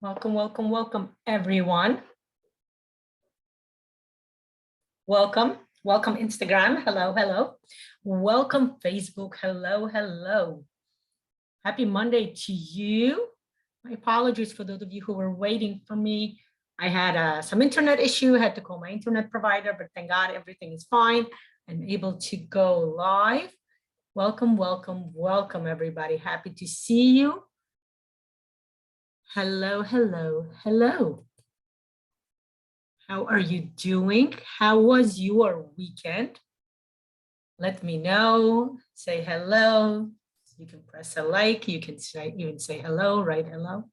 Welcome, welcome, welcome, everyone. Welcome, welcome, Instagram. Hello, hello. Welcome, Facebook. Hello, hello. Happy Monday to you. My apologies for those of you who were waiting for me. I had some internet issue, had to call my internet provider, but thank God everything is fine. I'm able to go live. Welcome, welcome, welcome, everybody. Happy to see you. Hello, hello, hello. How are you doing? How was your weekend? Let me know. Say hello. You can press a like. You can even say hello, write hello.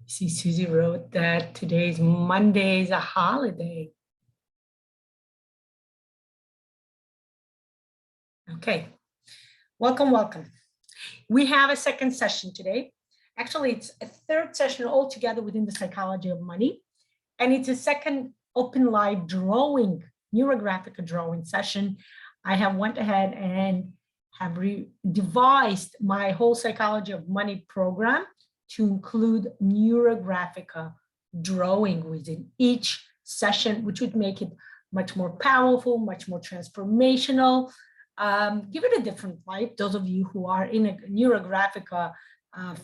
See, Susie wrote that today's Monday is a holiday. Okay. Welcome, welcome. We have a second session today. Actually, it's a third session altogether within the psychology of money. And it's a second open live drawing, Neurographic drawing session. I have went ahead and have devised my whole psychology of money program to include Neurographica drawing within each session, which would make it much more powerful, much more transformational. Give it a different vibe. Those of you who are in a Neurographica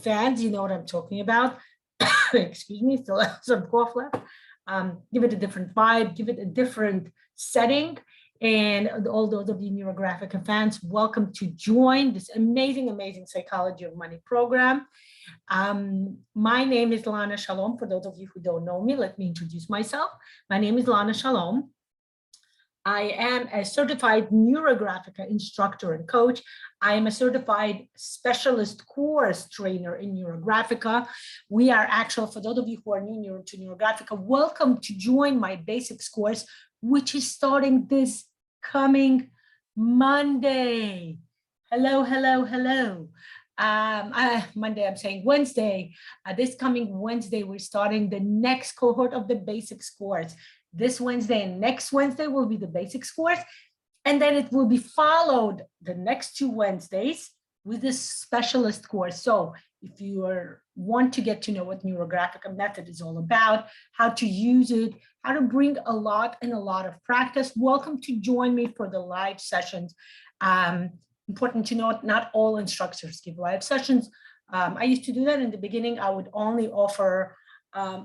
fans, you know what I'm talking about. Excuse me, still have some cough left. Give it a different vibe, give it a different setting. And all those of you Neurographica fans, welcome to join this amazing, amazing psychology of money program. My name is Lana. Shalom. For those of you who don't know me, let me introduce myself. My name is Lana. Shalom. I am a certified Neurographica instructor and coach. I am a certified specialist course trainer in Neurographica. We are actual, for those of you who are new to Neurographica, welcome to join my basics course, which is starting this coming Monday. Hello, hello, hello. Monday, I'm saying Wednesday. This coming Wednesday, we're starting the next cohort of the basics course. This Wednesday and next Wednesday will be the basics course. And then it will be followed the next 2 Wednesdays with this specialist course. So if you want to get to know what Neurographic Method is all about, how to use it, how to bring a lot of practice, welcome to join me for the live sessions. Important to note, not all instructors give live sessions. I used to do that in the beginning. I would only offer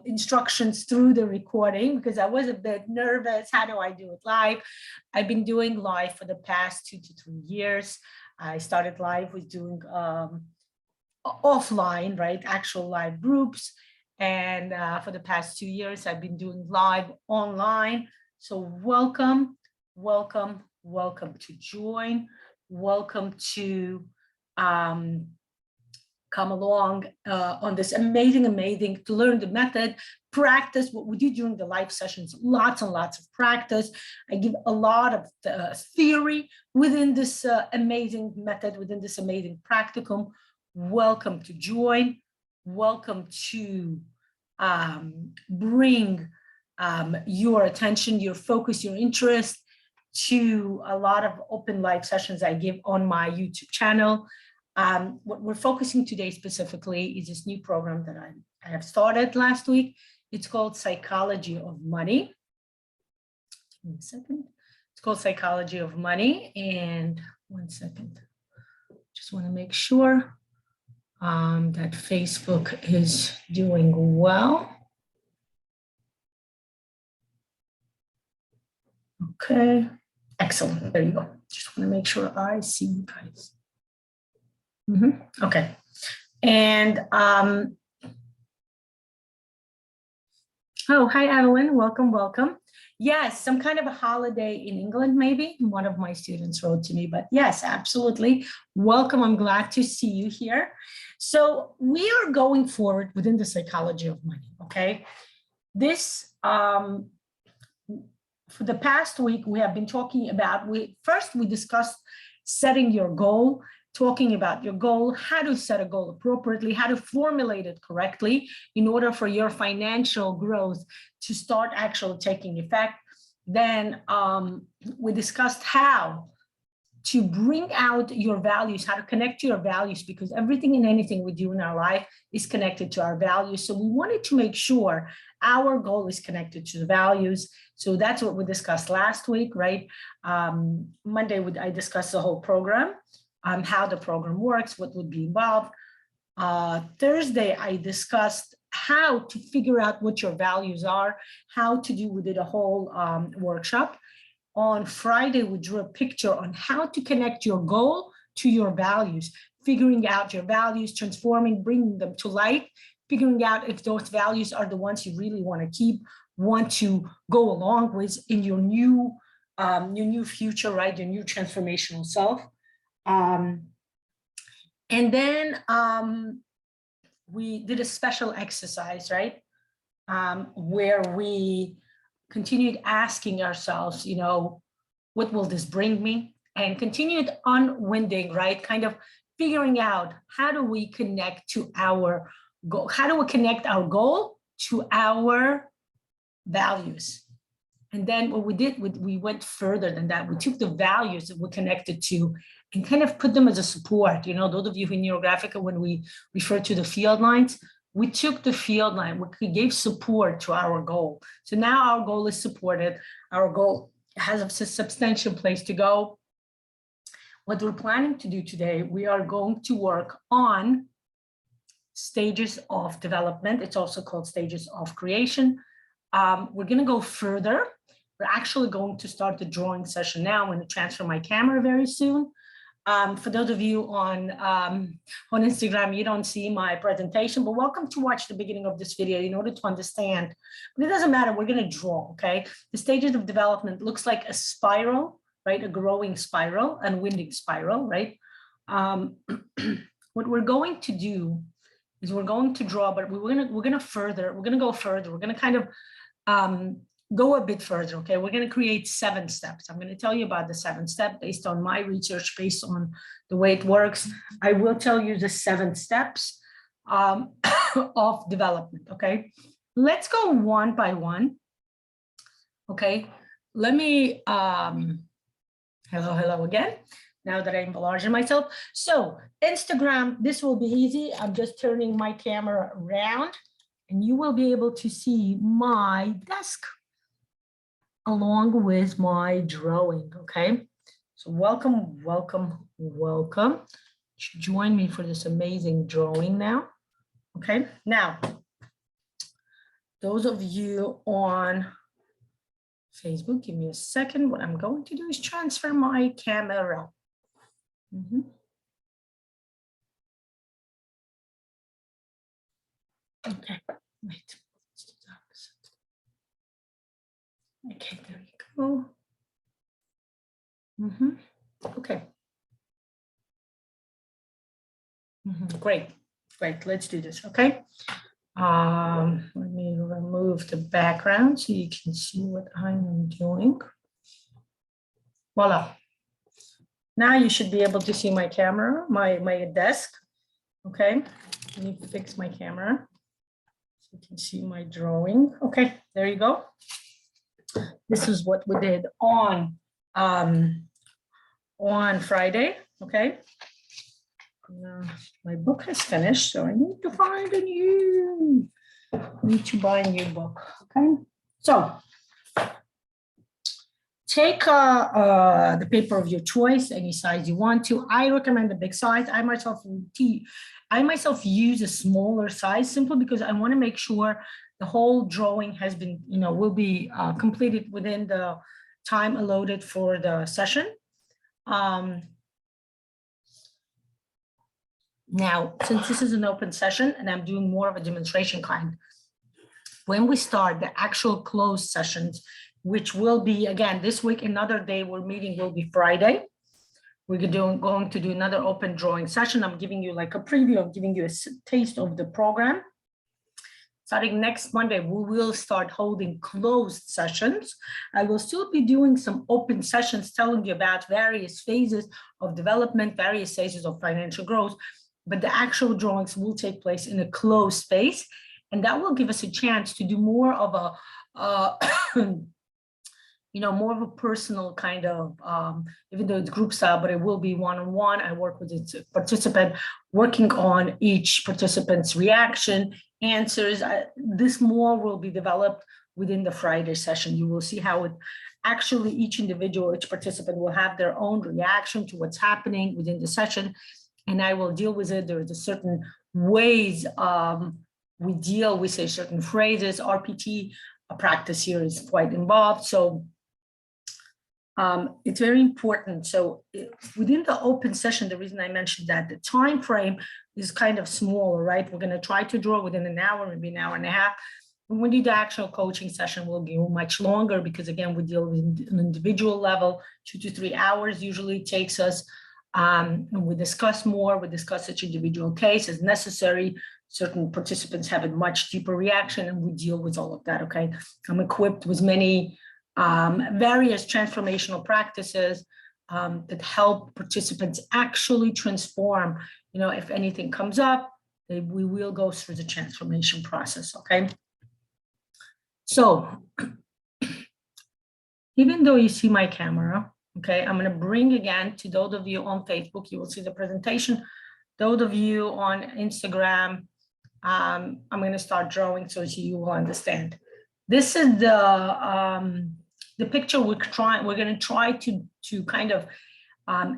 instructions through the recording because I was a bit nervous. How do I do it live? I've been doing live for the past 2 to 3 years. I started live with doing offline, right? Actual live groups. And for the past 2 years, I've been doing live online. So welcome, welcome, welcome to join. Welcome to come along on this amazing, to learn the method, practice what we do during the live sessions, lots and lots of practice. I give a lot of theory within this amazing method, within this amazing practicum. Welcome to join. Welcome to bring your attention, your focus, your interest to a lot of open live sessions I give on my YouTube channel. What we're focusing today specifically is this new program that I have started last week. It's called Psychology of Money. Give me a second. It's called Psychology of Money. And 1 second. Just want to make sure that Facebook is doing well. Okay, excellent. There you go. Just want to make sure I see you guys. Okay, and oh, hi Evelyn, welcome, welcome. Yes, some kind of a holiday in England, maybe. One of my students wrote to me, but yes, absolutely. Welcome, I'm glad to see you here. So we are going forward within the psychology of money, okay? This, for the past week, we have been talking about, first we discussed setting your goal, talking about your goal, how to set a goal appropriately, how to formulate it correctly in order for your financial growth to start actually taking effect. Then we discussed how to bring out your values, how to connect to your values, because everything and anything we do in our life is connected to our values. So we wanted to make sure our goal is connected to the values. So that's what we discussed last week, right? Monday, I discussed the whole program, how the program works, what would be involved. Thursday, I discussed how to figure out what your values are, we did a whole workshop. On Friday, we drew a picture on how to connect your goal to your values, figuring out your values, transforming, bringing them to life, figuring out if those values are the ones you really want to keep, want to go along with in your new future, right? Your new transformational self. And then we did a special exercise, right? Where we continued asking ourselves, what will this bring me? And continued unwinding, right? Kind of figuring out how do we connect to our goal? How do we connect our goal to our values? And then what we did, we went further than that. We took the values that we're connected to and kind of put them as a support. Those of you who in Neurographica, when we refer to the field lines, we took the field line, we gave support to our goal. So now our goal is supported. Our goal has a substantial place to go. What we're planning to do today, we are going to work on stages of development. It's also called stages of creation. We're going to go further. We're actually going to start the drawing session now. I'm going to transfer my camera very soon. For those of you on Instagram, you don't see my presentation, but welcome to watch the beginning of this video in order to understand. But it doesn't matter, we're going to draw, okay? The stages of development looks like a spiral, right? A growing spiral, unwinding spiral, right? What we're going to do is we're going to draw, but we're going to go further. We're going to kind of go a bit further, okay? We're going to create 7 steps. I'm going to tell you about the 7 steps based on my research, based on the way it works. I will tell you the 7 steps of development, okay? Let's go one by one, okay? Let me, hello again, now that I'm enlarging myself. So Instagram, this will be easy. I'm just turning my camera around and you will be able to see my desk along with my drawing, okay? So welcome to join me for this amazing drawing now, okay? Now, those of you on Facebook, give me a second. What I'm going to do is transfer my camera. Okay, wait. Okay, there you go. Okay. Great, let's do this, okay? Let me remove the background so you can see what I'm doing. Voila. Now you should be able to see my camera, my desk, okay? I need to fix my camera so you can see my drawing. Okay, there you go. This is what we did on Friday, okay? My book has finished, so I need to find a new, buy a new book, okay? So take the paper of your choice, any size you want to. I recommend the big size. I myself use a smaller size simply because I want to make sure the whole drawing has been, will be completed within the time allotted for the session. Now, since this is an open session and I'm doing more of a demonstration kind, when we start the actual closed sessions, which will be, again, this week, another day we're meeting will be Friday. We're going to do another open drawing session. I'm giving you like a preview, I'm giving you a taste of the program. Starting next Monday, we will start holding closed sessions. I will still be doing some open sessions telling you about various phases of development, various phases of financial growth, but the actual drawings will take place in a closed space. And that will give us a chance to do more of a more of a personal kind of, even though it's group style, but it will be one-on-one. I work with each participant, working on each participant's reaction, answers. This more will be developed within the Friday session. You will see how it actually each individual, each participant will have their own reaction to what's happening within the session. And I will deal with it. There's a certain ways we deal with, say, certain phrases. RPT practice here is quite involved. So it's very important. So within the open session, the reason I mentioned that the time frame is kind of smaller, right? We're going to try to draw within an hour, maybe an hour and a half. When we do the actual coaching session, will be much longer because, again, we deal with an individual level. 2 to 3 hours usually takes us. And we discuss more. We discuss each individual case as necessary. Certain participants have a much deeper reaction, and we deal with all of that. Okay, I'm equipped with many various transformational practices that help participants actually transform. If anything comes up, we will go through the transformation process. Okay. So even though you see my camera, okay, I'm going to bring again to those of you on Facebook, you will see the presentation. Those of you on Instagram, I'm going to start drawing so you will understand. This is the picture we're going to try to kind of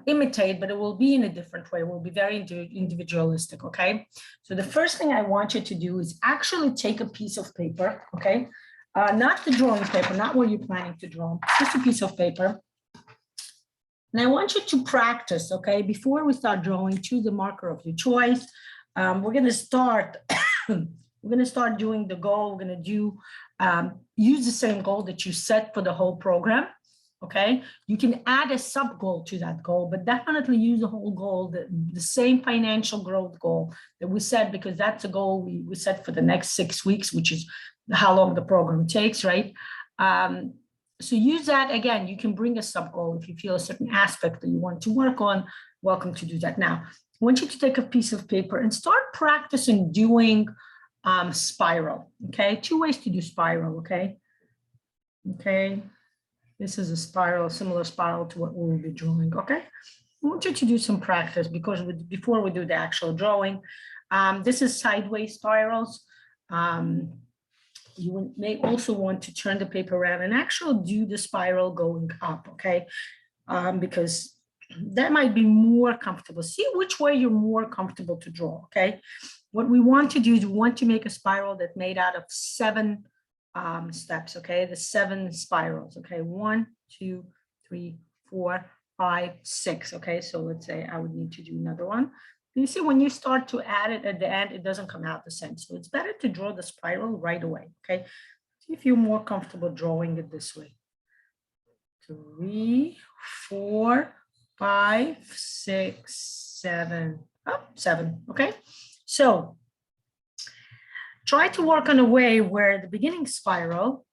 imitate, but it will be in a different way. It will be very individualistic, okay? So the first thing I want you to do is actually take a piece of paper, okay? Not the drawing paper, not what you're planning to draw, just a piece of paper. And I want you to practice, okay? Before we start drawing, choose a marker of your choice. We're going to start. We're going to start doing the goal. We're going to do use the same goal that you set for the whole program. Okay, you can add a sub goal to that goal, but definitely use the whole goal, the same financial growth goal that we set, because that's a goal we set for the next 6 weeks, which is how long the program takes, right? So use that. Again, you can bring a sub goal if you feel a certain aspect that you want to work on. Welcome to do that. Now, I want you to take a piece of paper and start practicing doing spiral. Okay, 2 ways to do spiral. Okay. This is a spiral, similar spiral to what we will be drawing, okay? I want you to do some practice because before we do the actual drawing, this is sideways spirals. You may also want to turn the paper around and actually do the spiral going up, okay? Because that might be more comfortable. See which way you're more comfortable to draw, okay? What we want to do is we want to make a spiral that's made out of 7 steps, okay? The 7 spirals, okay? 1, 2, 3, 4, 5, 6, okay? So let's say I would need to do another one. You see, when you start to add it at the end, it doesn't come out the same. So it's better to draw the spiral right away, okay? See if you're more comfortable drawing it this way. 3, 4, 5, 6, 7, 7, okay? So try to work on a way where the beginning spiral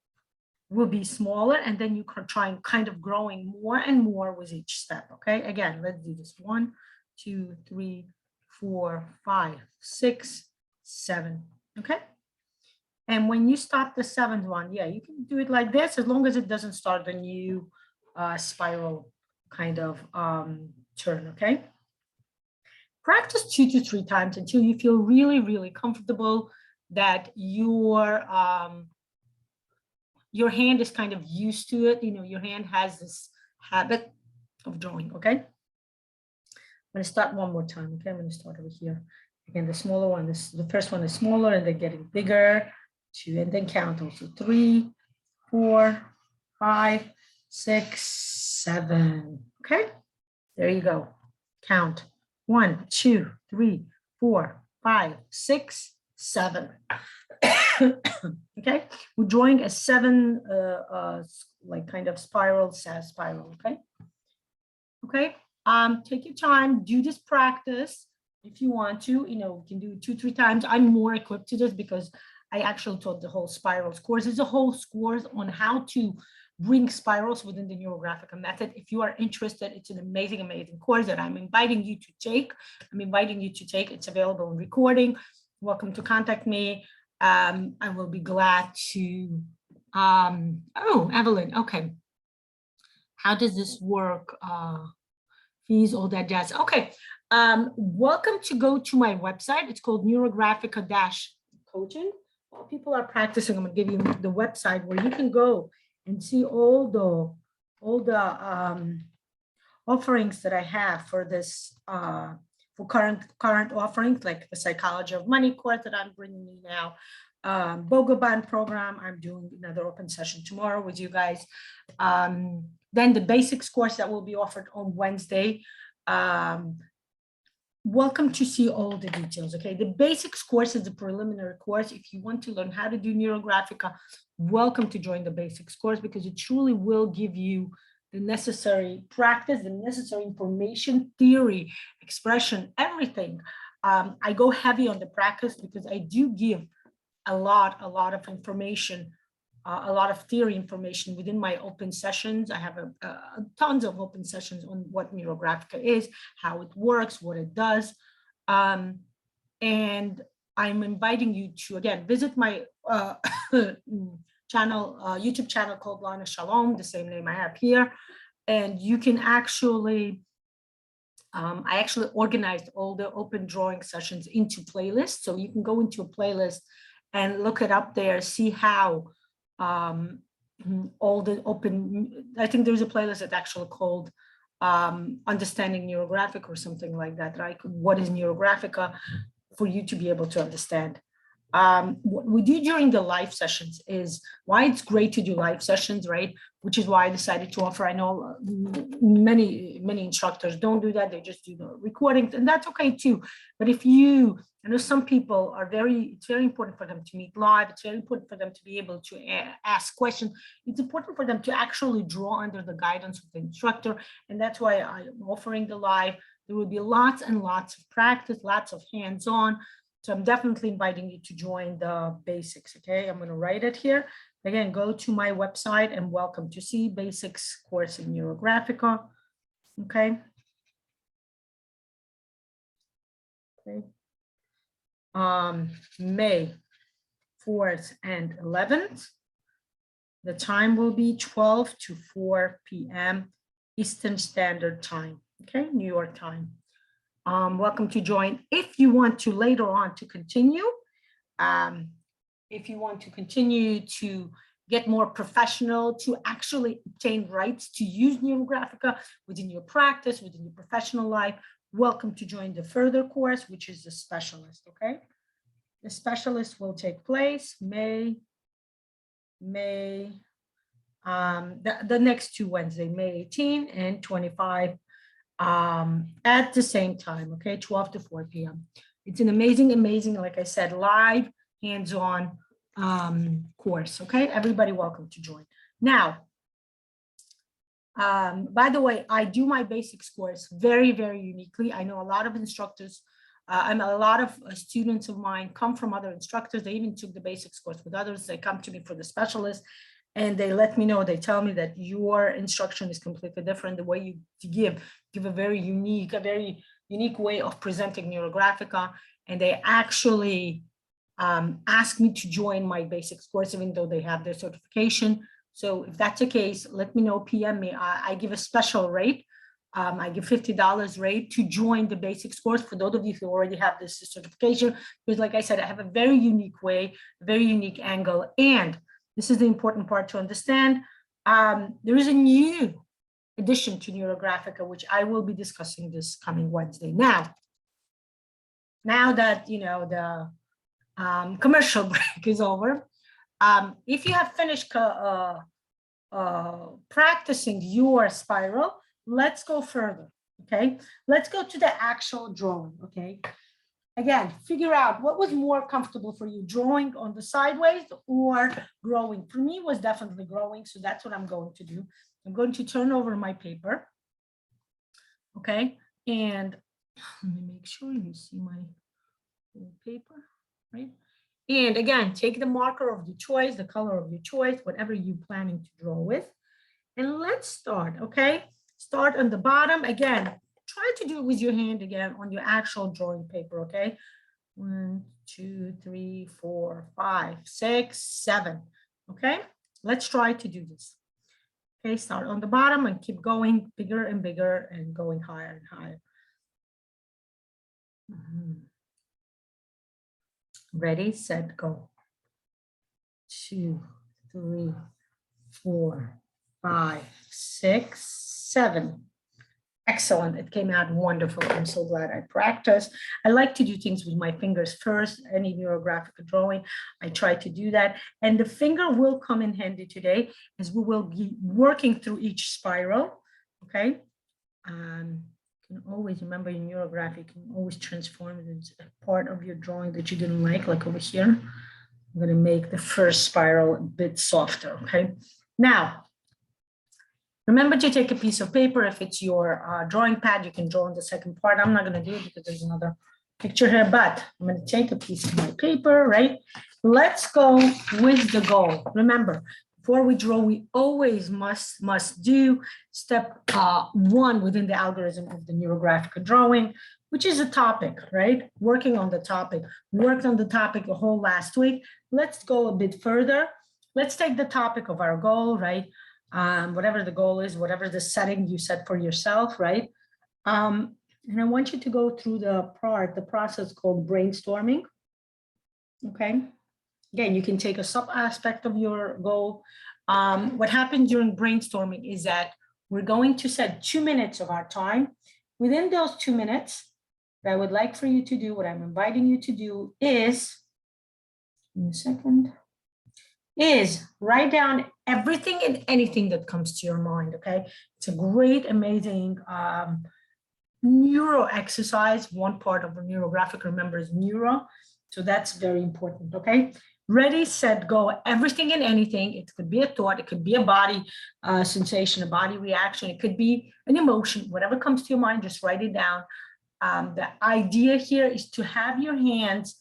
will be smaller, and then you can try and kind of growing more and more with each step, okay? Again, let's do this. 1, 2, 3, 4, 5, 6, 7, okay? And when you start the 7th one, yeah, you can do it like this as long as it doesn't start a new spiral kind of turn, okay? Practice 2 to 3 times until you feel really, really comfortable that your hand is kind of used to it. Your hand has this habit of drawing, okay? I'm going to start one more time, okay? I'm going to start over here. Again, the smaller one, the first one is smaller, and then getting bigger. 2, and then count also. 3, 4, 5, 6, 7, okay? There you go. Count. 1, 2, 3, 4, 5, 6, 7. Okay, we're drawing a 7 like kind of spiral, okay? Okay, take your time, do this practice if you want to. You can do it 2, 3 times. I'm more equipped to this because I actually taught the whole spirals course. There's a whole course on how to bring spirals within the Neurographic Method. If you are interested, it's an amazing, amazing course that I'm inviting you to take. It's available in recording. Welcome to contact me. I will be glad to, oh, Evelyn, okay. How does this work? Fees, all that jazz. Okay. Welcome to go to my website. It's called Neurographica-Coaching. While people are practicing, I'm going to give you the website where you can go and see all the offerings that I have for this for current offerings, like the Psychology of Money course that I'm bringing you now, Bogoban program. I'm doing another open session tomorrow with you guys. Then the basics course that will be offered on Wednesday. Welcome to see all the details. Okay, the basics course is a preliminary course. If you want to learn how to do Neurographica, welcome to join the basics course, because it truly will give you the necessary practice, the necessary information, theory, expression, everything. I go heavy on the practice because I do give a lot of information, a lot of theory information within my open sessions. I have tons of open sessions on what Neurographica is, how it works, what it does. And I'm inviting you to, again, visit my channel, YouTube channel called Lana Shalom, the same name I have here. And you can actually, I actually organized all the open drawing sessions into playlists. So you can go into a playlist and look it up there, see how all the open, I think there's a playlist that's actually called Understanding Neurographic or something like that, right? What is Neurographica, for you to be able to understand. What we do during the live sessions is why it's great to do live sessions, right? Which is why I decided to offer. I know many instructors don't do that. They just do the recordings, and that's okay too. But if you, I know some people are it's very important for them to meet live. It's very important for them to be able to ask questions. It's important for them to actually draw under the guidance of the instructor. And that's why I'm offering the live. There will be lots and lots of practice, lots of hands-on. So I'm definitely inviting you to join the basics, okay? I'm gonna write it here. Again, go to my website and welcome to see basics course in Neurographica, okay? Okay. May 4th and 11th. The time will be 12 to 4 p.m. Eastern Standard Time, okay? New York time. Welcome to join. If you want to later on to continue, if you want to continue to get more professional, to actually obtain rights to use Neurographica within your practice, within your professional life, welcome to join the further course, which is the specialist, okay? The specialist will take place the next two Wednesday, May 18 and 25, at the same time, okay, 12 to 4 p.m. It's an amazing, like I said, live, hands-on course, okay? Everybody welcome to join. Now, by the way, I do my basics course very uniquely. I know a lot of instructors, and a lot of students of mine come from other instructors. They even took the basics course with others. They come to me for the specialist, and they let me know, they tell me that your instruction is completely different. The way you give a very unique way of presenting Neurographica. And they actually ask me to join my basics course, even though they have their certification. So if that's the case, let me know, PM me. I give a special rate. I give $50 rate to join the basics course for those of you who already have this certification. Because like I said, I have a very unique way, a very unique angle. And this is the important part to understand. There is a new addition to Neurographica, which I will be discussing this coming Wednesday. Now that, you know, the commercial break is over, if you have finished practicing your spiral, let's go further, okay? Let's go to the actual drawing, okay? Again, figure out what was more comfortable for you, drawing on the sideways or growing. For me, it was definitely growing, so that's what I'm going to do. I'm going to turn over my paper, okay? And let me make sure you see my paper, right? And again, take the marker of your choice, the color of your choice, whatever you're planning to draw with. And let's start, okay? Start on the bottom. Again, try to do it with your hand again on your actual drawing paper, okay? 1, 2, 3, 4, 5, 6, 7, okay? Let's try to do this. Okay, start on the bottom and keep going bigger and bigger and going higher and higher. Ready, set, go. 2, 3, 4, 5, 6, 7. Excellent. It came out wonderful. I'm so glad I practiced. I like to do things with my fingers first. Any neurographic drawing, I try to do that. And the finger will come in handy today as we will be working through each spiral. Okay. You can always remember in neurographic, you can always transform it into a part of your drawing that you didn't like over here. I'm going to make the first spiral a bit softer. Okay. Now, remember to take a piece of paper. If it's your drawing pad, you can draw on the second part. I'm not going to do it because there's another picture here, but I'm going to take a piece of my paper, right? Let's go with the goal. Remember, before we draw, we always must do step 1 within the algorithm of the neurographic drawing, which is a topic, right? Working on the topic. We worked on the topic the whole last week. Let's go a bit further. Let's take the topic of our goal, right? Whatever the goal is, whatever the setting you set for yourself, right? And I want you to go through the process called brainstorming, okay? Again, you can take a sub aspect of your goal. What happens during brainstorming is that we're going to set 2 minutes of our time. Within those 2 minutes, what I would like for you to do, what I'm inviting you to do is, in a second, is write down everything and anything that comes to your mind, okay? It's a great, amazing neuro exercise. One part of a neurographic, remember, is neuro. So that's very important, okay? Ready, set, go. Everything and anything. It could be a thought. It could be a body sensation, a body reaction. It could be an emotion. Whatever comes to your mind, just write it down. The idea here is to have your hands,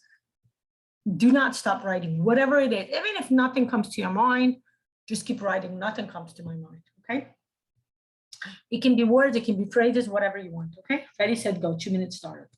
do not stop writing, whatever it is. Even if nothing comes to your mind, just keep writing. Nothing comes to my mind, okay? It can be words, it can be phrases, whatever you want, okay? Ready, set, go. 2 minutes started.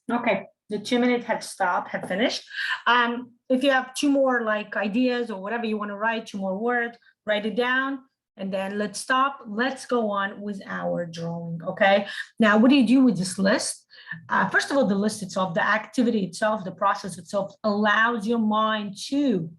Okay, the 2 minutes have stopped, have finished. If you have 2 more like ideas or whatever you want to write, 2 more words, write it down, and then let's stop. Let's go on with our drawing, okay? Now, what do you do with this list? First of all, the list itself, the activity itself, the process itself allows your mind to,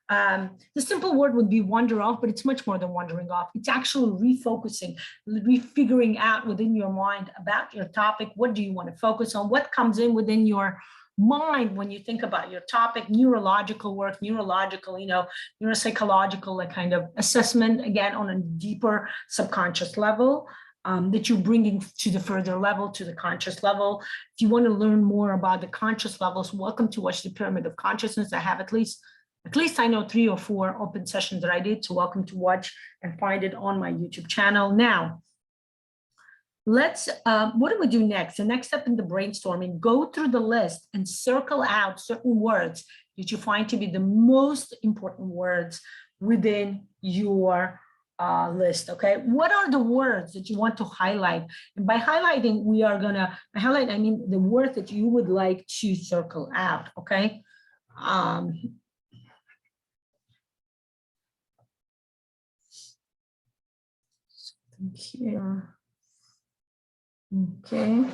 the simple word would be wander off, but it's much more than wandering off. It's actually refocusing, refiguring out within your mind about your topic. What do you want to focus on? What comes in within your mind when you think about your topic, neurological work, neurological, neuropsychological, like kind of assessment, again, on a deeper subconscious level. That you're bringing to the further level, to the conscious level. If you want to learn more about the conscious levels, welcome to watch the Pyramid of Consciousness. I have at least I know 3 or 4 open sessions that I did, so welcome to watch and find it on my YouTube channel. Now, let's, what do we do next? The next step in the brainstorming, go through the list and circle out certain words that you find to be the most important words within your list. Okay, what are the words that you want to highlight? And by highlighting, by highlight, I mean the word that you would like to circle out. Okay. Here. Okay.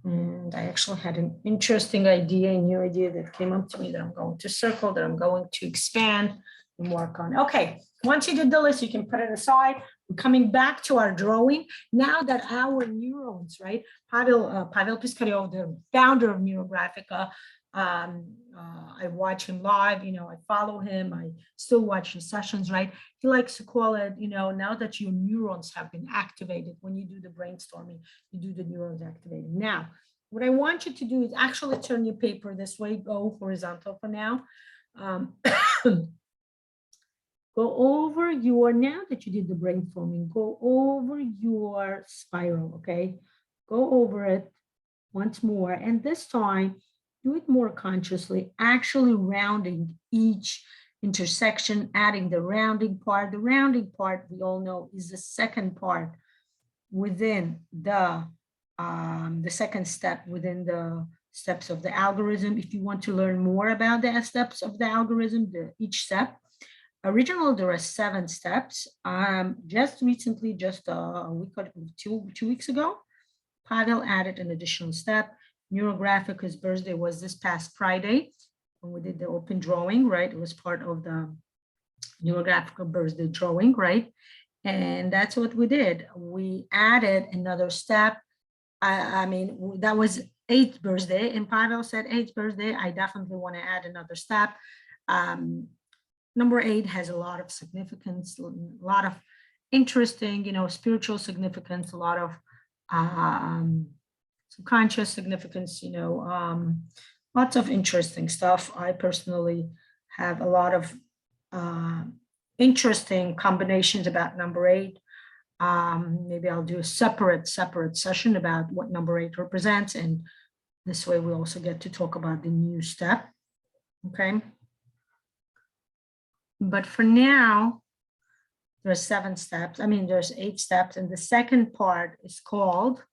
And I actually had an interesting idea, a new idea that came up to me that I'm going to circle, that I'm going to expand and work on. Okay, once you did the list, you can put it aside. We're coming back to our drawing. Now that our neurons, right? Pavel Piskaryov, the founder of Neurographica, I watch him live, I follow him, I still watch his sessions, right? He likes to call it, now that your neurons have been activated, when you do the brainstorming, you do the neurons activating. Now, what I want you to do is actually turn your paper this way, go horizontal for now. Go over now that you did the brainstorming, go over your spiral, okay? Go over it once more, and this time, do it more consciously, actually rounding each intersection, adding the rounding part. The rounding part, we all know, is the second part within the second step within the steps of the algorithm. If you want to learn more about the steps of the algorithm, each step, originally there are 7 steps. Just recently, just a week or 2 weeks ago, Pavel added an additional step. Neurographica's birthday was this past Friday when we did the open drawing, right? It was part of the Neurographica birthday drawing, right? And that's what we did. We added another step. I mean, that was 8th birthday, and Pavel said 8th birthday, I definitely want to add another step. Number 8 has a lot of significance, a lot of interesting, spiritual significance, a lot of subconscious significance, lots of interesting stuff. I personally have a lot of interesting combinations about number 8. Maybe I'll do a separate session about what number 8 represents, and this way we also get to talk about the new step. Okay. But for now, there's 7 steps. I mean, there's 8 steps, and the second part is called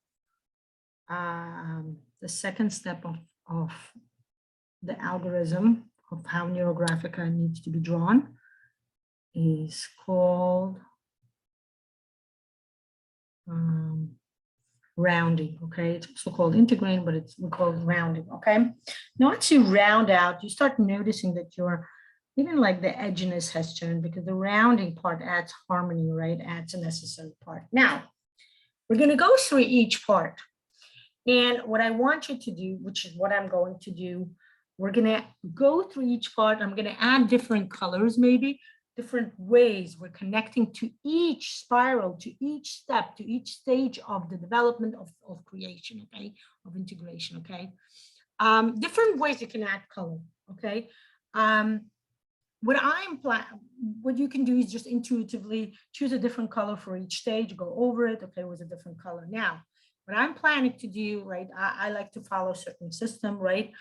the second step of the algorithm of how Neurographica needs to be drawn is called rounding. Okay, it's also called integrating, but we call it rounding. Okay, now once you round out, you start noticing that even like the edginess has turned, because the rounding part adds harmony, right? Adds a necessary part. Now, we're going to go through each part. And what I want you to do, which is what I'm going to do, we're going to go through each part. I'm going to add different colors, maybe different ways we're connecting to each spiral, to each step, to each stage of the development of creation, okay, of integration, okay. Different ways you can add color, okay. What you can do is just intuitively choose a different color for each stage, go over it, okay, with a different color. Now, what I'm planning to do, right, I like to follow a certain system, right,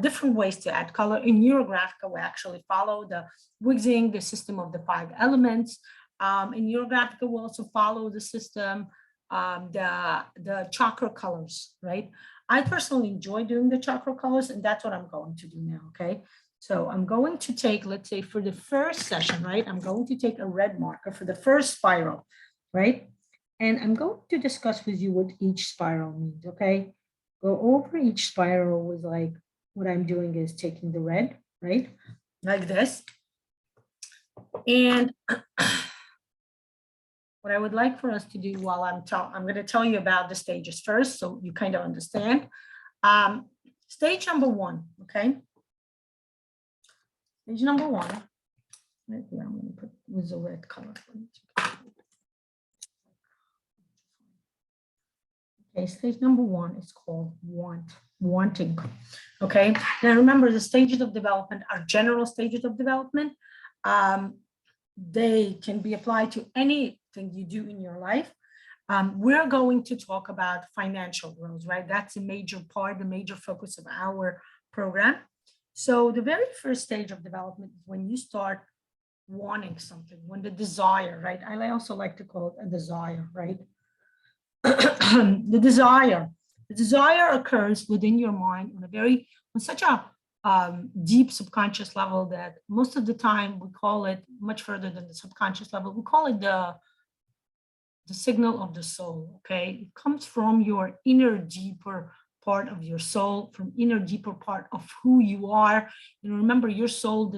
different ways to add color. In Neurographica, we actually follow the Wixing, the system of the 5 elements. In Neurographica, we also follow the system, the chakra colors, right? I personally enjoy doing the chakra colors, and that's what I'm going to do now, okay? So I'm going to take, let's say for the first session, right, I'm going to take a red marker for the first spiral, right? And I'm going to discuss with you what each spiral means, okay? Go over each spiral with like, what I'm doing is taking the red, right? Like this. And what I would like for us to do while I'm going to tell you about the stages first, so you kind of understand. Stage number one, okay? Stage number one, right here, I'm going to put with the red color. Okay, stage number one is called wanting. Okay, now remember the stages of development are general stages of development. They can be applied to anything you do in your life. We're going to talk about financial growth, right? That's a major part, the major focus of our program. So the very first stage of development is when you start wanting something, when the desire, right? I also like to call it a desire, right? The desire occurs within your mind on such a deep subconscious level that most of the time we call it much further than the subconscious level. We call it the signal of the soul. Okay, it comes from your inner deeper part of your soul, from inner deeper part of who you are. And remember, your soul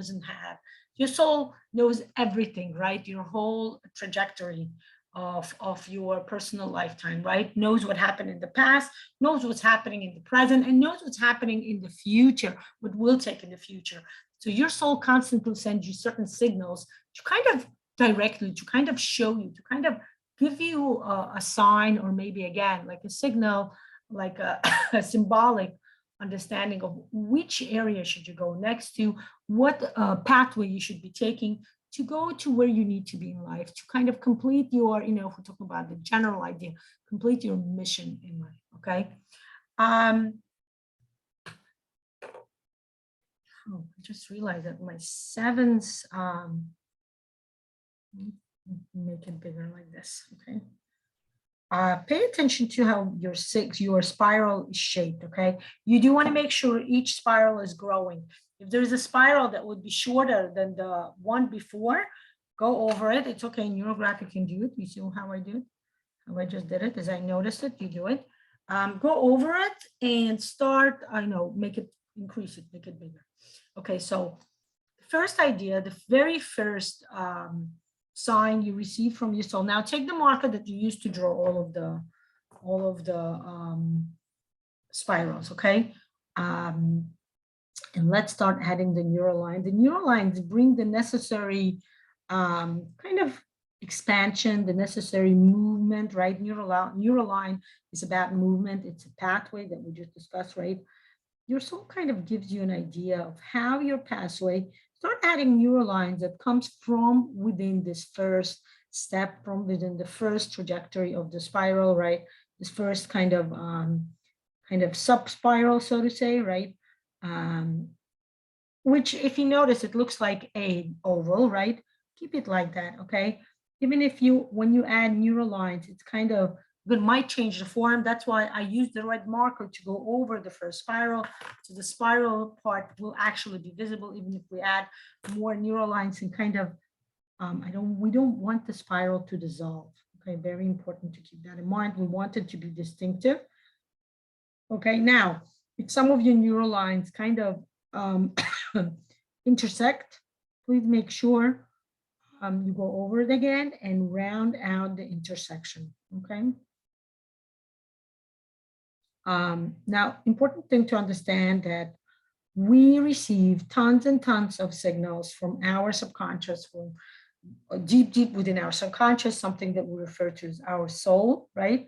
your soul knows everything, right? Your whole trajectory of your personal lifetime, right? Knows what happened in the past, knows what's happening in the present, and knows what's happening in the future, what will take in the future. So your soul constantly sends you certain signals to kind of directly, to kind of show you, to kind of give you a sign, or maybe again, like a signal, like a symbolic understanding of which area should you go next to, what pathway you should be taking to go to where you need to be in life, to kind of complete your, if we're talking about the general idea, complete your mission in life, okay? I just realized that my sevens, make it bigger like this, okay? Pay attention to how your spiral is shaped, okay? You do want to make sure each spiral is growing. If there's a spiral that would be shorter than the one before, go over it. It's okay, Neurographic can do it. You see how I do it? How I just did it, as I noticed it, you do it. Go over it and start, make it, increase it, make it bigger. Okay, so the first idea, the very first sign you receive from your soul. Now take the marker that you used to draw all of the spirals, okay? And let's start adding the neural line. The neural lines bring the necessary kind of expansion, the necessary movement, right? Neural line is about movement. It's a pathway that we just discussed, right? Your soul kind of gives you an idea of how your pathway, start adding neural lines that comes from within this first step, from within the first trajectory of the spiral, right? This first kind of sub-spiral, so to say, right? Which, if you notice, it looks like a oval, right? Keep it like that, okay? Even if when you add neural lines, it's kind of, it might change the form. That's why I use the red marker to go over the first spiral. So the spiral part will actually be visible, even if we add more neural lines and kind of, we don't want the spiral to dissolve. Okay, very important to keep that in mind. We want it to be distinctive. Okay, now, if some of your neural lines kind of intersect, please make sure you go over it again and round out the intersection, okay? Now, important thing to understand that we receive tons and tons of signals from our subconscious, from deep within our subconscious, something that we refer to as our soul, right?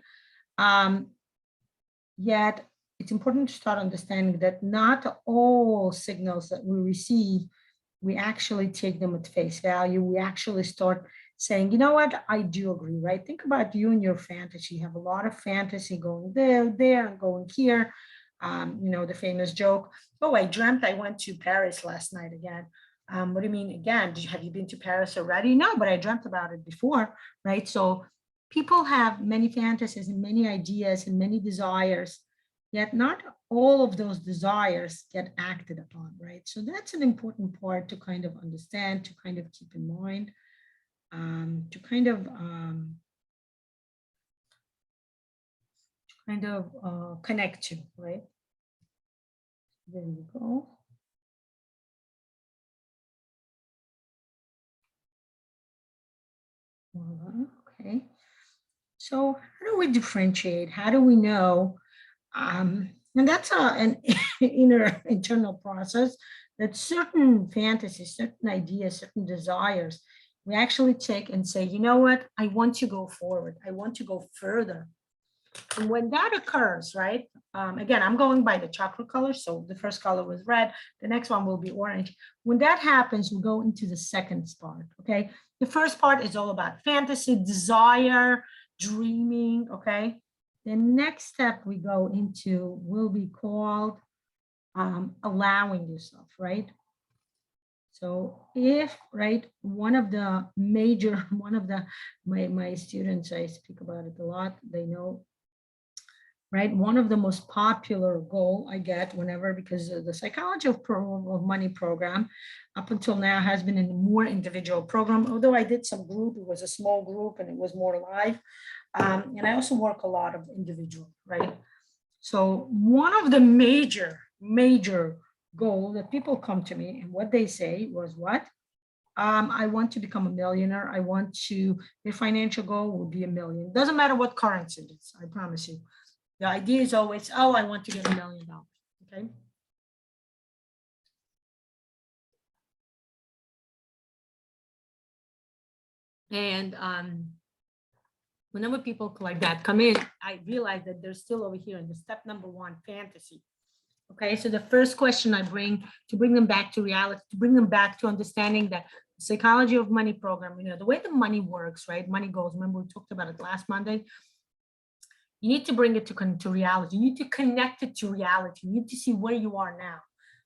Yet it's important to start understanding that not all signals that we receive, we actually take them at face value. We actually start saying, you know what, I do agree, right? Think about you and your fantasy. You have a lot of fantasy going there, and going here. The famous joke, oh, I dreamt I went to Paris last night again. What do you mean again? Have you been to Paris already? No, but I dreamt about it before, right? So people have many fantasies and many ideas and many desires, yet not all of those desires get acted upon, right? So that's an important part to kind of understand, to kind of keep in mind, to kind of connect to, right? There you go. Okay. So how do we differentiate? How do we know And that's an internal process that certain fantasies, certain ideas, certain desires, we actually take and say, you know what, I want to go forward. I want to go further. And when that occurs, right, again, I'm going by the chakra color. So the first color was red. The next one will be orange. When that happens, we go into the second part, okay? The first part is all about fantasy, desire, dreaming, okay? The next step we go into will be called allowing yourself, right? So if, right, one of the major, my students, I speak about it a lot, they know, right? One of the most popular goal I get whenever, because the psychology of money program up until now has been in a more individual program, although I did some group, it was a small group and it was more live. And I also work a lot of individual, right? So one of the major goal that people come to me and what they say was what? I want to become a millionaire. I want to, their financial goal will be $1 million. Doesn't matter what currency it is, I promise you. The idea is always, oh, I want to get $1 million, okay? And whenever people like that come in, I realize that they're still over here in the step number 1, fantasy. Okay, so the first question I bring to bring them back to reality, to bring them back to understanding that the psychology of money program, you know, the way the money works, right? Money goes, remember we talked about it last Monday. You need to bring it to reality. You need to connect it to reality. You need to see where you are now,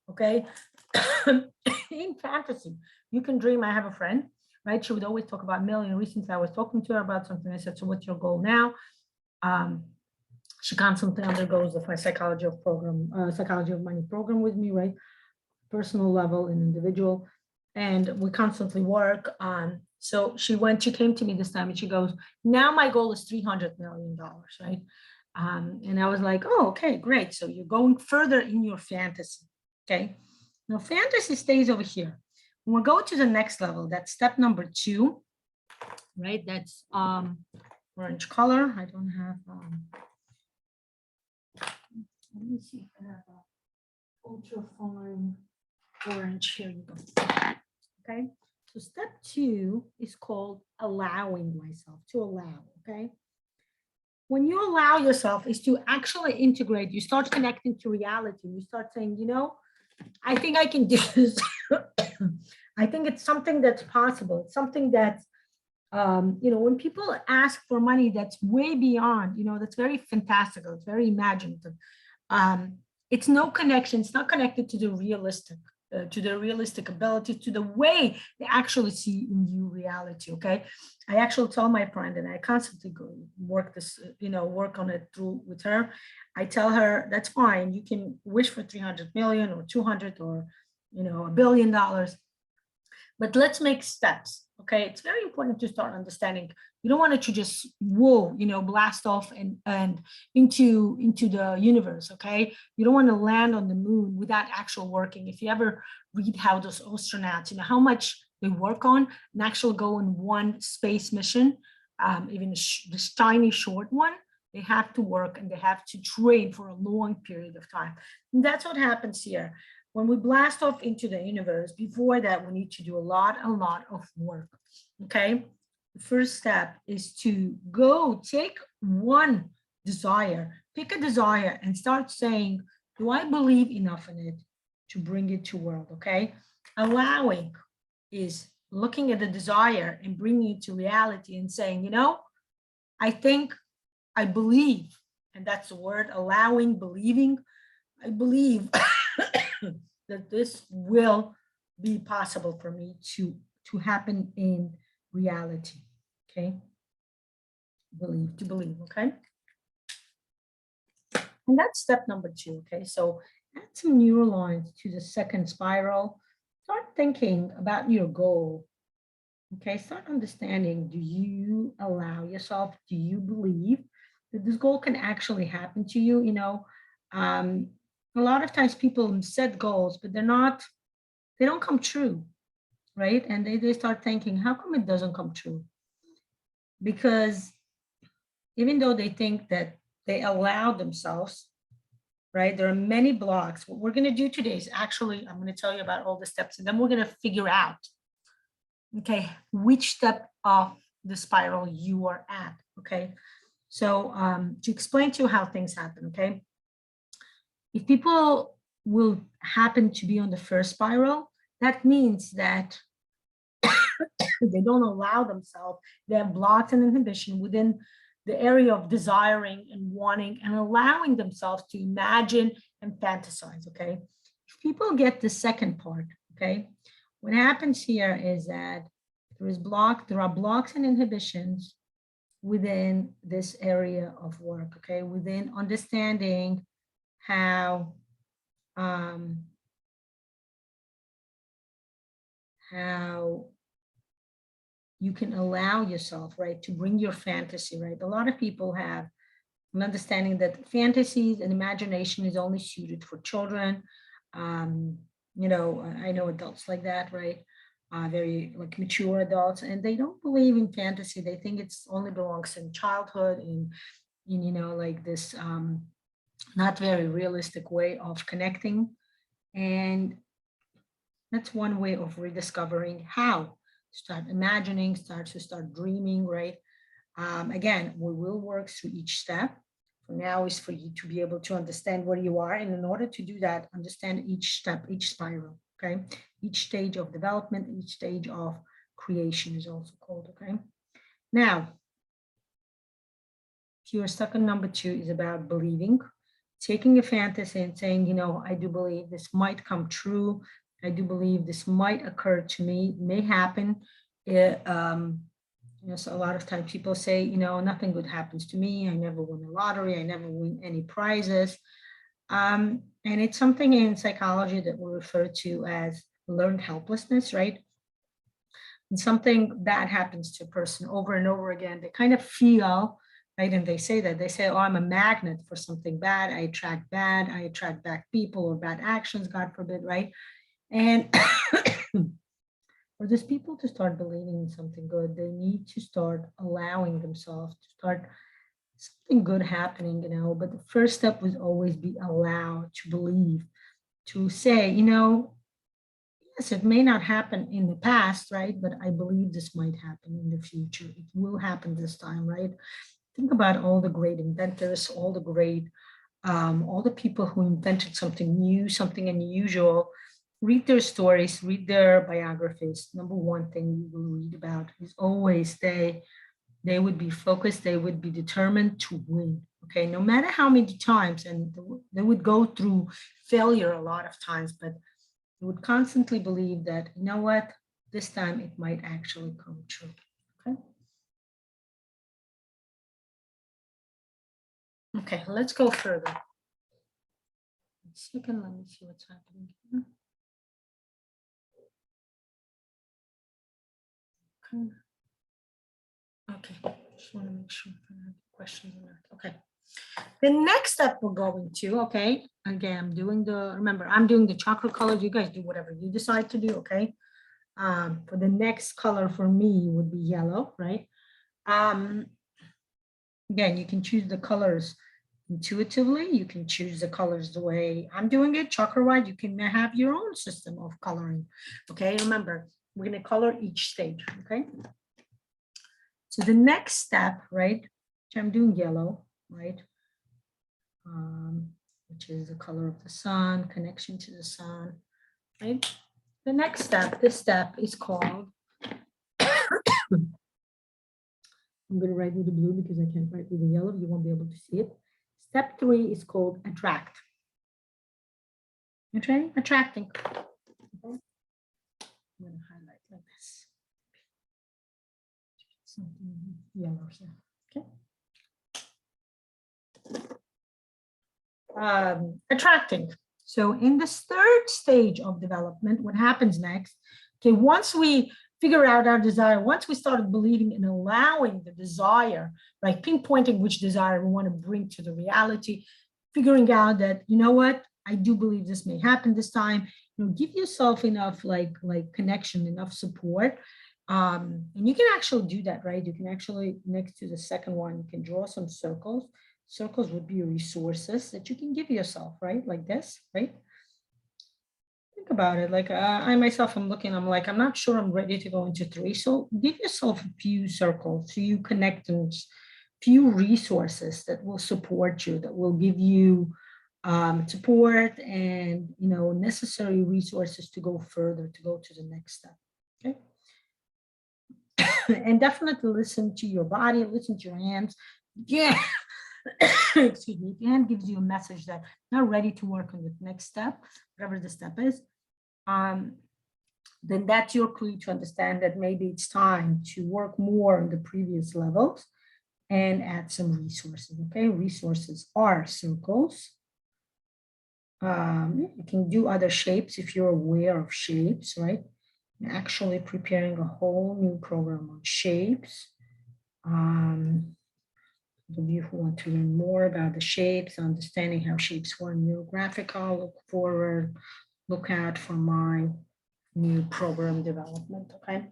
okay? In fantasy, you can dream. I have a friend, right? She would always talk about million. Recently, I was talking to her about something. I said, so what's your goal now? She constantly undergoes the psychology of money program with me, right? Personal level and individual. And we constantly work on. So she came to me this time and she goes, now my goal is $300 million, right? And I was like, oh, okay, great. So you're going further in your fantasy, okay? Now fantasy stays over here. When we go to the next level, that's step number 2, right? That's orange color. I don't have, let me see if I have a ultra fine orange. Here you go. Okay. So step 2 is called allowing myself, to allow. Okay. When you allow yourself is to actually integrate, you start connecting to reality. You start saying, you know, I think I can do this. I think it's something that's possible. It's something that's, you know, when people ask for money that's way beyond, you know, that's very fantastical, it's very imaginative. It's no connection, it's not connected to the realistic ability, to the way they actually see in you reality, okay? I actually tell my friend, and I constantly work this, you know, work on it through with her. I tell her, that's fine, you can wish for 300 million or 200 or, you know, $1 billion, but let's make steps. Okay, it's very important to start understanding. You don't want to just whoa, you know, blast off and into the universe. Okay, you don't want to land on the moon without actual working. If you ever read how those astronauts, you know, how much they work on and actually go on one space mission, even this tiny short one, they have to work and they have to train for a long period of time. And that's what happens here. When we blast off into the universe, before that, we need to do a lot of work, okay? The first step is to go take one desire, pick a desire and start saying, do I believe enough in it to bring it to world, okay? Allowing is looking at the desire and bringing it to reality and saying, you know, I think, I believe, and that's the word, allowing, believing, I believe that this will be possible for me to happen in reality, okay? To believe, okay? And that's step number 2, okay? So add some neural lines to the second spiral. Start thinking about your goal, okay? Start understanding, do you allow yourself, do you believe that this goal can actually happen to you? You know, a lot of times people set goals, but they don't come true, right? And they start thinking, how come it doesn't come true? Because even though they think that they allow themselves, right? There are many blocks. What we're going to do today is actually, I'm going to tell you about all the steps, and then we're going to figure out, okay, which step of the spiral you are at, okay? So to explain to you how things happen, okay? If people will happen to be on the first spiral, that means that they don't allow themselves, they have blocks and inhibition within the area of desiring and wanting and allowing themselves to imagine and fantasize, okay? If people get the second part, okay, what happens here is that there are blocks and inhibitions within this area of work, okay, within understanding how you can allow yourself, right, to bring your fantasy, right? A lot of people have an understanding that fantasies and imagination is only suited for children. You know, I know adults like that, right? Very like mature adults, and they don't believe in fantasy. They think it's only belongs in childhood, in you know, like this not very realistic way of connecting. And that's one way of rediscovering how start imagining, start dreaming, right? Again, we will work through each step. For now is for you to be able to understand where you are. And in order to do that, understand each step, each spiral, okay? Each stage of development, each stage of creation is also called, okay? Now, if you're stuck on number 2 is about believing, taking a fantasy and saying, you know, I do believe this might come true. I do believe this might occur to me, may happen. You know, so a lot of times people say, you know, nothing good happens to me. I never win the lottery. I never win any prizes. And it's something in psychology that we refer to as learned helplessness, right? And something bad happens to a person over and over again. They kind of feel, right? And they say, oh, I'm a magnet for something bad. I attract bad. I attract bad people or bad actions, God forbid, right? And for these people to start believing in something good, they need to start allowing themselves to start something good happening, you know. But the first step was always be allowed to believe, to say, you know, yes, it may not happen in the past, right? But I believe this might happen in the future. It will happen this time, right? Think about all the great inventors, all the people who invented something new, something unusual. Read their stories, read their biographies. Number one thing you will read about is always they would be focused, they would be determined to win. Okay, no matter how many times, and they would go through failure a lot of times, but they would constantly believe that, you know what, this time it might actually come true. Okay. Okay, let's go further. Second, let me see what's happening here. Okay, just want to make sure if I have questions or not. Okay. The next step we're going to, okay, again, remember, I'm doing the chocolate colors. You guys do whatever you decide to do, okay? For the next color for me would be yellow, right? Again, you can choose the colors intuitively. You can choose the colors the way I'm doing it, chocolate white. You can have your own system of coloring, okay? Remember, we're going to color each stage, okay? So the next step, right, which I'm doing yellow, right, which is the color of the sun, connection to the sun, right? The next step, this step is called, I'm going to write with the blue because I can't write with the yellow. You won't be able to see it. Step 3 is called attract. Okay, attracting. Okay. I'm going to highlight like this. Something yellow here. Okay. Attracting. So in this third stage of development, what happens next? Okay, once we figure out our desire, once we started believing and allowing the desire, right, pinpointing which desire we want to bring to the reality, figuring out that, you know what, I do believe this may happen this time. You know, give yourself enough like connection, enough support. And you can actually do that, right? You can actually, next to the second one, you can draw some circles. Circles would be resources that you can give yourself, right? Like this, right? Think about it. Like I myself, I'm looking, I'm like, I'm not sure I'm ready to go into 3. So give yourself a few circles, few connections, few resources that will support you, that will give you support and, you know, necessary resources to go further, to go to the next step. Okay. And definitely listen to your body, listen to your hands. Yeah. Excuse me. If your hand gives you a message that not ready to work on the next step, whatever the step is, then that's your clue to understand that maybe it's time to work more on the previous levels and add some resources. Okay, resources are circles. You can do other shapes if you're aware of shapes, right? I'm actually preparing a whole new program on shapes. Those of you who want to learn more about the shapes, understanding how shapes work in Neurographica, look forward, look out for my new program development. Okay,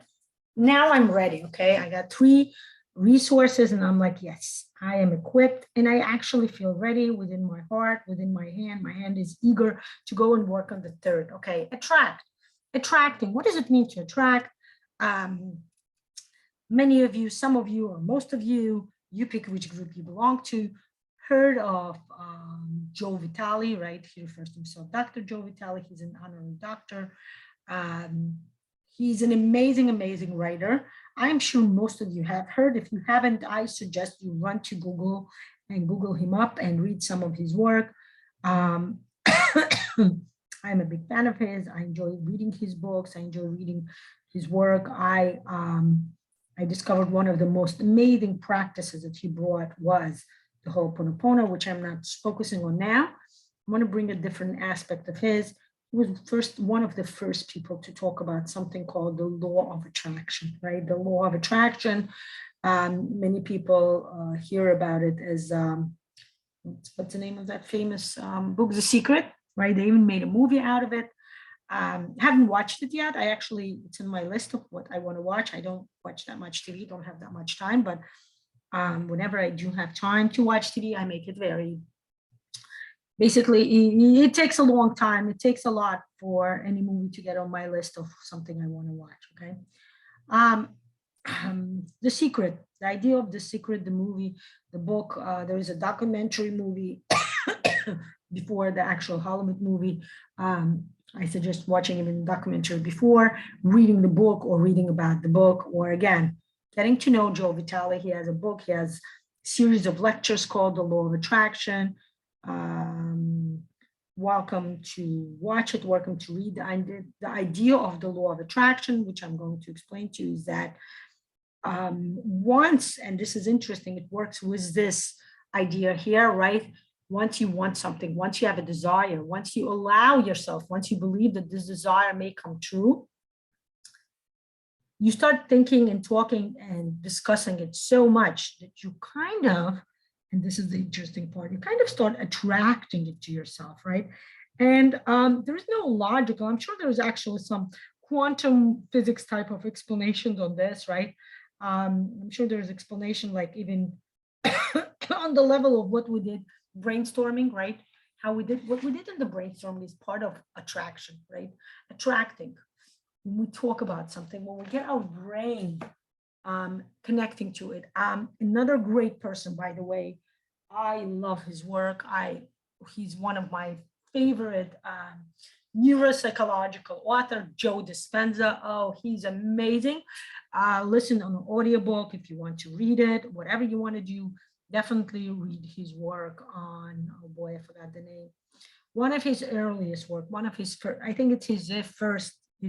now I'm ready. Okay, I got 3 resources and I'm like, yes, I am equipped and I actually feel ready within my heart, within my hand. My hand is eager to go and work on the 3rd. Okay, attracting. What does it mean to attract? Many of you, some of you, or most of you, you pick which group you belong to, heard of Joe Vitale, right? He refers to himself Dr. Joe Vitale. He's an honorary doctor. He's an amazing, amazing writer. I'm sure most of you have heard. If you haven't, I suggest you run to Google and Google him up and read some of his work. I'm a big fan of his. I enjoy reading his books. I enjoy reading his work. I discovered one of the most amazing practices that he brought was the Ho'oponopono, which I'm not focusing on now. I want to bring a different aspect of his. He was one of the first people to talk about something called the law of attraction, right? The law of attraction. Many people hear about it as, what's the name of that famous book, The Secret, right? They even made a movie out of it. Haven't watched it yet. It's in my list of what I want to watch. I don't watch that much TV, don't have that much time, but whenever I do have time to watch TV, I make it very, basically, it takes a long time. It takes a lot for any movie to get on my list of something I want to watch, okay? The Secret, the idea of The Secret, the movie, the book, there is a documentary movie before the actual Hollywood movie. I suggest watching even the documentary before, reading the book or reading about the book, or again, getting to know Joe Vitale. He has a book, he has a series of lectures called The Law of Attraction. Welcome to watch it, welcome to read. The idea of the law of attraction, which I'm going to explain to you, is that once, and this is interesting, it works with this idea here, right? Once you want something, once you have a desire, once you allow yourself, once you believe that this desire may come true, you start thinking and talking and discussing it so much that you kind of, and this is the interesting part, you kind of start attracting it to yourself, right? And there is no logical, I'm sure there's actually some quantum physics type of explanations on this, right? I'm sure there's explanation like even on the level of what we did brainstorming, right? How we did what we did in the brainstorming is part of attraction, right? Attracting. When we talk about something, when we get our brain connecting to it. Another great person, by the way, I love his work. He's one of my favorite neuropsychological author, Joe Dispenza. Oh, he's amazing. Listen on an audiobook if you want to read it, whatever you want to do, definitely read his work on, oh boy, I forgot the name. One of his earliest work, one of his first, I think it's his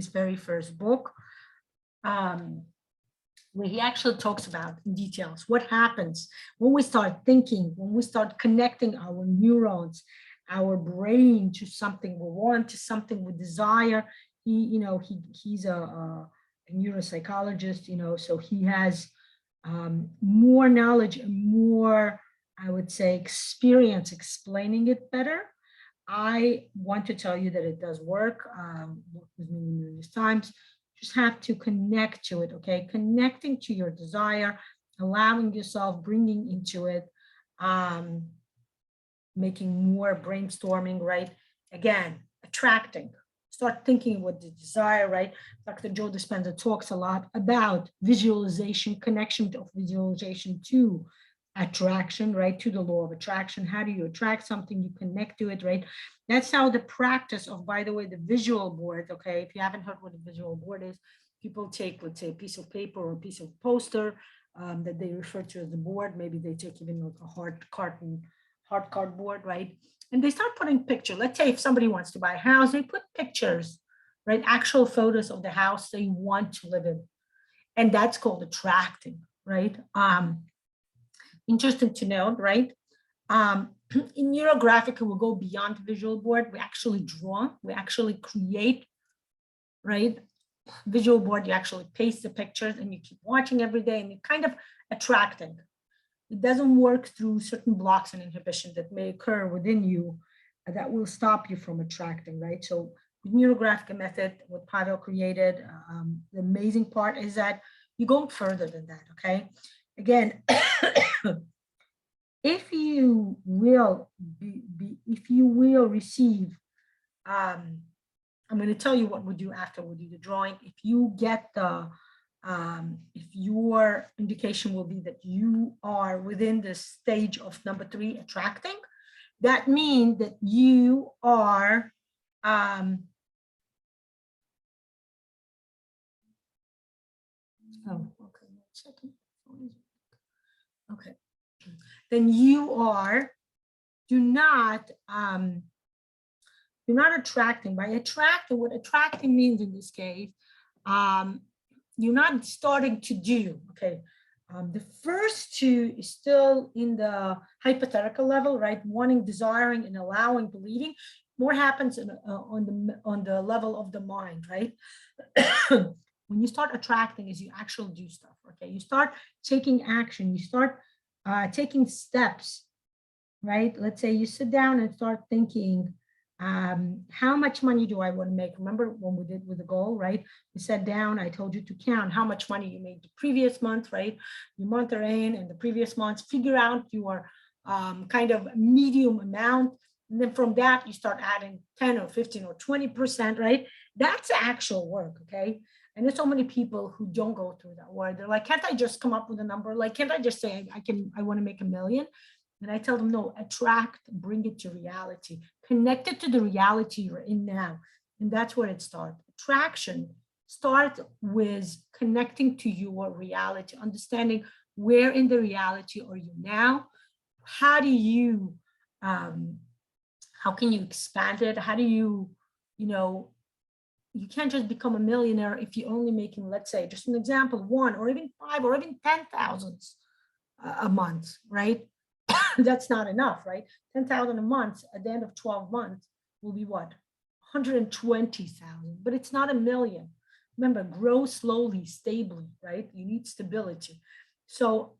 very first book, where he actually talks about in details what happens when we start thinking, when we start connecting our neurons, our brain to something we want, to something we desire. He's a neuropsychologist, so he has more knowledge and more, I would say, experience explaining it better. I want to tell you that it does work. Worked with me numerous times. Just have to connect to it, okay? Connecting to your desire, allowing yourself, bringing into it. making more brainstorming, right? Again, attracting. Start thinking what the desire, right? Dr. Joe Dispenza talks a lot about visualization, connection of visualization to attraction, right? To the law of attraction. How do you attract something? You connect to it, right? That's how the practice of, by the way, the visual board, okay? If you haven't heard what a visual board is, people take, let's say, a piece of paper or a piece of poster that they refer to as the board. Maybe they take even like a hard cardboard, right? And they start putting pictures. Let's say if somebody wants to buy a house, they put pictures, right? Actual photos of the house they want to live in. And that's called attracting, right? Interesting to note, right? In Neurographica, we'll go beyond the visual board. We actually draw, we actually create, right? Visual board, you actually paste the pictures and you keep watching every day and you're kind of attracting. It doesn't work through certain blocks and inhibition that may occur within you that will stop you from attracting, right? So the Neurographic Method, what Pavel created, the amazing part is that you go further than that, okay? Again, if you will receive, I'm going to tell you what we do after we do the drawing. If you get the, if your indication will be that you are within the stage of number 3, attracting, that means that you are, oh, okay, 1 second. Okay, then you are, you're not attracting. By attracting, what attracting means in this case, you're not starting to do, okay? The first 2 is still in the hypothetical level, right? Wanting, desiring, and allowing, believing. More happens on the level of the mind, right? When you start attracting is you actually do stuff, okay? You start taking action, you start taking steps, right? Let's say you sit down and start thinking, how much money do I want to make? Remember when we did with the goal, right? We sat down, I told you to count how much money you made the previous month, right? Your month are in and the previous months, figure out your kind of medium amount. And then from that, you start adding 10 or 15 or 20%, right? That's actual work, okay? And there's so many people who don't go through that work. They're like, can't I just come up with a number? Like, can't I just say I want to make $1 million? And I tell them, no, attract, bring it to reality, connect it to the reality you're in now. And that's where it starts. Attraction starts with connecting to your reality, understanding where in the reality are you now? How do you, how can you expand it? How do you, you can't just become a millionaire if you're only making, let's say, just an example, 1 or even 5 or even 10,000 a month, right? That's not enough, right? 10,000 a month at the end of 12 months will be what? 120,000, but it's not $1 million. Remember, grow slowly, stably, right? You need stability. So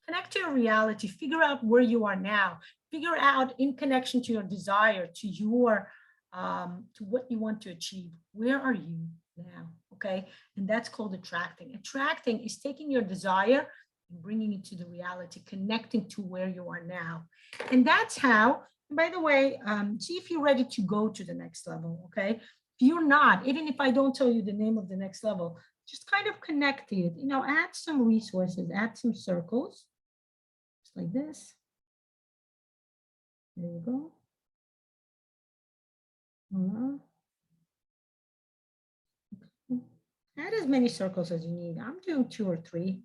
connect to your reality, figure out where you are now, figure out in connection to your desire, to your, to what you want to achieve. Where are you now? Okay. And that's called attracting. Attracting is taking your desire, bringing it to the reality, connecting to where you are now. And that's how, by the way, see if you're ready to go to the next level, okay? If you're not, even if I don't tell you the name of the next level, just kind of connect to it, add some resources, add some circles, just like this. There you go. Add as many circles as you need. I'm doing 2 or 3.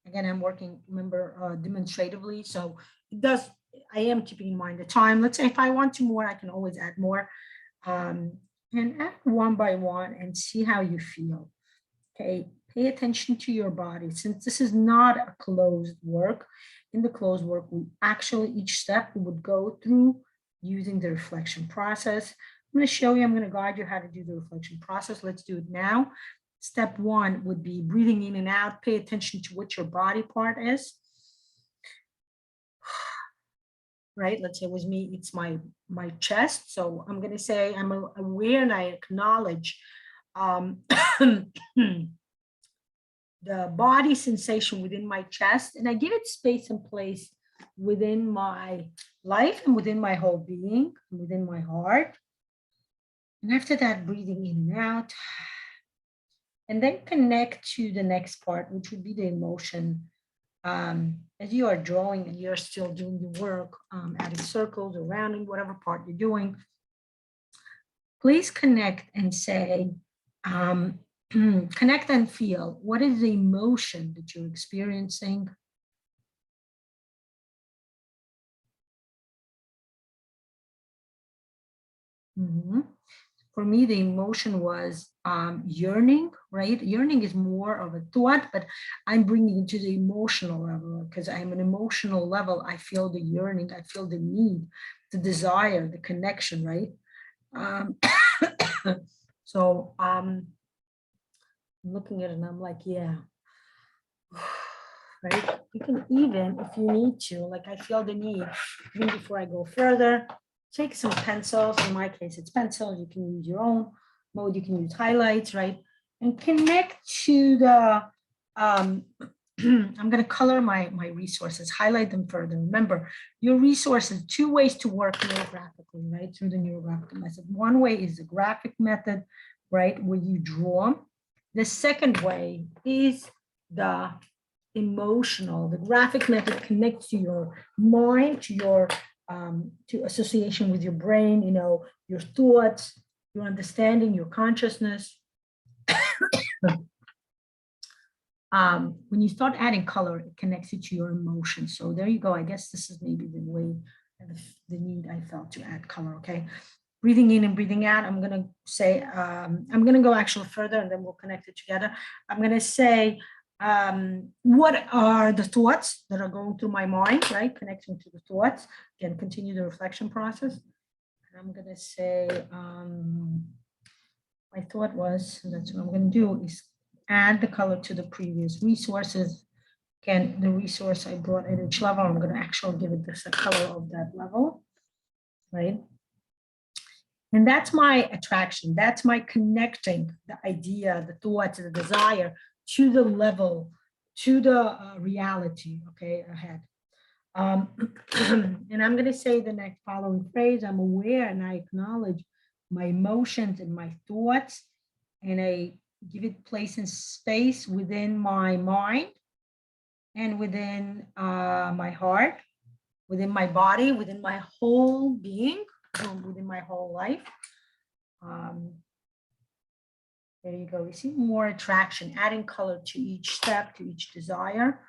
Again, I'm working, remember, demonstratively. So it does, I am keeping in mind the time. Let's say if I want to more, I can always add more. And add 1 by 1 and see how you feel. Okay, pay attention to your body. Since this is not a closed work, in the closed work, we actually, each step we would go through using the reflection process. I'm going to show you, I'm going to guide you how to do the reflection process. Let's do it now. Step 1 would be breathing in and out. Pay attention to what your body part is. Right? Let's say with me, it's my chest. So I'm going to say I'm aware and I acknowledge the body sensation within my chest, and I give it space and place within my life and within my whole being, within my heart. And after that, breathing in and out. And then connect to the next part, which would be the emotion. As you are drawing and you're still doing your work, adding circles or rounding, whatever part you're doing, please connect and say, connect and feel, what is the emotion that you're experiencing? For me, the emotion was yearning, right? Yearning is more of a thought, but I'm bringing it to the emotional level because I'm an emotional level. I feel the yearning, I feel the need, the desire, the connection, right? So I'm looking at it and I'm like, yeah, right? You can even, if you need to, like I feel the need, even before I go further, take some pencils. In my case, it's pencils. You can use your own mode. You can use highlights, right? And connect to the, I'm going to color my resources, highlight them further. Remember, your resources, 2 ways to work neurographically, right? Through the neurographic method. One way is the graphic method, right? Where you draw. The second way is the emotional. The graphic method connects to your mind, to your to association with your brain, you know, your thoughts, your understanding, your consciousness. When you start adding color, it connects it to your emotions. So there you go. I guess this is maybe the way, the need I felt to add color. Okay. Breathing in and breathing out. I'm going to say, I'm going to go actually further and then we'll connect it together. I'm going to say, what are the thoughts that are going through my mind, right? Connecting to the thoughts. Again, continue the reflection process. I'm going to say, my thought was, that's what I'm going to do, is add the color to the previous resources. Again, the resource I brought at each level, I'm going to actually give it this a color of that level, right? And that's my attraction. That's my connecting the idea, the thoughts, the desire to the level, to the reality, okay, ahead. And I'm going to say the next following phrase. I'm aware and I acknowledge my emotions and my thoughts, and I give it place and space within my mind and within my heart, within my body, within my whole being, within my whole life. There you go. We see more attraction, adding color to each step, to each desire,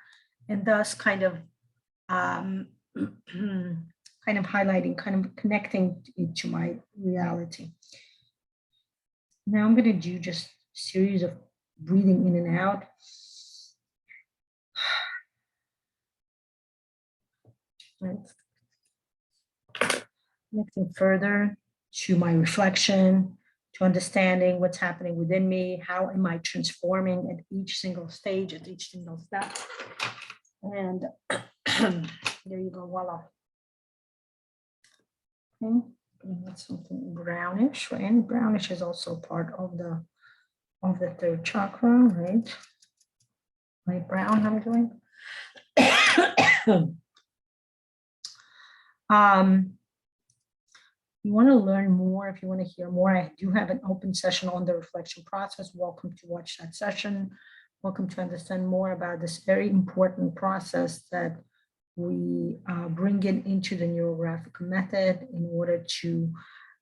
and thus kind of highlighting, kind of connecting it to my reality. Now I'm going to do just a series of breathing in and out. Right. Connecting further to my reflection, to understanding what's happening within me, how am I transforming at each single stage, at each single step. And there you go, voila. Okay, that's something brownish, right? And brownish is also part of the third chakra, right? Light brown, I'm doing. You want to learn more, if you want to hear more, I do have an open session on the reflection process. Welcome to watch that session. Welcome to understand more about this very important process that we bring it into the Neurographic Method in order to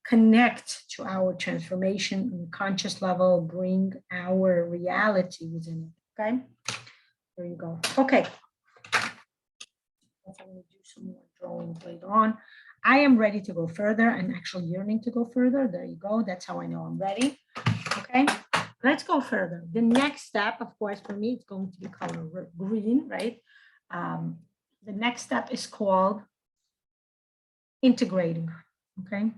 connect to our transformation on a conscious level, bring our reality within it, okay? There you go. Okay. I'm going to do some more drawing later on. I am ready to go further. I'm actually yearning to go further. There you go. That's how I know I'm ready. Okay, let's go further. The next step, of course, for me, it's going to be color green, right? The next step is called integrating, okay?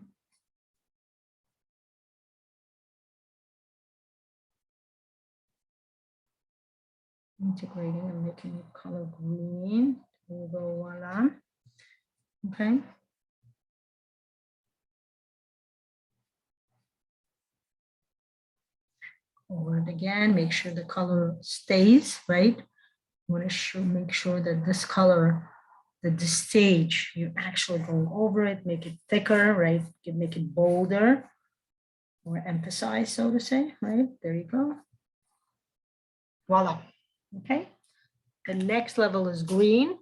Integrating and making it color green. There you go, voila. Okay. Over it again, make sure the color stays, right? You want to make sure that this color, the stage, you're actually going over it, make it thicker, right? You can make it bolder or emphasize, so to say, right? There you go. Voila. Okay. The next level is green,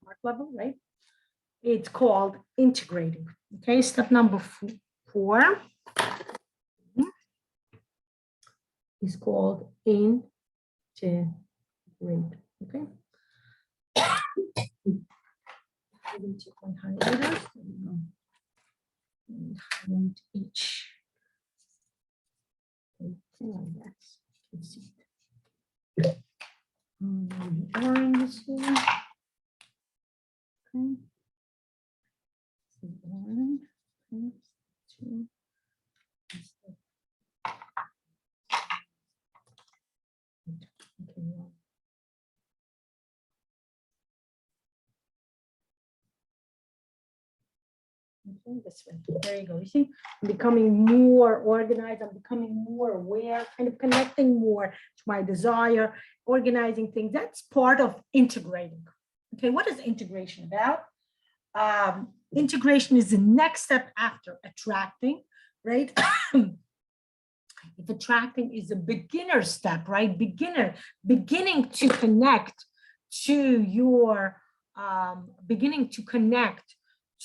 mark level, right? It's called integrating. Okay. Step number 4 is called integrate. Okay. Take one highlighter. And highlight each. Okay, like that. You can see it. Orange here. Okay. Orange. Okay. 2. Okay. Okay, this way. There you go. You see, I'm becoming more organized. I'm becoming more aware, kind of connecting more to my desire, organizing things. That's part of integrating. Okay, what is integration about? Integration is the next step after attracting, right? If attracting is a beginner step, right? Beginning to connect to your, beginning to connect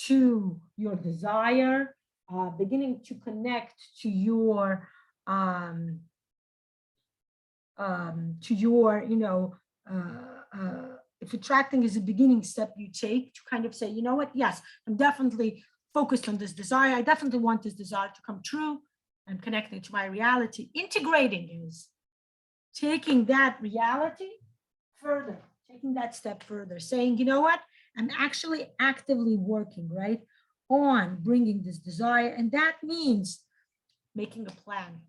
to your desire, beginning to connect to your, you know, if attracting is a beginning step you take to kind of say, you know what, yes, I'm definitely focused on this desire. I definitely want this desire to come true. I'm connecting to my reality. Integrating is taking that reality further, taking that step further, saying, you know what, I'm actually actively working, right, on bringing this desire. And that means making a plan,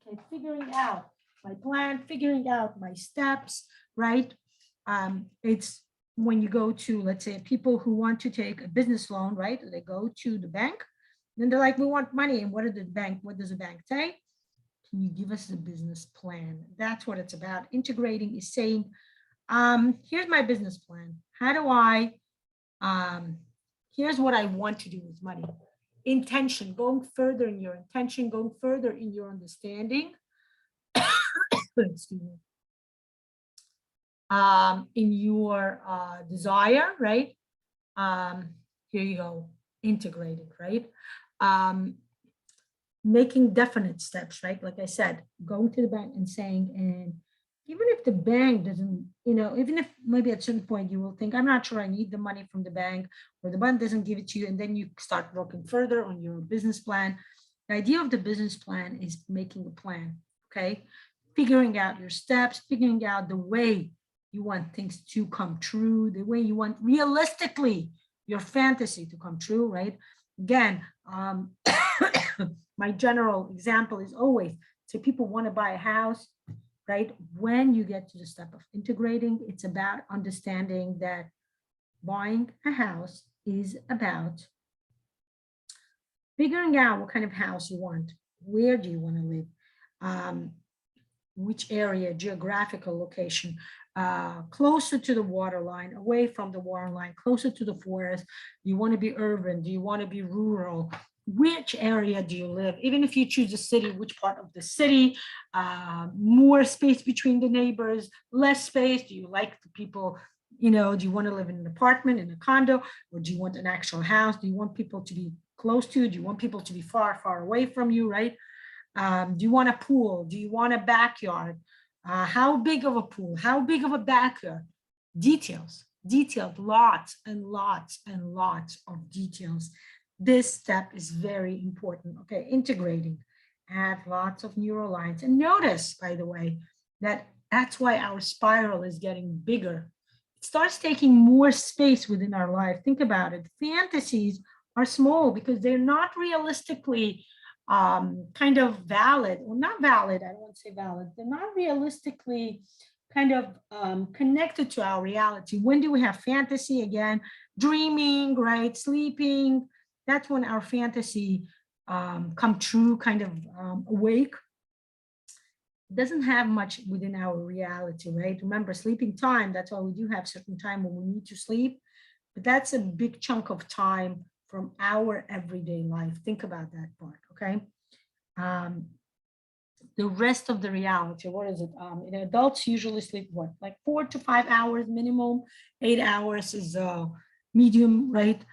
okay, figuring out my plan, figuring out my steps, right? It's when you go to, let's say, people who want to take a business loan, right? They go to the bank, then they're like, we want money. And what does the bank say? Can you give us a business plan? That's what it's about. Integrating is saying, here's my business plan. How do I, here's what I want to do with money. Intention, going further in your intention, going further in your understanding. Excuse me. In your desire, right? Here you go, integrating, right? Making definite steps, right? Like I said, going to the bank and saying, and even if the bank doesn't, you know, even if maybe at some point you will think, I'm not sure I need the money from the bank, or the bank doesn't give it to you, and then you start working further on your business plan. The idea of the business plan is making a plan, okay? Figuring out your steps, figuring out the way you want things to come true, the way you want realistically your fantasy to come true, right? Again, my general example is always, so people want to buy a house, right? When you get to the step of integrating, it's about understanding that buying a house is about figuring out what kind of house you want, where do you want to live, which area, geographical location, closer to the water line, away from the water line, closer to the forest. Do you want to be urban? Do you want to be rural? Which area do you live? Even if you choose a city, which part of the city, more space between the neighbors, less space? Do you like the people, you know, do you want to live in an apartment, in a condo, or do you want an actual house? Do you want people to be close to you? Do you want people to be far, far away from you, right? Do you want a pool? Do you want a backyard? How big of a pool? How big of a backyard? Details, detailed, lots and lots and lots of details. This step is very important. Okay, integrating, add lots of neural lines. And notice, by the way, that that's why our spiral is getting bigger. It starts taking more space within our life. Think about it. Fantasies are small because they're not realistically kind of valid, or not valid, I don't want to say valid, they're not realistically kind of connected to our reality. When do we have fantasy? Again, dreaming, right? Sleeping. That's when our fantasy come true, kind of awake. It doesn't have much within our reality, right? Remember, sleeping time, that's why we do have certain time when we need to sleep. but that's a big chunk of time from our everyday life. Think about that part, okay? The rest of the reality, what is it? Adults usually sleep what, like 4 to 5 hours minimum. 8 hours is medium, right?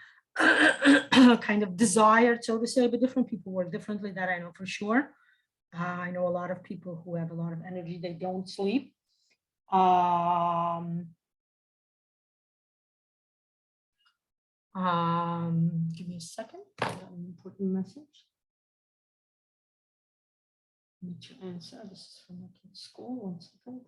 Kind of desired, so to say, but different people work differently, that I know for sure. I know a lot of people who have a lot of energy, they don't sleep. Give me a second. I got an important message. I need to answer. This is from my kid's school. 1 second.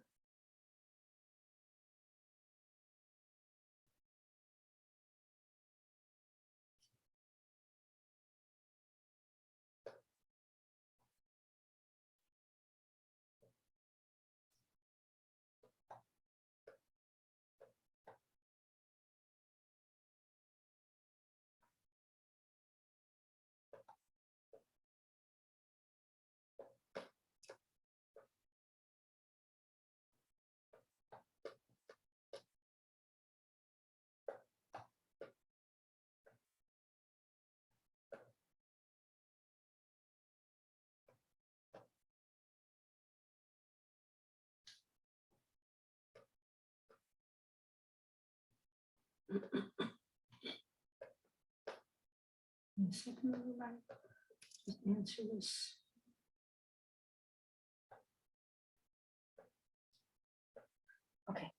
Just answer this. Okay.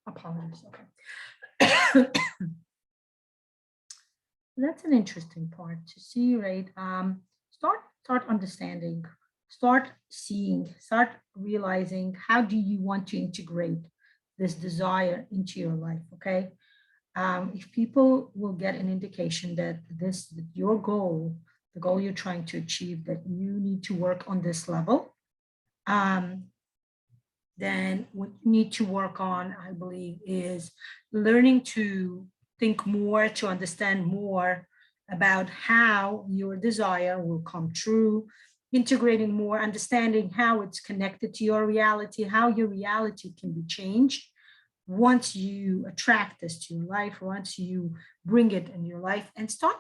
Apologies. Okay. That's an interesting part to see, right? Start understanding, start seeing, start realizing, how do you want to integrate this desire into your life? Okay. If people will get an indication that your goal, the goal you're trying to achieve, that you need to work on this level, then what you need to work on, I believe, is learning to think more, to understand more about how your desire will come true, integrating more, understanding how it's connected to your reality, how your reality can be changed once you attract this to your life, once you bring it in your life, and start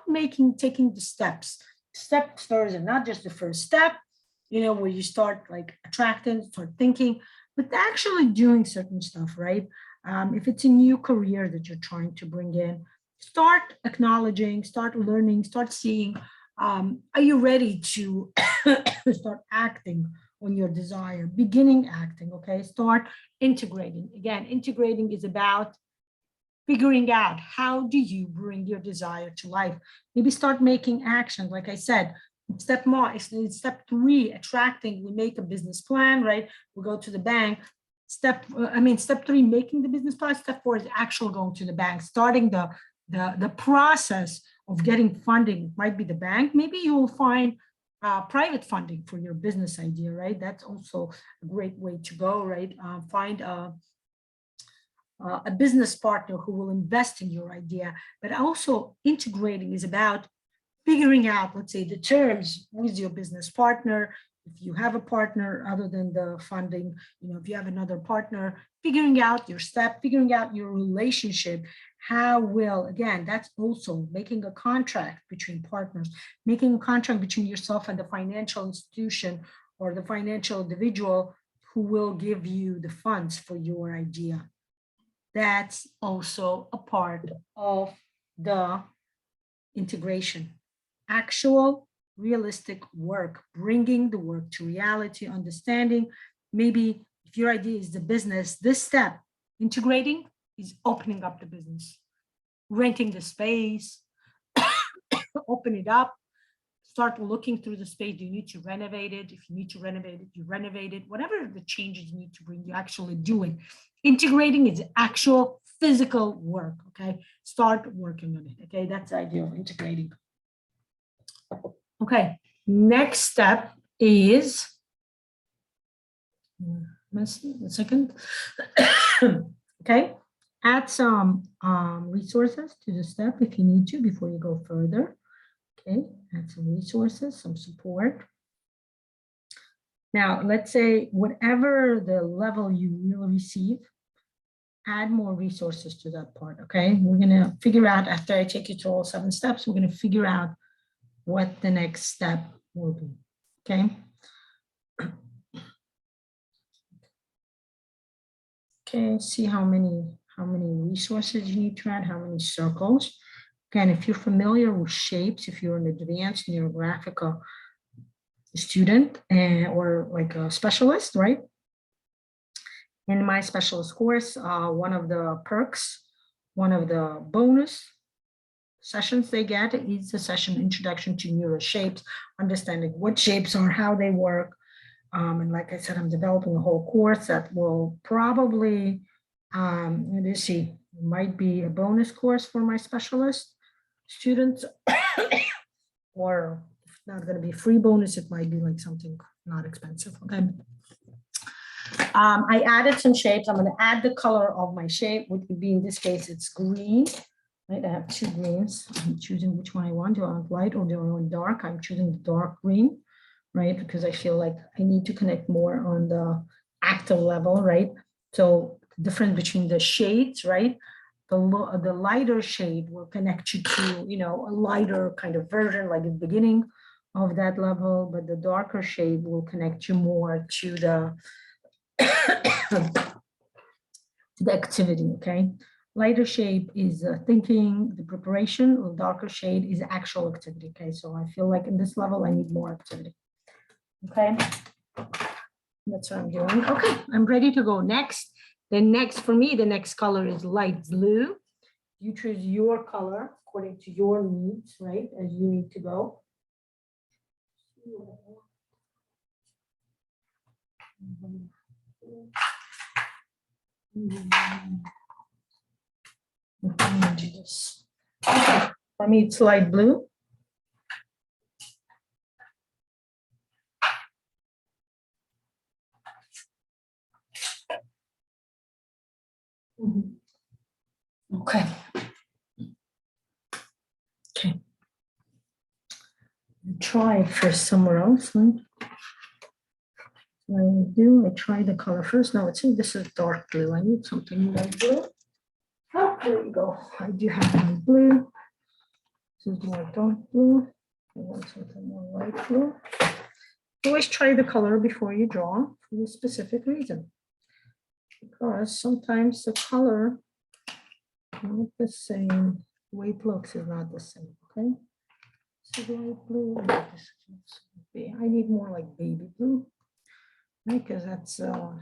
taking the steps first, and not just the first step, where you start like attracting, start thinking, but actually doing certain stuff, right? If it's a new career that you're trying to bring in, start acknowledging, start learning, start seeing, are you ready to start acting on your desire, beginning acting, okay? Start integrating. Again, integrating is about figuring out, how do you bring your desire to life? Maybe start making actions, like I said, step 3, attracting. We make a business plan, right? We go to the bank. Step 3, making the business plan. Step 4 is actually going to the bank, starting the process of getting funding. It might be the bank. Maybe you will find private funding for your business idea, right? That's also a great way to go, right? Find a business partner who will invest in your idea. But also integrating is about figuring out, let's say, the terms with your business partner. If you have a partner other than the funding, if you have another partner, figuring out your step, figuring out your relationship, again, that's also making a contract between partners, making a contract between yourself and the financial institution or the financial individual who will give you the funds for your idea. That's also a part of the integration. Actual, realistic work, bringing the work to reality, understanding. Maybe if your idea is the business, this step, integrating, is opening up the business, renting the space, open it up, start looking through the space. Do you need to renovate it? If you need to renovate it, you renovate it. Whatever the changes you need to bring, you actually do it. Integrating is actual physical work, okay? Start working on it, okay? That's the idea of integrating. Okay, next step is, a second, okay, add some resources to the step if you need to before you go further. Okay, add some resources, some support. Now, let's say whatever the level you will receive, add more resources to that part, okay? We're gonna figure out, after I take you through all 7 steps, we're gonna figure out what the next step will be, okay? Okay, see how many resources you need to add, how many circles. Again, if you're familiar with shapes, if you're an advanced Neurographica student or like a specialist, right? In my specialist course, one of the perks, one of the bonus sessions they get is a session introduction to neuro shapes, understanding what shapes are, how they work. And like I said, I'm developing a whole course that will probably, let's see, might be a bonus course for my specialist students, or if not going to be free bonus, it might be like something not expensive. Okay. I added some shapes. I'm going to add the color of my shape, which would be in this case, it's green. Right, I have 2 greens. I'm choosing which one I want. Do I want light or do I want dark? I'm choosing the dark green, right? Because I feel like I need to connect more on the active level, right? So the difference between the shades, right? The lighter shade will connect you to, you know, a lighter kind of version, like the beginning of that level, but the darker shade will connect you more to the to the activity, okay? Lighter shade is thinking, the preparation, or darker shade is actual activity, okay? So I feel like in this level, I need more activity, okay? That's what I'm doing. Okay, I'm ready to go next. Then next, for me, the next color is light blue. You choose your color according to your needs, right? As you need to go. For me, it's light blue. Okay. Okay. Try it first somewhere else. Right? What I do, I try the color first. Now it's this is dark blue. I need something light blue. Oh, there you go. I do have light blue. This is more dark blue. I want something more light blue. Always try the color before you draw for a specific reason. Because sometimes the color is not the same. The way it looks is not the same. Okay. So light blue. I need more like baby blue. Right, because that's the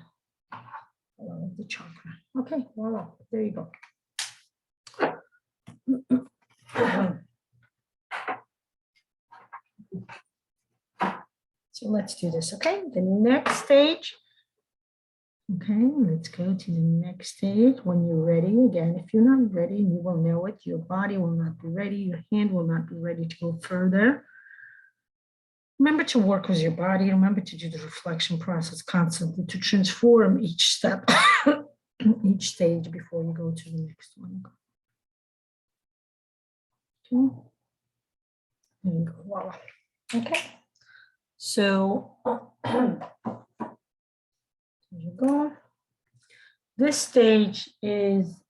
chakra. Okay, voila, there you go. So let's do this, okay? The next stage. Okay, let's go to the next stage when you're ready. Again, if you're not ready, you will know it. Your body will not be ready. Your hand will not be ready to go further. Remember to work with your body. Remember to do the reflection process constantly to transform each step, each stage before you go to the next one. Okay. There you go. Voila. Okay. So there you go. This stage is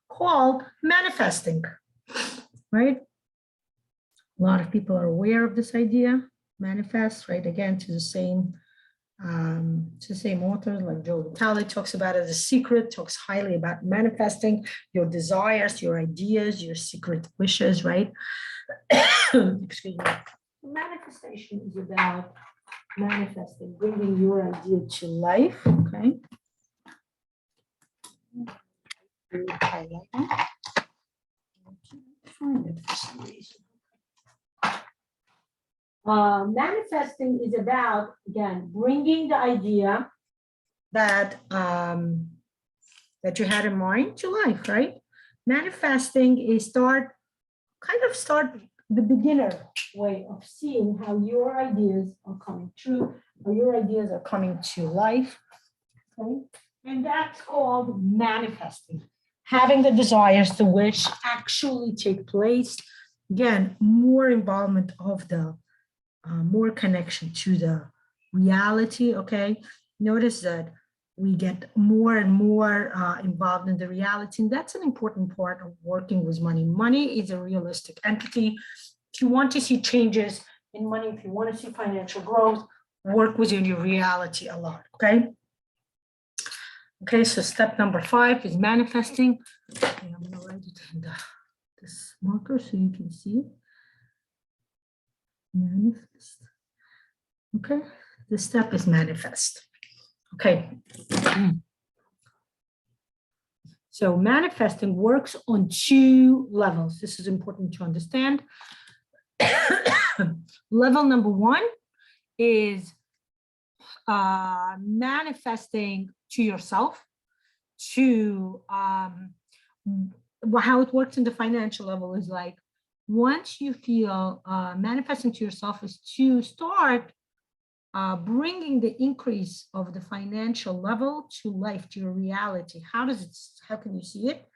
called manifesting, right? A lot of people are aware of this idea, manifest, right? Again, to the same authors like Joe Vitale talks about it. The secret talks highly about manifesting your desires, your ideas, your secret wishes, right? Excuse me. Manifestation is about manifesting, bringing your idea to life, okay? Find it for some reason. Manifesting is about, again, bringing the idea that that you had in mind to life, right? Manifesting is start the beginner way of seeing how your ideas are coming true, how your ideas are coming to life, okay? And that's called manifesting, having the desires, the wish actually take place Again, more involvement of the, more connection to the reality, okay? Notice that we get more and more involved in the reality, and that's an important part of working with money. Money is a realistic entity. If you want to see changes in money, if you want to see financial growth, work within your reality a lot, okay? Okay, so step number 5 is manifesting. Okay, I'm gonna write it in this marker so you can see it. Manifest. Okay, the step is manifest. Okay. So manifesting works on 2 levels. This is important to understand. Level number 1 is manifesting to yourself, to how it works in the financial level is like, once you feel manifesting to yourself is to start bringing the increase of the financial level to life, to your reality. How can you see it?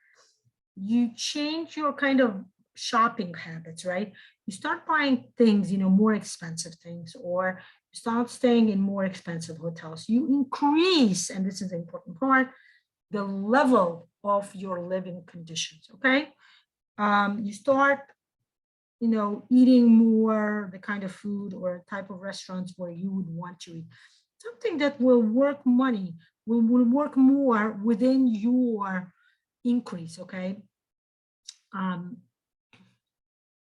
You change your kind of shopping habits, right? You start buying things, more expensive things, or you start staying in more expensive hotels. You increase, and this is the important part, the level of your living conditions, okay? You start eating more the kind of food or type of restaurants where you would want to eat. Something that will work will work more within your increase, okay?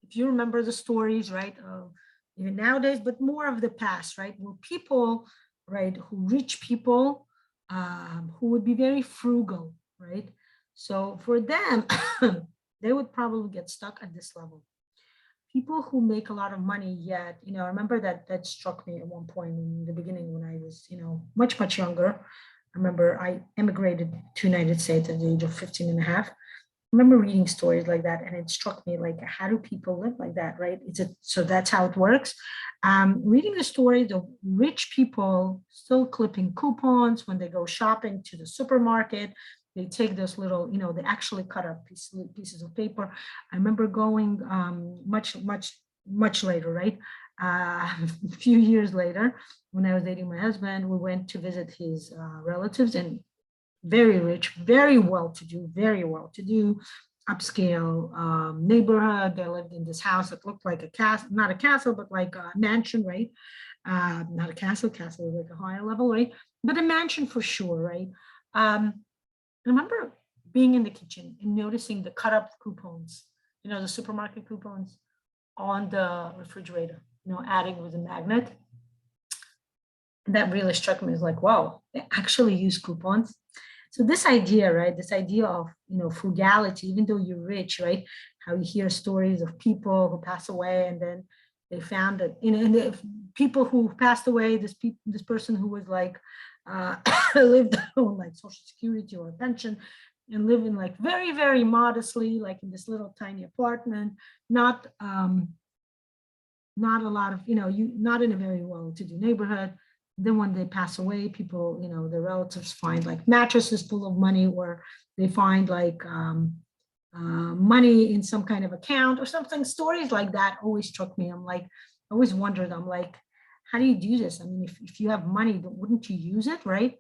If you remember the stories, right, even nowadays, but more of the past, right, where people, right, rich people who would be very frugal, right? So for them, they would probably get stuck at this level. People who make a lot of money yet, I remember that struck me at one point in the beginning when I was, much, much younger. I remember I immigrated to the United States at the age of 15 and a half. I remember reading stories like that, and it struck me like, how do people live like that, right? So that's how it works. Reading the stories of rich people still clipping coupons when they go shopping to the supermarket. They take those little, they actually cut up pieces of paper. I remember going much later, right? A few years later, when I was dating my husband, we went to visit his relatives, and very rich, very well-to-do, upscale neighborhood. They lived in this house that looked like a castle, not a castle, but like a mansion, right? Not a castle is like a higher level, right? But a mansion for sure, right? I remember being in the kitchen and noticing the cut up coupons, the supermarket coupons on the refrigerator, adding with a magnet. And that really struck me as like, wow, they actually use coupons. So this idea, right, this idea of, frugality, even though you're rich, right, how you hear stories of people who pass away and then they found that, and the people who passed away, this person who was like, lived on like Social Security or a pension and living like very, very modestly, like in this little tiny apartment, not a lot of, not in a very well-to-do neighborhood. Then when they pass away, people, their relatives find like mattresses full of money, or they find like money in some kind of account or something. Stories like that always struck me. I always wondered, I'm how do you do this? I mean, if you have money, wouldn't you use it, right?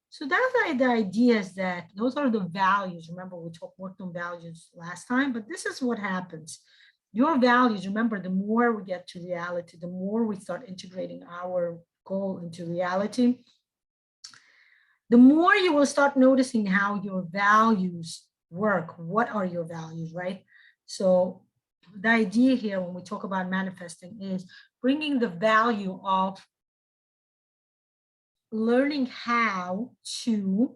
So that's the idea, is that those are the values. Remember, we worked on values last time, but this is what happens. Your values, remember, the more we get to reality, the more we start integrating our goal into reality, the more you will start noticing how your values work. What are your values, right? So the idea here when we talk about manifesting is bringing the value of learning how to,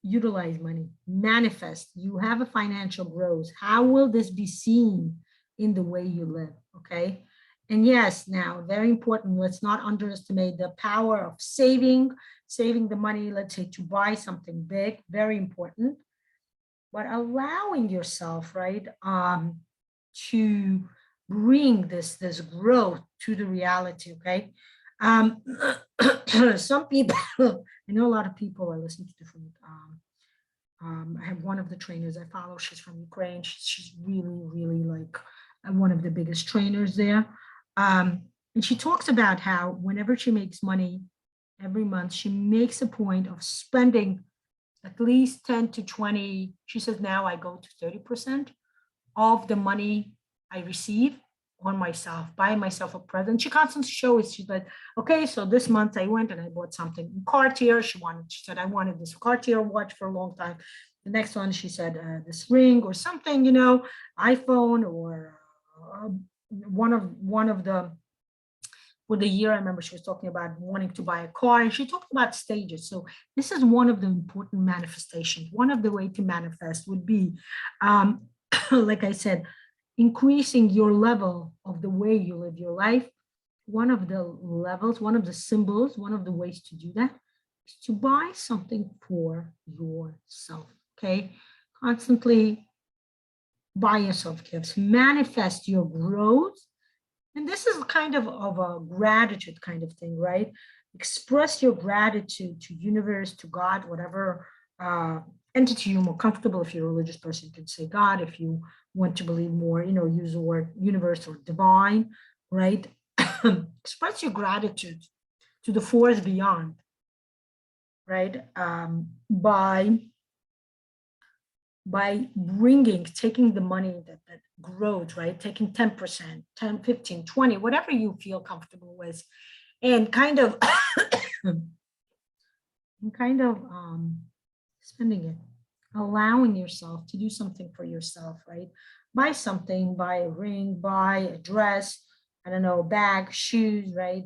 utilize money, manifest. You have a financial growth. How will this be seen in the way you live? Okay. And yes, now very important, let's not underestimate the power of saving the money, let's say, to buy something big, very important, but allowing yourself, right, to bring this growth to the reality. Okay. Some people, I know a lot of people are listening to different I have one of the trainers I follow. She's from Ukraine. She's really, really like one of the biggest trainers there. And she talks about how whenever she makes money every month, she makes a point of spending at least 10 to 20. She says, now I go to 30% of the money I receive on myself, buying myself a present. She constantly shows, she's like, okay, so this month I went and I bought something in Cartier. She said, I wanted this Cartier watch for a long time. The next one, she said, this ring or something, you know, iPhone or one of the, for the year, I remember she was talking about wanting to buy a car, and she talked about stages. So this is one of the important manifestations. One of the way to manifest would be, like I said, increasing your level of the way you live your life. One of the levels, one of the symbols, one of the ways to do that is to buy something for yourself, okay? Constantly buy yourself gifts, manifest your growth. And this is kind of a gratitude kind of thing, right? Express your gratitude to universe, to God, whatever entity you're more comfortable. If you're a religious person, you can say God. If you want to believe more, you know, use the word universe or divine, right? Express your gratitude to the force beyond, right? By taking the money that grows, right? Taking 10%, 10, 15, 20, whatever you feel comfortable with, and kind of, spending it, allowing yourself to do something for yourself, right? Buy something, buy a ring, buy a dress, I don't know, bag, shoes, right?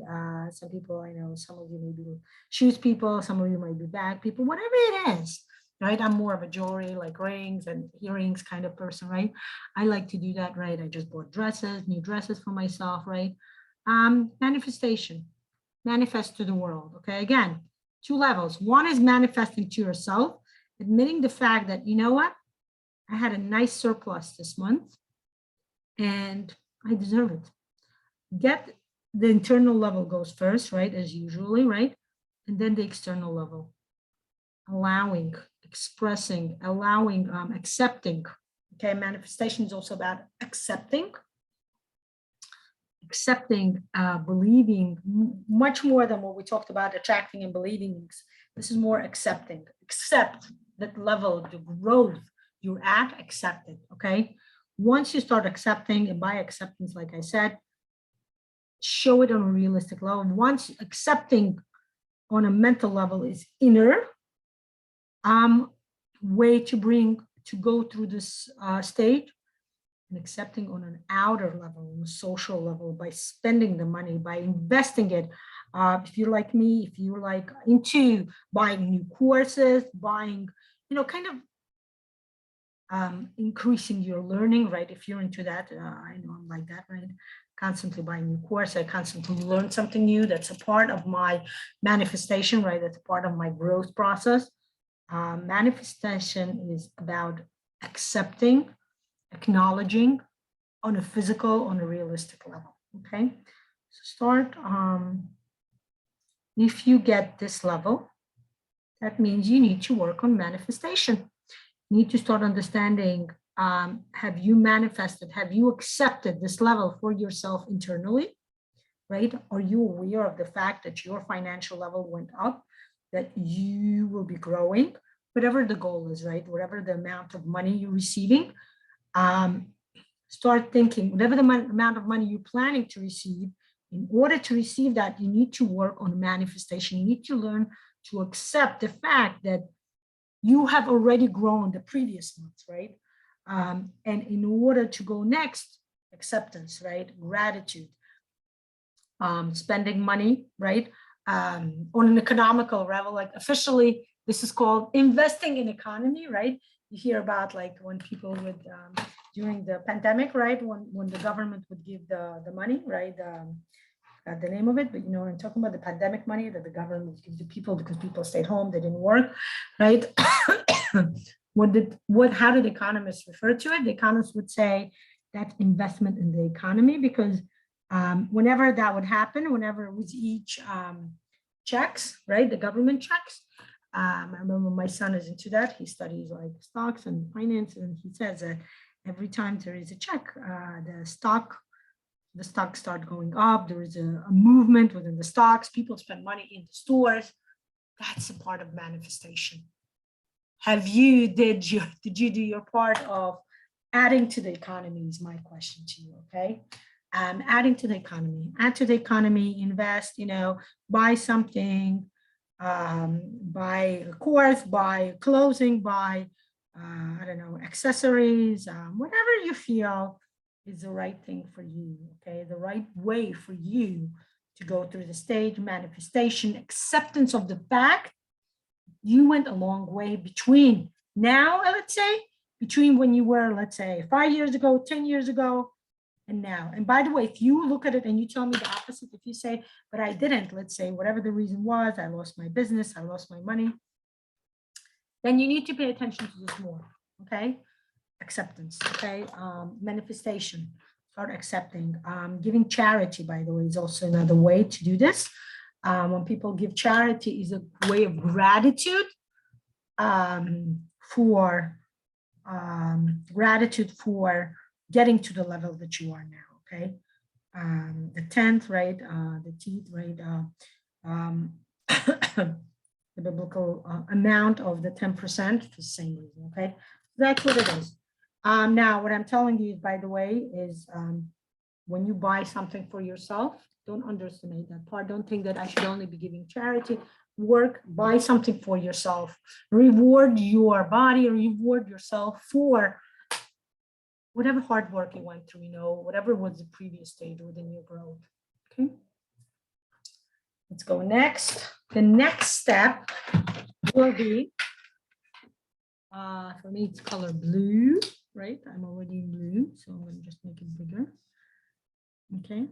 Some people, I know some of you may be shoes people, some of you might be bag people, whatever it is, right? I'm more of a jewelry, like rings and earrings kind of person, right? I like to do that, right? I just bought dresses, new dresses for myself, right? Manifestation, manifest to the world, okay? Again, two levels. One is manifesting to yourself, admitting the fact that, you know what? I had a nice surplus this month and I deserve it. Get the internal level goes first, right? As usually, right? And then the external level, allowing, expressing, allowing, accepting. Okay, manifestation is also about accepting, believing, much more than what we talked about attracting and believing. This is more accepting. Accept that level, the growth you're at, accept it, okay? Once you start accepting, and by acceptance, like I said, show it on a realistic level. Once accepting on a mental level is inner, way to go through this stage, and accepting on an outer level, on a social level, by spending the money, by investing it. If you're like me, if you're like into buying new courses, buying, you know, kind of increasing your learning, right? If you're into that, I know I'm like that, right? Constantly buying new course, I constantly learn something new. That's a part of my manifestation, right? That's a part of my growth process. Manifestation is about accepting, acknowledging on a physical, on a realistic level, okay? So start, if you get this level, that means you need to work on manifestation. You need to start understanding, have you manifested, have you accepted this level for yourself internally, right? Are you aware of the fact that your financial level went up, that you will be growing, whatever the goal is, right? Whatever the amount of money you're receiving, start thinking, whatever the amount of money you're planning to receive, in order to receive that, you need to work on manifestation. You need to learn to accept the fact that you have already grown the previous months, right? And in order to go next, acceptance, right? Gratitude, spending money, right? On an economical level, like officially, this is called investing in economy, right? You hear about like when people would, during the pandemic, right? When the government would give the money, right? The name of it, but you know, I'm talking about the pandemic money that the government would give to people because people stayed home, they didn't work, right? How did economists refer to it? The economists would say that's investment in the economy, because whenever that would happen, whenever it was each checks, right? The government checks, I remember my son is into that. He studies like stocks and finance, and he says that every time there is a check, the stocks start going up. There is a movement within the stocks. People spend money in the stores. That's a part of manifestation. Did you do your part of adding to the economy is my question to you, okay? Adding to the economy, add to the economy, invest, buy something, buy a course, buy clothing, buy, I don't know, accessories, whatever you feel is the right thing for you, okay? The right way for you to go through the stage, manifestation, acceptance of the fact you went a long way between now, let's say, between when you were, let's say, 5 years ago, 10 years ago, and now. And by the way, if you look at it and you tell me the opposite, if you say, but I didn't, let's say, whatever the reason was, I lost my business, I lost my money, then you need to pay attention to this more, okay? Acceptance, okay? Manifestation, start accepting. Giving charity, by the way, is also another way to do this. When people give charity is a way of gratitude for getting to the level that you are now, okay? The 10th, right? The teeth, right? The biblical amount of the 10% for the same reason, okay? That's what it is. Now, what I'm telling you, by the way, is when you buy something for yourself, don't underestimate that part. Don't think that I should only be giving charity. Buy something for yourself. Reward your body, reward yourself for whatever hard work you went through, whatever was the previous stage within your growth. Okay. Let's go next. The next step will be, for me, it's color blue, right? I'm already in blue, so I'm going to just make it bigger. Okay.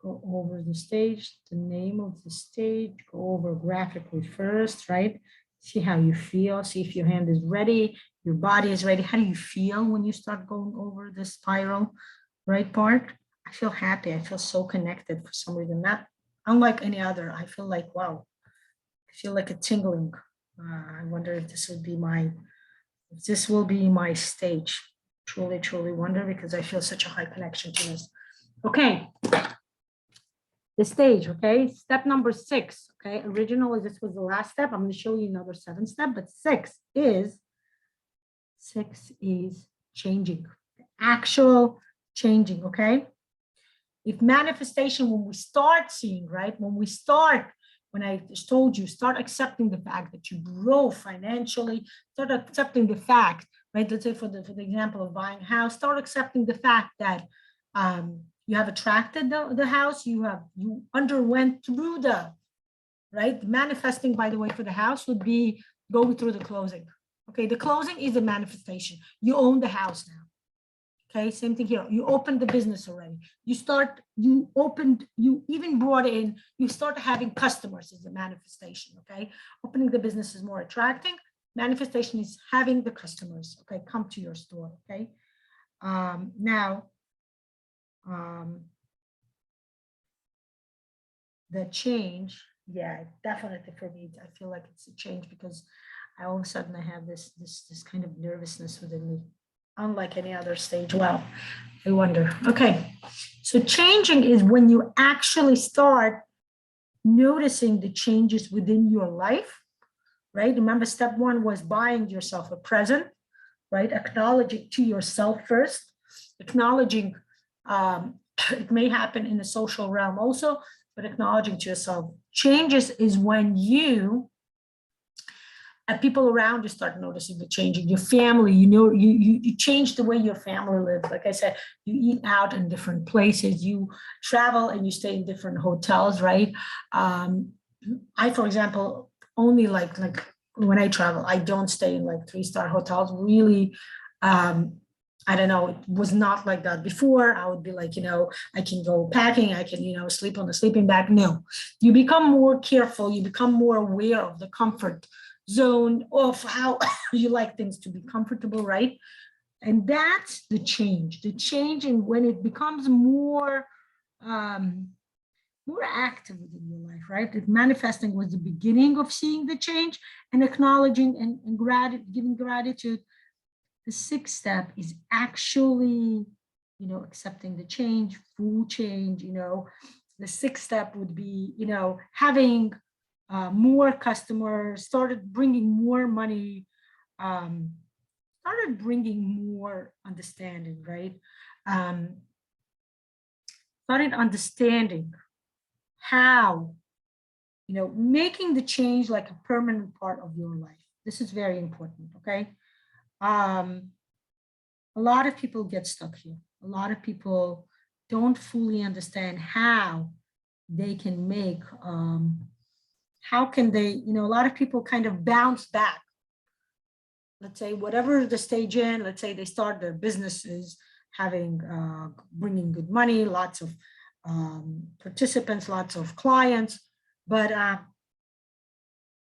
Go over the stage, the name of the stage, go over graphically first, right? See how you feel, see if your hand is ready, your body is ready. How do you feel when you start going over the spiral, right part? I feel happy, I feel so connected for some reason, not unlike any other. I feel like, wow, I feel like a tingling. I wonder if this will be my stage. Truly, truly wonder, because I feel such a high connection to this. Okay. The stage, okay? Step number 6, okay? Originally, this was the last step. I'm going to show you another 7 step, but 6 is changing, actual changing, okay? If manifestation, when we start seeing, right? When I just told you, start accepting the fact that you grow financially, start accepting the fact, right? Let's say for the example of buying a house, start accepting the fact that you have attracted the house, you underwent through the, right? Manifesting, by the way, for the house would be going through the closing. Okay, the closing is a manifestation. You own the house now. Okay, same thing here. You opened the business already. You even brought in, you start having customers is a manifestation, okay? Opening the business is more attracting. Manifestation is having the customers, okay, come to your store, okay? The change, yeah, definitely for me, I feel like it's a change because all of a sudden I have this kind of nervousness within me, unlike any other stage. Well, I wonder. Okay, so changing is when you actually start noticing the changes within your life, right? Remember, step 1 was buying yourself a present, right? Acknowledging to yourself first, acknowledging it may happen in the social realm also, but acknowledging to yourself. Changes is when you and people around you start noticing the change in your family. You change the way your family lives. Like I said, you eat out in different places, you travel and you stay in different hotels, right? I, for example, only like when I travel, I don't stay in like 3-star hotels. Really, I don't know, it was not like that before. I would be like, I can go packing, I can, sleep on the sleeping bag. No, you become more careful, you become more aware of the comfort zone of how you like things to be comfortable, right? And that's the change in when it becomes more more active within your life, right? If manifesting was the beginning of seeing the change and acknowledging and giving gratitude, the sixth step is actually, accepting the change, full change. The sixth step would be, having more customers, started bringing more money, started bringing more understanding, right? Started understanding how, making the change like a permanent part of your life. This is very important, okay? A lot of people get stuck here. A lot of people don't fully understand how they can make, how can they, a lot of people kind of bounce back. Let's say whatever the stage in, let's say they start their businesses, having, bringing good money, lots of participants, lots of clients, but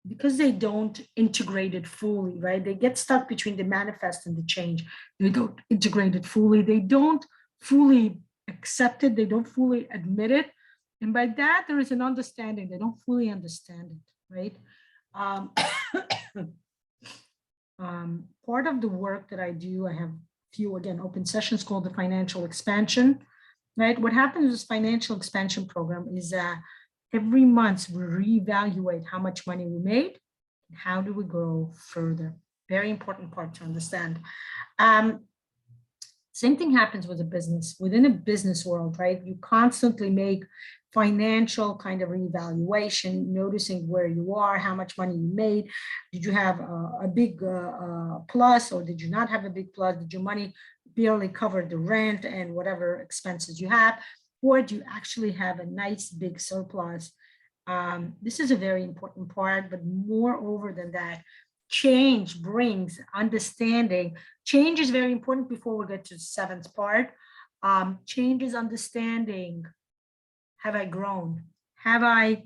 because they don't integrate it fully, right? They get stuck between the manifest and the change. They don't integrate it fully. They don't fully accept it. They don't fully admit it. And by that, there is an understanding. They don't fully understand it, right? Part of the work that I do, I have few, again, open sessions called the financial expansion, right? What happens with this financial expansion program is every month we reevaluate how much money we made and how do we grow further. Very important part to understand. Same thing happens with a business. Within a business world, right? You constantly make financial kind of reevaluation, noticing where you are, how much money you made. Did you have a big plus, or did you not have a big plus? Did your money barely cover the rent and whatever expenses you have? Or do you actually have a nice big surplus? This is a very important part, but moreover than that, change brings understanding. Change is very important before we get to the seventh part. Change is understanding. Have I grown? Have I,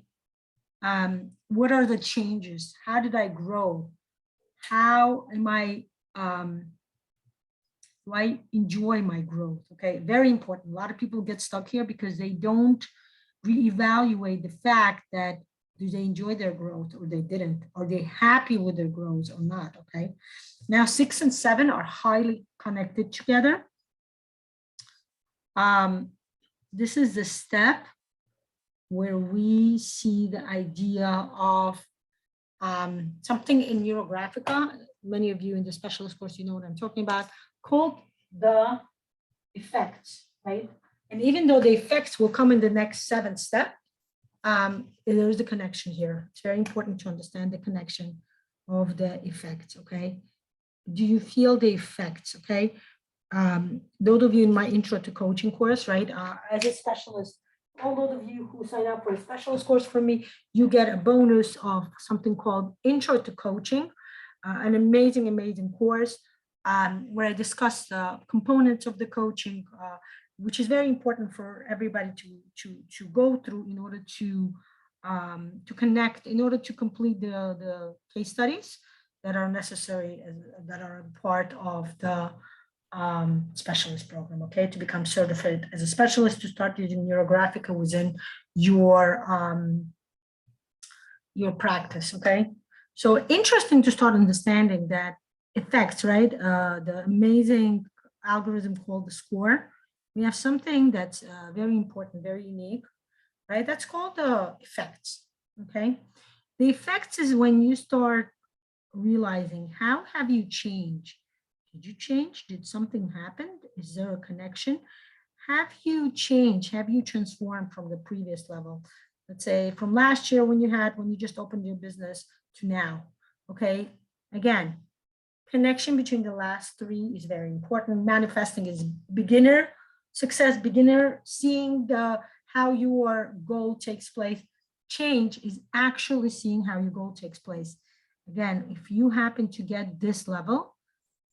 what are the changes? How did I grow? How am I, do I enjoy my growth? Okay, very important. A lot of people get stuck here because they don't reevaluate the fact that do they enjoy their growth or they didn't? Are they happy with their growth or not? Okay, now 6 and 7 are highly connected together. This is the step where we see the idea of something in Neurographica. Many of you in the specialist course, you know what I'm talking about, called the effects, right? And even though the effects will come in the next 7th step, there is a connection here. It's very important to understand the connection of the effects, okay? Do you feel the effects, okay? Those of you in my intro to coaching course, right? As a specialist, all those of you who sign up for a specialist course from me, you get a bonus of something called Intro to Coaching, an amazing, amazing course where I discuss the components of the coaching, which is very important for everybody to go through in order to connect, in order to complete the case studies that are necessary, that are part of the specialist program, okay, to become certified as a specialist, to start using Neurographica within your practice, okay? So interesting to start understanding that effects, right? The amazing algorithm called the SCORE. We have something that's very important, very unique, right? That's called the effects, okay? The effects is when you start realizing how have you changed? Did you change? Did something happen? Is there a connection? Have you changed? Have you transformed from the previous level? Let's say from last year when you just opened your business to now, okay? Again, connection between the last 3 is very important. Manifesting is beginner, success beginner, seeing how your goal takes place. Change is actually seeing how your goal takes place. Again, if you happen to get this level,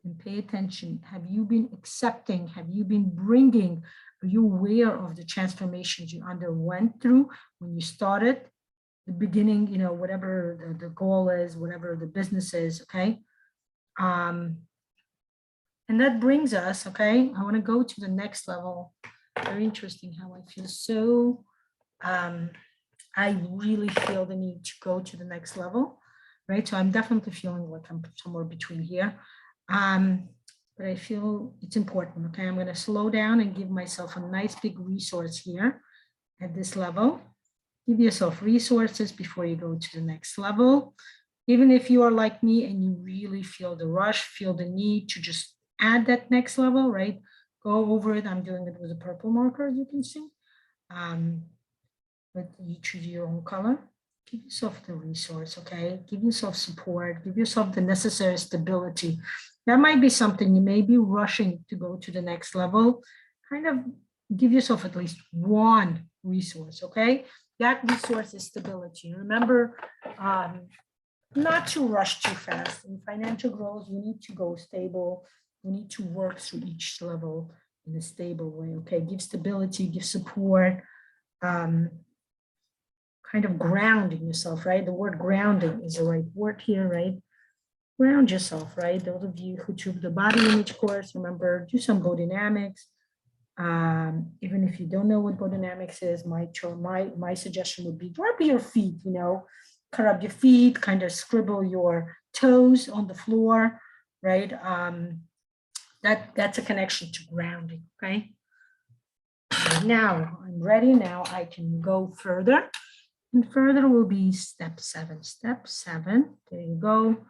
then pay attention. Have you been accepting? Have you been bringing? Are you aware of the transformations you underwent through when you started? The beginning, you know, whatever the goal is, whatever the business is, okay? And that brings us, okay, I want to go to the next level. Very interesting how I feel so I really feel the need to go to the next level, right? So I'm definitely feeling like I'm somewhere between here. But I feel it's important, okay? I'm gonna slow down and give myself a nice big resource here at this level. Give yourself resources before you go to the next level. Even if you are like me and you really feel the rush, feel the need to just add that next level, right? Go over it. I'm doing it with a purple marker, as you can see. But you choose your own color. Give yourself the resource, okay? Give yourself support. Give yourself the necessary stability. That might be something you may be rushing to go to the next level. Kind of give yourself at least one resource, okay? That resource is stability. Remember, not to rush too fast. In financial growth, you need to go stable. You need to work through each level in a stable way, okay? Give stability, give support, kind of grounding yourself, right? The word grounding is the right word here, right? Ground yourself, right? Those of you who took the body image course, remember, do some bodydynamics. Even if you don't know what bodydynamics is, my suggestion would be drop your feet, you know, curl up your feet, kind of scribble your toes on the floor, right? That's a connection to grounding, okay? Now I'm ready. Now I can go further. And further will be step 7. Step 7, there you go.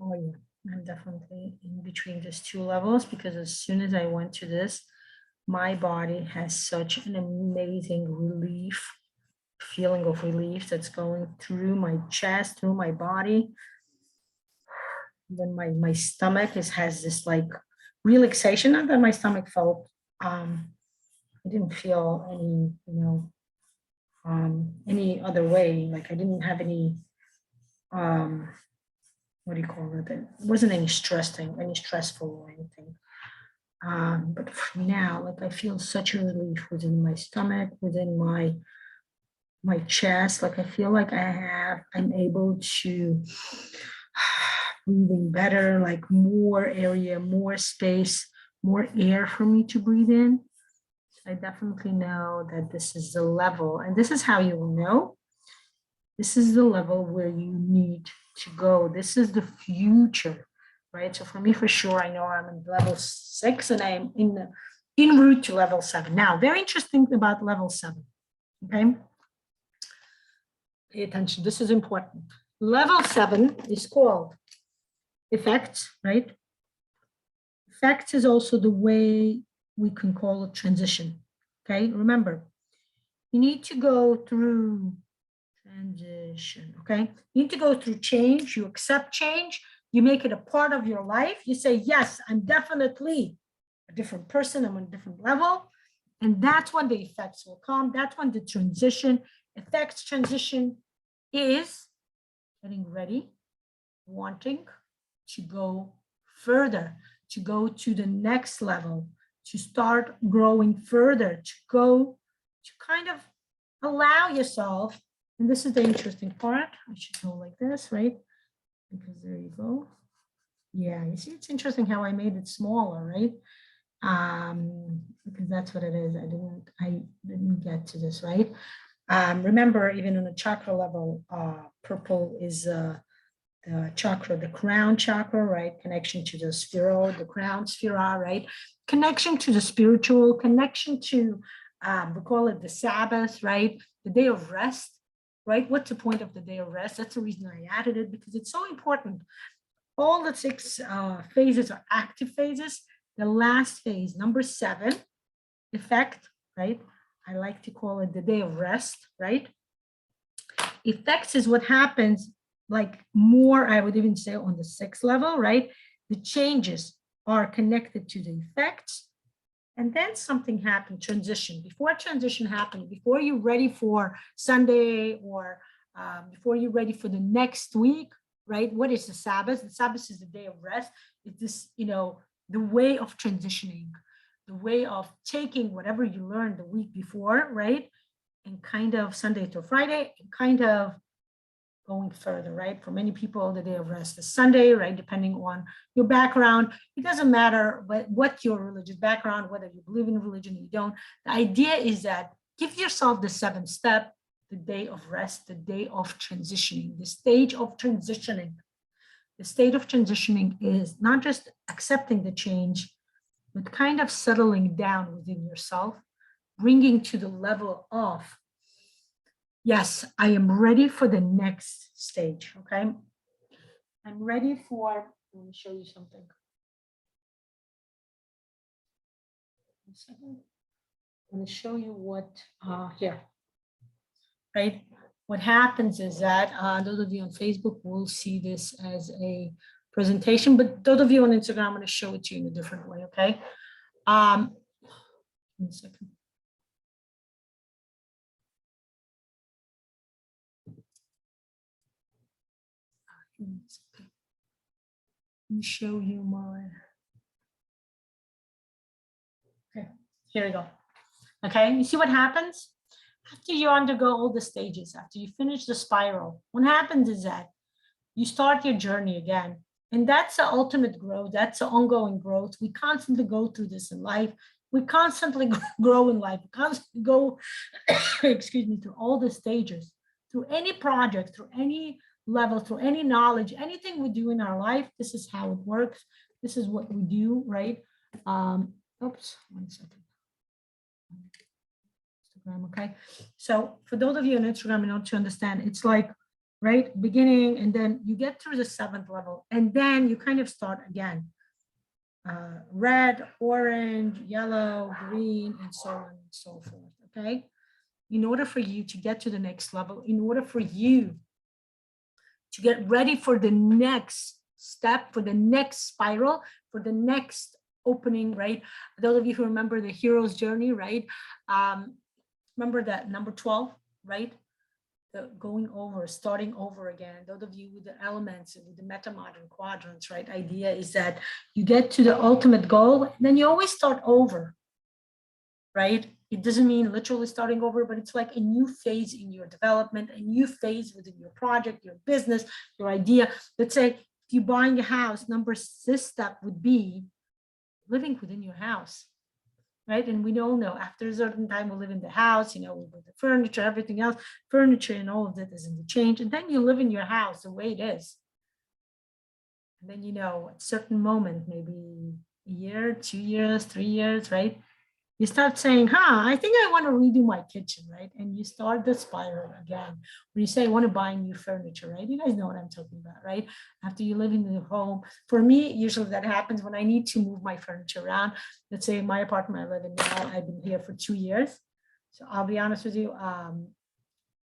Oh yeah, I'm definitely in between these two levels because as soon as I went to this, my body has such an amazing relief, feeling of relief that's going through my chest, through my body. Then my stomach has this like relaxation, not that my stomach felt, I didn't feel any, you know, any other way. Like I didn't have any, what do you call it? It wasn't any stressful or anything. But for now, like I feel such a relief within my stomach, within my chest. Like I feel like I'm able to breathing better, like more area, more space, more air for me to breathe in. I definitely know that this is the level, and this is how you will know. This is the level where you need to go. This is the future, right? So for me, for sure, I know I'm in level 6 and I'm en route to level 7. Now, very interesting about level 7, okay? Pay attention, this is important. Level 7 is called effects, right? Effects is also the way we can call it transition, okay? Remember, you need to go through transition, okay? You need to go through change, you accept change, you make it a part of your life. You say, yes, I'm definitely a different person, I'm on a different level. And that's when the effects will come. That's when the transition, effects transition is getting ready, wanting to go further, to go to the next level, to start growing further, to go to kind of allow yourself. And this is the interesting part. I should go like this, right? Because there you go. Yeah, you see, it's interesting how I made it smaller, right? Because that's what it is. I didn't get to this, right? Remember, even on a chakra level, purple is the chakra, the crown chakra, right? Connection to the spiral, the crown sphera, right? Connection to the spiritual, connection to, we call it the Sabbath, right? The day of rest, right? What's the point of the day of rest? That's the reason I added it, because it's so important. All the 6 phases are active phases. The last phase, number 7, effect, right? I like to call it the day of rest, right? Effects is what happens, like more, I would even say on the 6th level, right? The changes are connected to the effects. And then something happened, transition. Before transition happened, before you're ready for Sunday or before you're ready for the next week, right? What is the Sabbath? The Sabbath is the day of rest. It's this, you know, the way of transitioning, the way of taking whatever you learned the week before, right? And kind of Sunday to Friday, and kind of going further, right? For many people, the day of rest is Sunday, right? Depending on your background, it doesn't matter what your religious background, whether you believe in religion or you don't. The idea is that give yourself the 7th step, the day of rest, the day of transitioning, the stage of transitioning. The state of transitioning is not just accepting the change, but kind of settling down within yourself, bringing to the level of, yes, I am ready for the next stage, okay? I'm ready for, let me show you something. One second. I'm going to show you what, here, right? What happens is that those of you on Facebook will see this as a presentation, but those of you on Instagram, I'm going to show it to you in a different way, okay? 1 second. Let me show you my, okay, here we go. Okay, you see what happens? After you undergo all the stages, after you finish the spiral, what happens is that you start your journey again. And that's the ultimate growth. That's the ongoing growth. We constantly go through this in life. We constantly grow in life. We constantly go, excuse me, through all the stages, through any project, through any level, through any knowledge, anything we do in our life. This is how it works. This is what we do, right? Oops, 1 second. Instagram, okay? So for those of you on Instagram, in order to understand, it's like, right, beginning, and then you get through the 7th level, and then you kind of start again. Red, orange, yellow, green, and so on and so forth, okay? In order for you to get to the next level, in order for you to get ready for the next step, for the next spiral, for the next opening, right? Those of you who remember the hero's journey, right? Remember that number 12, right? The going over, starting over again. Those of you with the elements, with the meta-modern quadrants, right? Idea is that you get to the ultimate goal, and then you always start over, right? It doesn't mean literally starting over, but it's like a new phase in your development, a new phase within your project, your business, your idea. Let's say if you're buying a house, this step would be living within your house, right? And we all know after a certain time we live in the house, you know, with the furniture, everything else, furniture and all of that is in the change. And then you live in your house the way it is. And then, you know, at a certain moment, maybe a year, 2 years, 3 years, right? You start saying, I think I want to redo my kitchen, right? And you start the spiral again. When you say I want to buy new furniture, right? You guys know what I'm talking about, right? After you live in the home. For me, usually that happens when I need to move my furniture around. Let's say my apartment I live in now, I've been here for 2 years. So I'll be honest with you,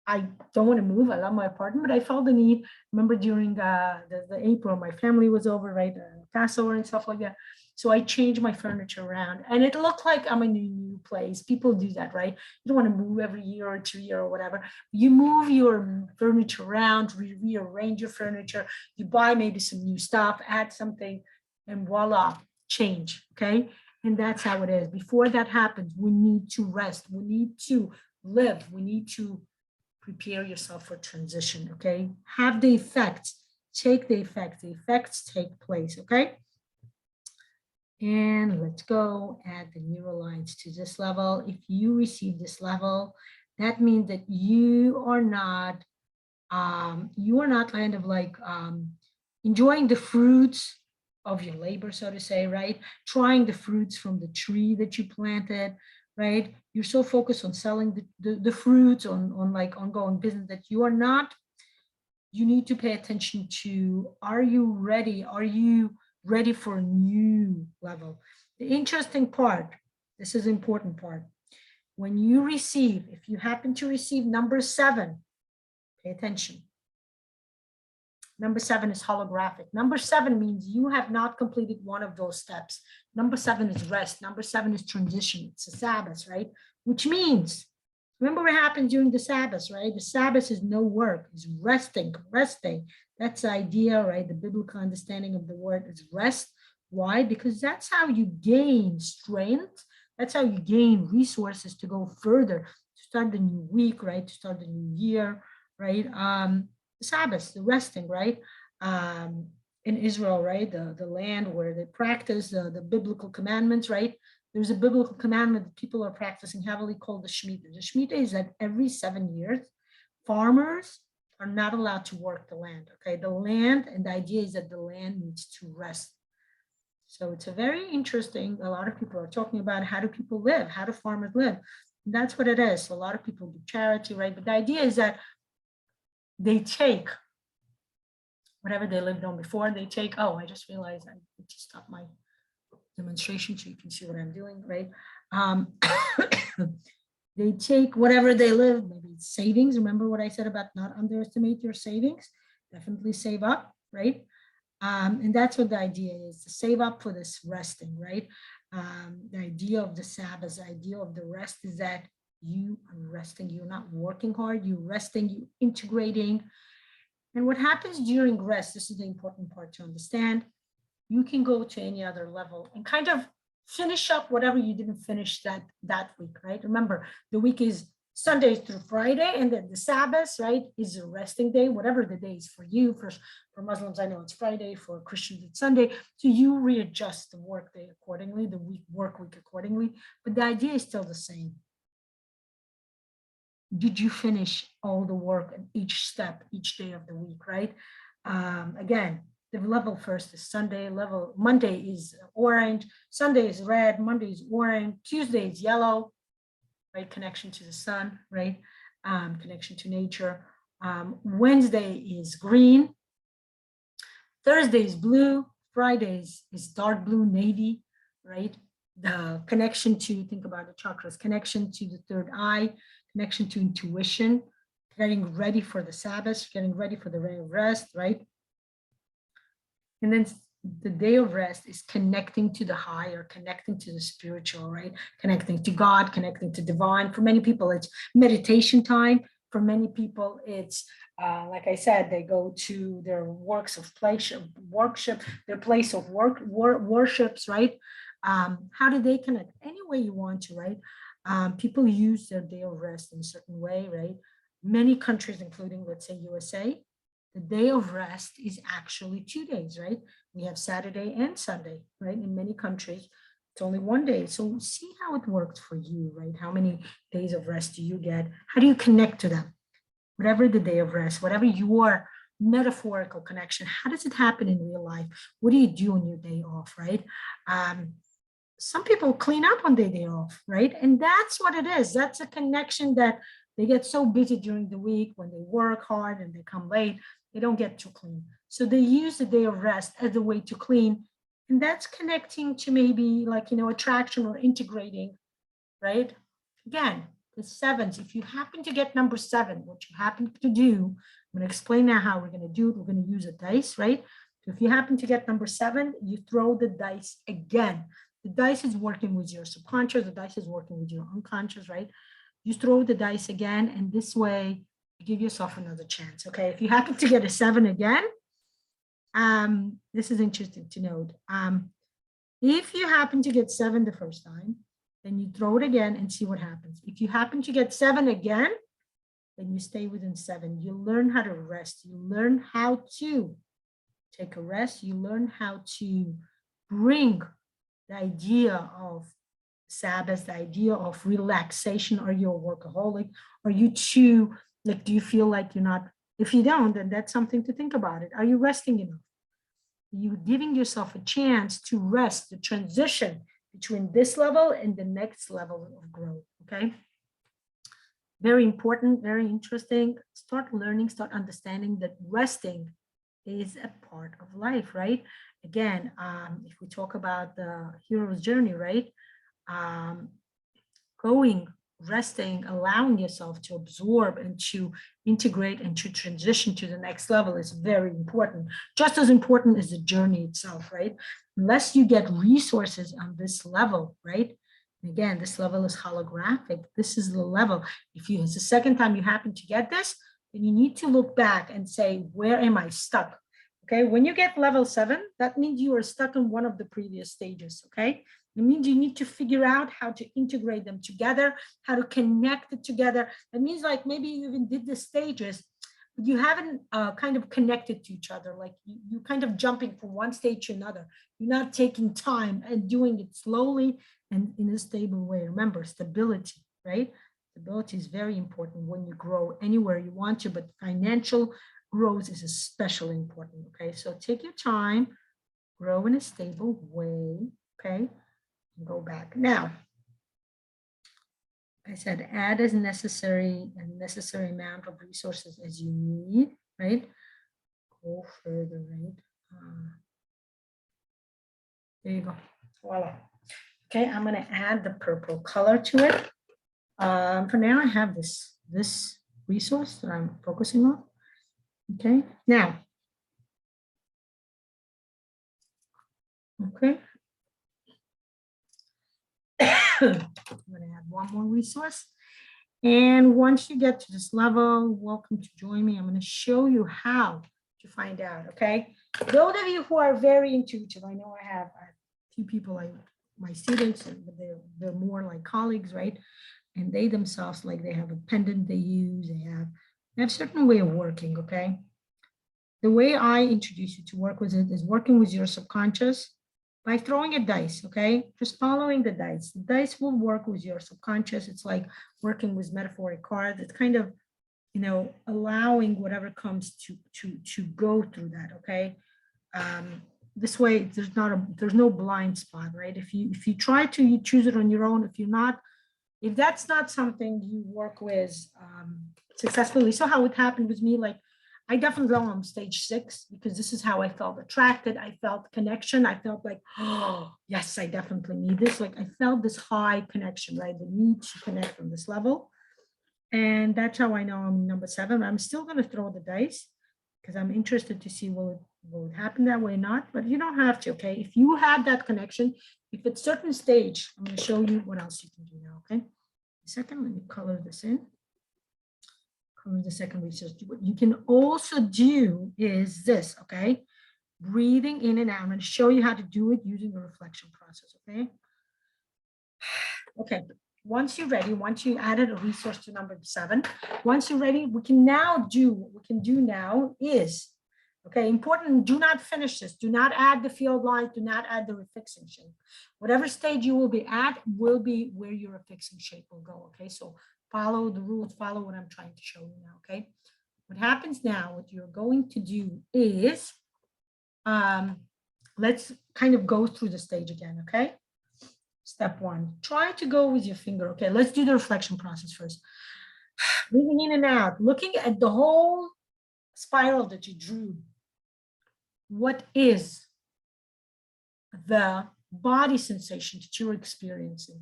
I don't want to move. I love my apartment, but I felt the need. Remember during the April, my family was over, right? Passover and stuff like that. So I changed my furniture around and it looked like I'm in a new place. People do that, right? You don't want to move every year or 2 years or whatever. You move your furniture around, rearrange your furniture. You buy maybe some new stuff, add something, and voila, change, okay? And that's how it is. Before that happens, we need to rest. We need to live. We need to prepare yourself for transition, okay? Have the effects, take the effects take place, okay? And let's go add the neural lines to this level. If you receive this level, that means that you are not kind of like enjoying the fruits of your labor, so to say, right? Trying the fruits from the tree that you planted, right? You're so focused on selling the fruits, on like ongoing business that you are not, you need to pay attention to, are you ready? Are you ready for a new level? The interesting part, this is the important part. When you receive, if you happen to receive number 7, pay attention. Number 7 is holographic. Number 7 means you have not completed one of those steps. Number 7 is rest. Number 7 is transition. It's a Sabbath, right? Which means, remember what happened during the Sabbath, right? The Sabbath is no work, it's resting. That's the idea, right? The biblical understanding of the word is rest. Why? Because that's how you gain strength. That's how you gain resources to go further, to start the new week, right? To start the new year, right? the Sabbath, the resting, right? In Israel, right, the land where they practice the biblical commandments, right? There's a biblical commandment that people are practicing heavily called the Shemitah. The Shemitah is that every 7 years, farmers are not allowed to work the land, okay? The land, and the idea is that the land needs to rest. So it's a very interesting, a lot of people are talking about how do people live? How do farmers live? And that's what it is. So a lot of people do charity, right? But the idea is that they take whatever they lived on before, they take, oh, I just realized I need to stop my demonstration so you can see what I'm doing, right? They take whatever they live, maybe it's savings. Remember what I said about not underestimate your savings? Definitely save up, right? And that's what the idea is, to save up for this resting, right? The idea of the Sabbath, the idea of the rest is that you are resting, you're not working hard, you're resting, you're integrating. And what happens during rest, this is the important part to understand, you can go to any other level and kind of finish up whatever you didn't finish that week, right? Remember, the week is Sunday through Friday, and then the Sabbath, right, is a resting day, whatever the day is for you. For Muslims, I know it's Friday. For Christians, it's Sunday. So you readjust the work day accordingly, the work week accordingly. But the idea is still the same. Did you finish all the work at each step, each day of the week, right? Again, the level first is Sunday, level Monday is orange, Sunday is red, Monday is orange, Tuesday is yellow, right? Connection to the sun, right? Connection to nature. Wednesday is green, Thursday is blue, Friday is dark blue, navy, right? The connection to, think about the chakras, connection to the third eye, connection to intuition, getting ready for the Sabbath, getting ready for the day of rest, right? And then the day of rest is connecting to the higher, connecting to the spiritual, right? Connecting to God, connecting to divine. For many people, it's meditation time. For many people, it's, like I said, they go to their works of pleasure, worship, their place of worships, right? How do they connect? Any way you want to, right? People use their day of rest in a certain way, right? Many countries, including, let's say, USA, the day of rest is actually 2 days, right? We have Saturday and Sunday, right? In many countries, it's only 1 day. So see how it works for you, right? How many days of rest do you get? How do you connect to them? Whatever the day of rest, whatever your metaphorical connection, how does it happen in real life? What do you do on your day off, right? Some people clean up on their day off, right? And that's what it is. That's a connection that they get so busy during the week when they work hard and they come late, they don't get to clean. So they use the day of rest as a way to clean. And that's connecting to maybe like, attraction or integrating, right? Again, the sevens, if you happen to get number 7, what you happen to do, I'm going to explain now how we're going to do it. We're going to use a dice, right? So if you happen to get number 7, you throw the dice again. The dice is working with your subconscious, the dice is working with your unconscious, right? You throw the dice again, and this way you give yourself another chance, okay? If you happen to get a 7 again, this is interesting to note. If you happen to get 7 the first time, then you throw it again and see what happens. If you happen to get 7 again, then you stay within 7. You learn how to rest. You learn how to take a rest. You learn how to bring the idea of Sabbath, the idea of relaxation. Are you a workaholic? Are you too, like, do you feel like you're not? If you don't, then that's something to think about it. Are you resting enough? Are you giving yourself a chance to rest, the transition between this level and the next level of growth, okay? Very important, very interesting. Start learning, start understanding that resting is a part of life, right? Again, if we talk about the hero's journey, right? Going, resting, allowing yourself to absorb and to integrate and to transition to the next level is very important. Just as important as the journey itself, right? Unless you get resources on this level, right? Again, this level is holographic. This is the level. If it's the second time you happen to get this, then you need to look back and say, where am I stuck? Okay, when you get level 7, that means you are stuck in one of the previous stages, okay? It means you need to figure out how to integrate them together, how to connect it together. It means like maybe you even did the stages, you haven't kind of connected to each other. Like you kind of jumping from one stage to another. You're not taking time and doing it slowly and in a stable way. Remember, stability, right? Stability is very important when you grow anywhere you want to, but financial growth is especially important, okay? So take your time, grow in a stable way, okay? And go back. Now, I said add as necessary, a necessary amount of resources as you need, right? Go further, right? There you go. Voila. Okay, I'm gonna add the purple color to it. For now, I have this resource that I'm focusing on. Okay, now, okay. I'm gonna add one more resource. And once you get to this level, welcome to join me. I'm going to show you how to find out, okay? Those of you who are very intuitive, I know I have a few people like my students, but they're more like colleagues, right? And they themselves, like they have a pendant they use, they have a certain way of working, okay? The way I introduce you to work with it is working with your subconscious by throwing a dice, okay? Just following the dice. The dice will work with your subconscious. It's like working with metaphoric cards. It's kind of, you know, allowing whatever comes to go through that, okay? This way, there's no blind spot, right? If you try to, you choose it on your own. If that's not something you work with successfully, so how it happened with me, like I definitely go on stage 6 because this is how I felt attracted. I felt connection. I felt like, oh, yes, I definitely need this. Like I felt this high connection, right? The need to connect on this level. And that's how I know I'm number 7. I'm still going to throw the dice because I'm interested to see will it happen that way or not. But you don't have to, okay? If you have that connection, if it's certain stage, I'm going to show you what else you can do now, okay? Second, let me color this in. The second research. What you can also do is this, okay? Breathing in and out. I'm going to show you how to do it using the reflection process, okay? Okay, once you're ready, once you added a resource to number 7, once you're ready, we can now do, what we can do now is, okay, important, do not finish this. Do not add the field lines, do not add the refixing shape. Whatever stage you will be at will be where your refixing shape will go, okay? So follow the rules, follow what I'm trying to show you now, okay? What happens now, what you're going to do is, let's kind of go through the stage again, okay? Step 1, try to go with your finger, okay? Let's do the reflection process first. Breathing in and out, looking at the whole spiral that you drew. What is the body sensation that you're experiencing?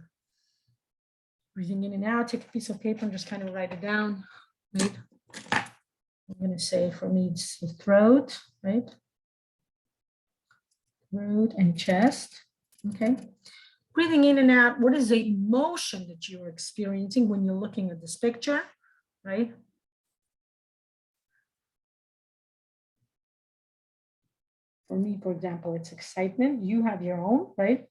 Breathing in and out, take a piece of paper and just kind of write it down, right? I'm going to say for me, it's the throat, right? Throat and chest, okay? Breathing in and out, what is the emotion that you're experiencing when you're looking at this picture, right? For me, for example, it's excitement. You have your own, right?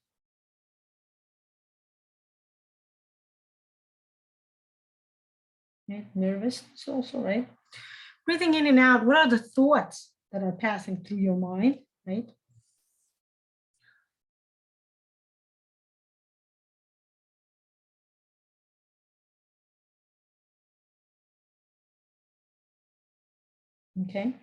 Okay. Nervousness also, right? Breathing in and out, what are the thoughts that are passing through your mind, right? Okay.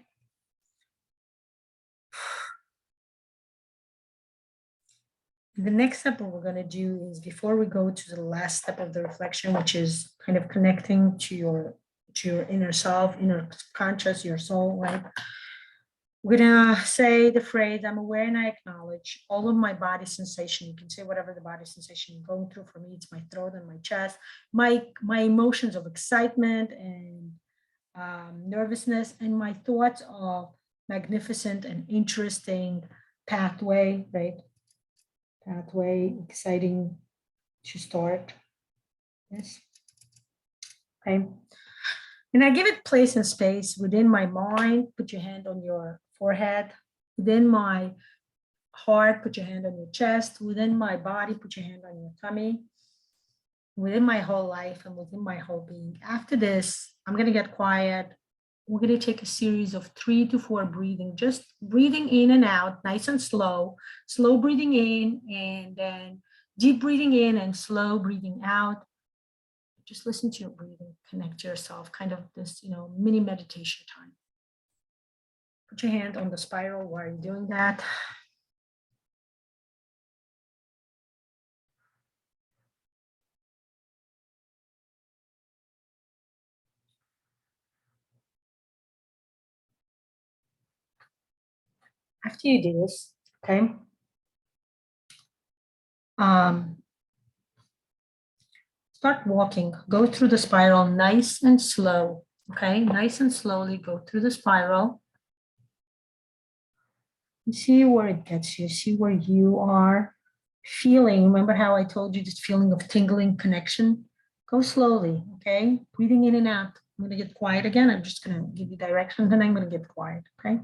The next step what we're going to do is, before we go to the last step of the reflection, which is kind of connecting to your inner self, inner conscious, your soul, right? We're gonna say the phrase, I'm aware and I acknowledge all of my body sensation. You can say whatever the body sensation you're going through. For me, it's my throat and my chest, my emotions of excitement and nervousness, and my thoughts of magnificent and interesting pathway, right? Pathway, exciting to start. Yes. Okay. And I give it place and space within my mind. Put your hand on your forehead. Within my heart, put your hand on your chest. Within my body, put your hand on your tummy. Within my whole life and within my whole being. After this, I'm going to get quiet. We're going to take a series of 3 to 4 breathing, just breathing in and out, nice and slow breathing in, and then deep breathing in and slow breathing out. Just listen to your breathing, connect to yourself, kind of this, mini meditation time. Put your hand on the spiral while you're doing that. After you do this, okay, start walking, go through the spiral nice and slow, okay? Nice and slowly go through the spiral. You see where it gets you, see where you are feeling. Remember how I told you this feeling of tingling connection? Go slowly, okay? Breathing in and out. I'm gonna get quiet again. I'm just gonna give you directions and I'm gonna get quiet, okay?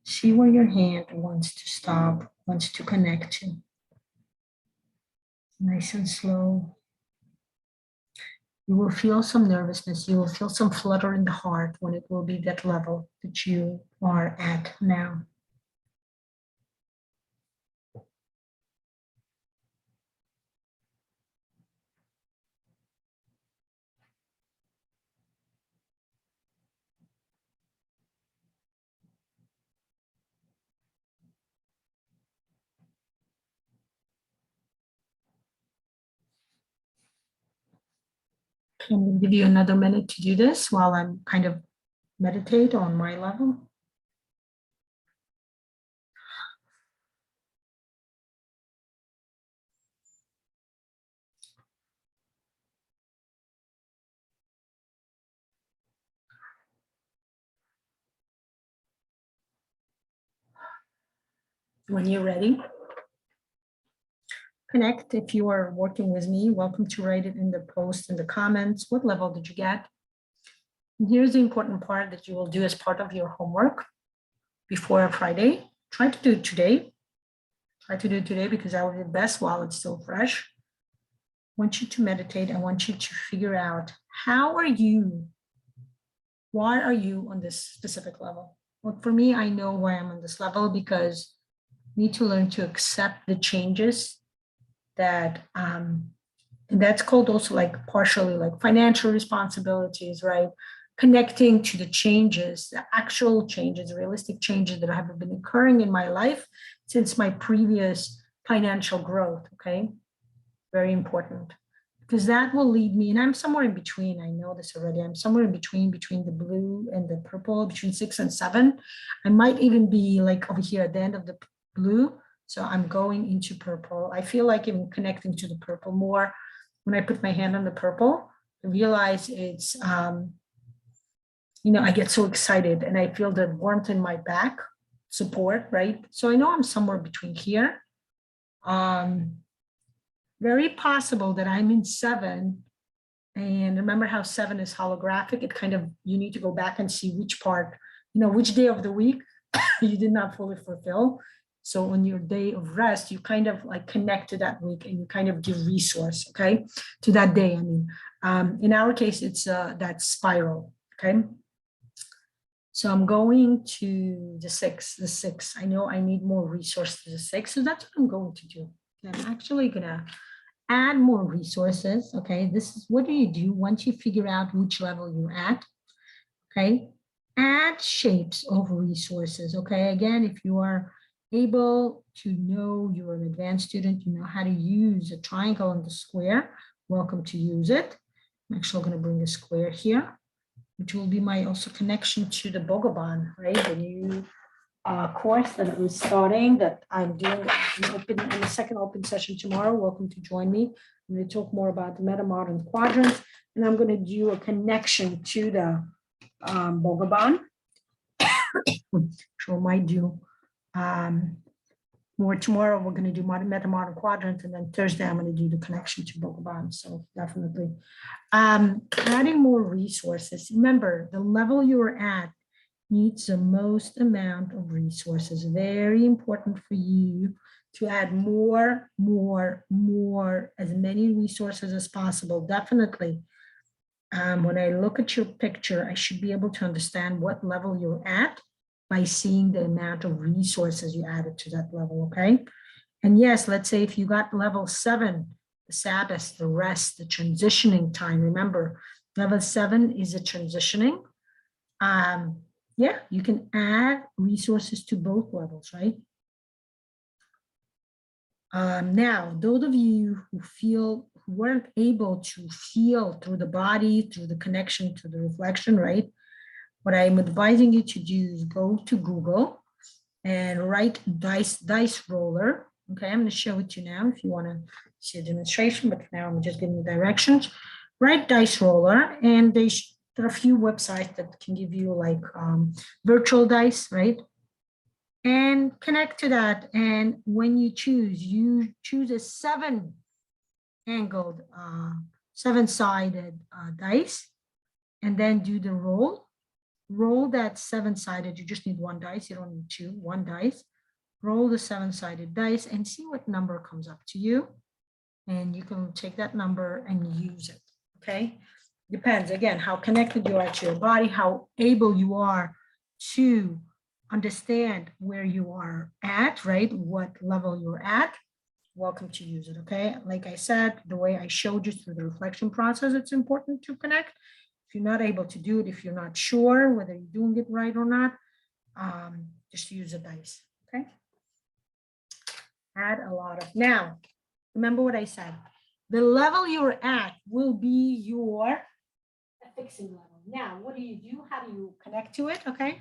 See where your hand wants to stop, wants to connect to. Nice and slow. You will feel some nervousness. You will feel some flutter in the heart when it will be that level that you are at now. I'm going to give you another minute to do this while I'm kind of meditate on my level. When you're ready, connect. If you are working with me, welcome to write it in the post, in the comments. What level did you get? And here's the important part that you will do as part of your homework before Friday. Try to do it today. Try to do it today because that will be best while it's still fresh. I want you to meditate. I want you to figure out how are you, why are you on this specific level? Well, for me, I know why I'm on this level because I need to learn to accept the changes that, and that's called also like partially like financial responsibilities, right? Connecting to the changes, the actual changes, realistic changes that have been occurring in my life since my previous financial growth, okay? Very important, because that will lead me, and I'm somewhere in between, I know this already, I'm somewhere in between the blue and the purple, between 6 and 7. I might even be like over here at the end of the blue, so I'm going into purple. I feel like I'm connecting to the purple more. When I put my hand on the purple, I realize it's, I get so excited and I feel the warmth in my back, support, right? So I know I'm somewhere between here. Very possible that I'm in 7. And remember how 7 is holographic? It kind of, you need to go back and see which part, which day of the week you did not fully fulfill. So on your day of rest, you kind of like connect to that week and you kind of give resource, okay, to that day. I mean, in our case, it's that spiral, okay? So I'm going to the 6. I know I need more resource to the 6, so that's what I'm going to do. I'm actually gonna add more resources, okay? This is what do you do once you figure out which level you're at, okay? Add shapes of resources, okay? Again, if you are able to know you're an advanced student, you know how to use a triangle and the square, welcome to use it. I'm actually gonna bring a square here, which will be my also connection to the Bogoban, right? The new course that I'm starting, that I'm doing in the second open session tomorrow. Welcome to join me. I'm going to talk more about the meta-modern quadrants, and I'm going to do a connection to the Bogoban. So I might do more tomorrow. We're going to do meta-modern quadrant, and then Thursday I'm going to do the connection to Bogoban. So definitely adding more resources. Remember, the level you're at needs the most amount of resources. Very important for you to add more, as many resources as possible. Definitely. When I look at your picture, I should be able to understand what level you're at by seeing the amount of resources you added to that level, okay? And yes, let's say if you got level 7, the Sabbath, the rest, the transitioning time, remember, level 7 is a transitioning. Yeah, you can add resources to both levels, right? Now, those of you who weren't able to feel through the body, through the connection to the reflection, right? What I'm advising you to do is go to Google and write dice roller. Okay, I'm going to show it to you now if you want to see a demonstration, but for now I'm just giving you directions. Write dice roller, and there are a few websites that can give you like virtual dice, right? And connect to that. And when you choose a 7-angled, 7-sided dice, and then do the roll. Roll that 7-sided, you just need 1 dice, you don't need 2, 1 dice. Roll the 7-sided dice and see what number comes up to you. And you can take that number and use it, okay? Depends, again, how connected you are to your body, how able you are to understand where you are at, right? What level you're at. Welcome to use it, okay? Like I said, the way I showed you through the reflection process, it's important to connect. If you're not able to do it, if you're not sure whether you're doing it right or not, just use a dice, okay? Add a lot of, now, remember what I said. The level you're at will be your fixing level. Now, what do you do? How do you connect to it, okay?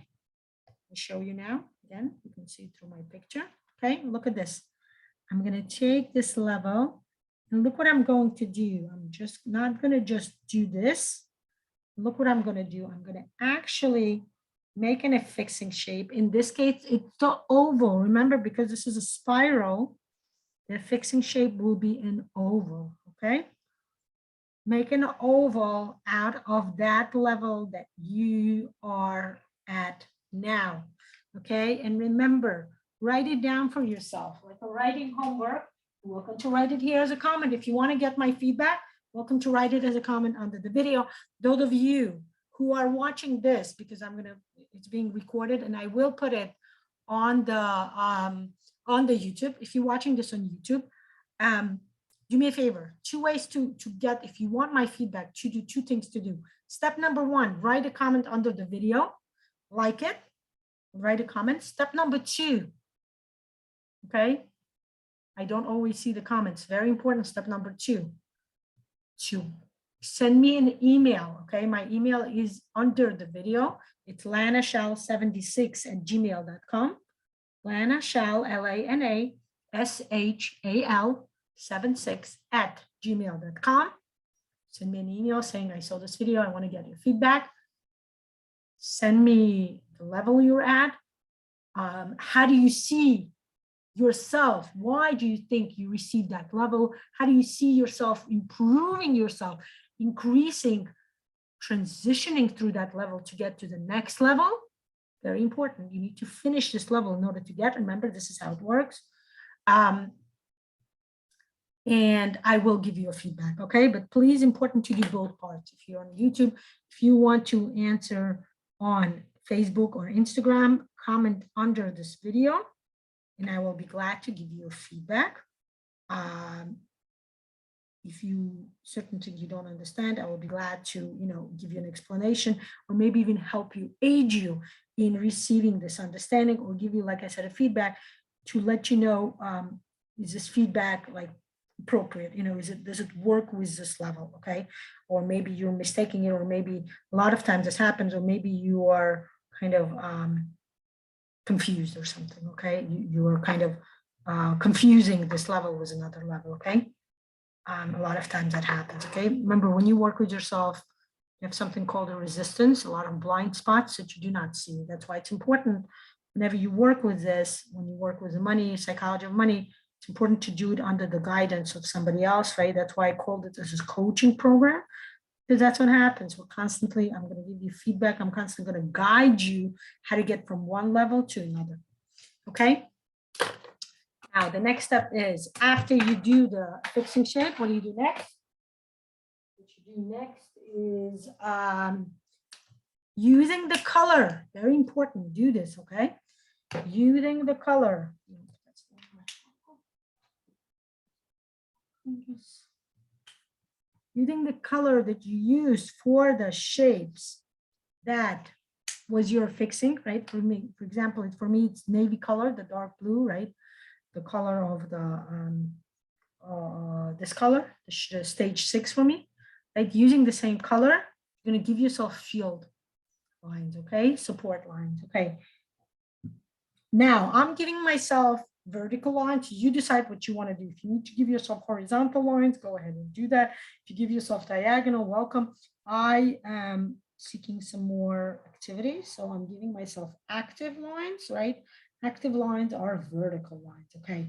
I'll show you now. Again, you can see through my picture. Okay, look at this. I'm going to take this level and look what I'm going to do. I'm just not going to just do this. Look what I'm going to do. I'm going to actually make an affixing shape. In this case, it's the oval. Remember, because this is a spiral, the affixing shape will be an oval. Okay. Make an oval out of that level that you are at now, okay? And remember, write it down for yourself, like a writing homework. You're welcome to write it here as a comment. If you want to get my feedback, welcome to write it as a comment under the video. Those of you who are watching this, because it's being recorded and I will put it on the YouTube. If you're watching this on YouTube, do me a favor, 2 ways to get, if you want my feedback, to do 2 things to do. Step number 1, write a comment under the video, like it, write a comment. Step number 2, okay? I don't always see the comments. Very important. Step number 2, to send me an email, okay? My email is under the video. It's lanashal76@gmail.com. Lanashal, LANASHAL 76@gmail.com. Send me an email saying I saw this video, I want to get your feedback. Send me the level you're at. How do you see yourself? Why do you think you received that level? How do you see yourself improving yourself, increasing, transitioning through that level to get to the next level? Very important. You need to finish this level in order to get, remember, this is how it works. And I will give you a feedback, okay? But please, important to do both parts. If you're on YouTube, if you want to answer on Facebook or Instagram, comment under this video, and I will be glad to give you a feedback. If you, certain things you don't understand, I will be glad to, give you an explanation, or maybe even help you, aid you in receiving this understanding, or give you, like I said, a feedback to let you know, is this feedback like appropriate, does it work with this level, okay? Or maybe you're mistaking it, or maybe a lot of times this happens, or maybe you are kind of confused or something, okay? You are kind of confusing this level with another level, okay? A lot of times that happens, okay? Remember, when you work with yourself, you have something called a resistance, a lot of blind spots that you do not see. That's why it's important whenever you work with this, when you work with the money, psychology of money, it's important to do it under the guidance of somebody else, right? That's why I called it this is coaching program, Because that's what happens. We're constantly, I'm going to give you feedback. I'm constantly going to guide you how to get from one level to another. Okay. Now, the next step is after you do the fixing shape, what do you do next? What you do next is using the color. Very important. Do this, okay? Using the color. Using the color that you use for the shapes that was your fixing, right? For me, for example, for me, it's navy color, the dark blue, right? The color of the this color, the stage 6 for me, right? Using the same color, you're going to give yourself field lines, okay? Support lines, okay? Now I'm giving myself vertical lines. You decide what you want to do. If you need to give yourself horizontal lines, go ahead and do that. If you give yourself diagonal, welcome. I am seeking some more activity, so I'm giving myself active lines, right? Active lines are vertical lines, okay?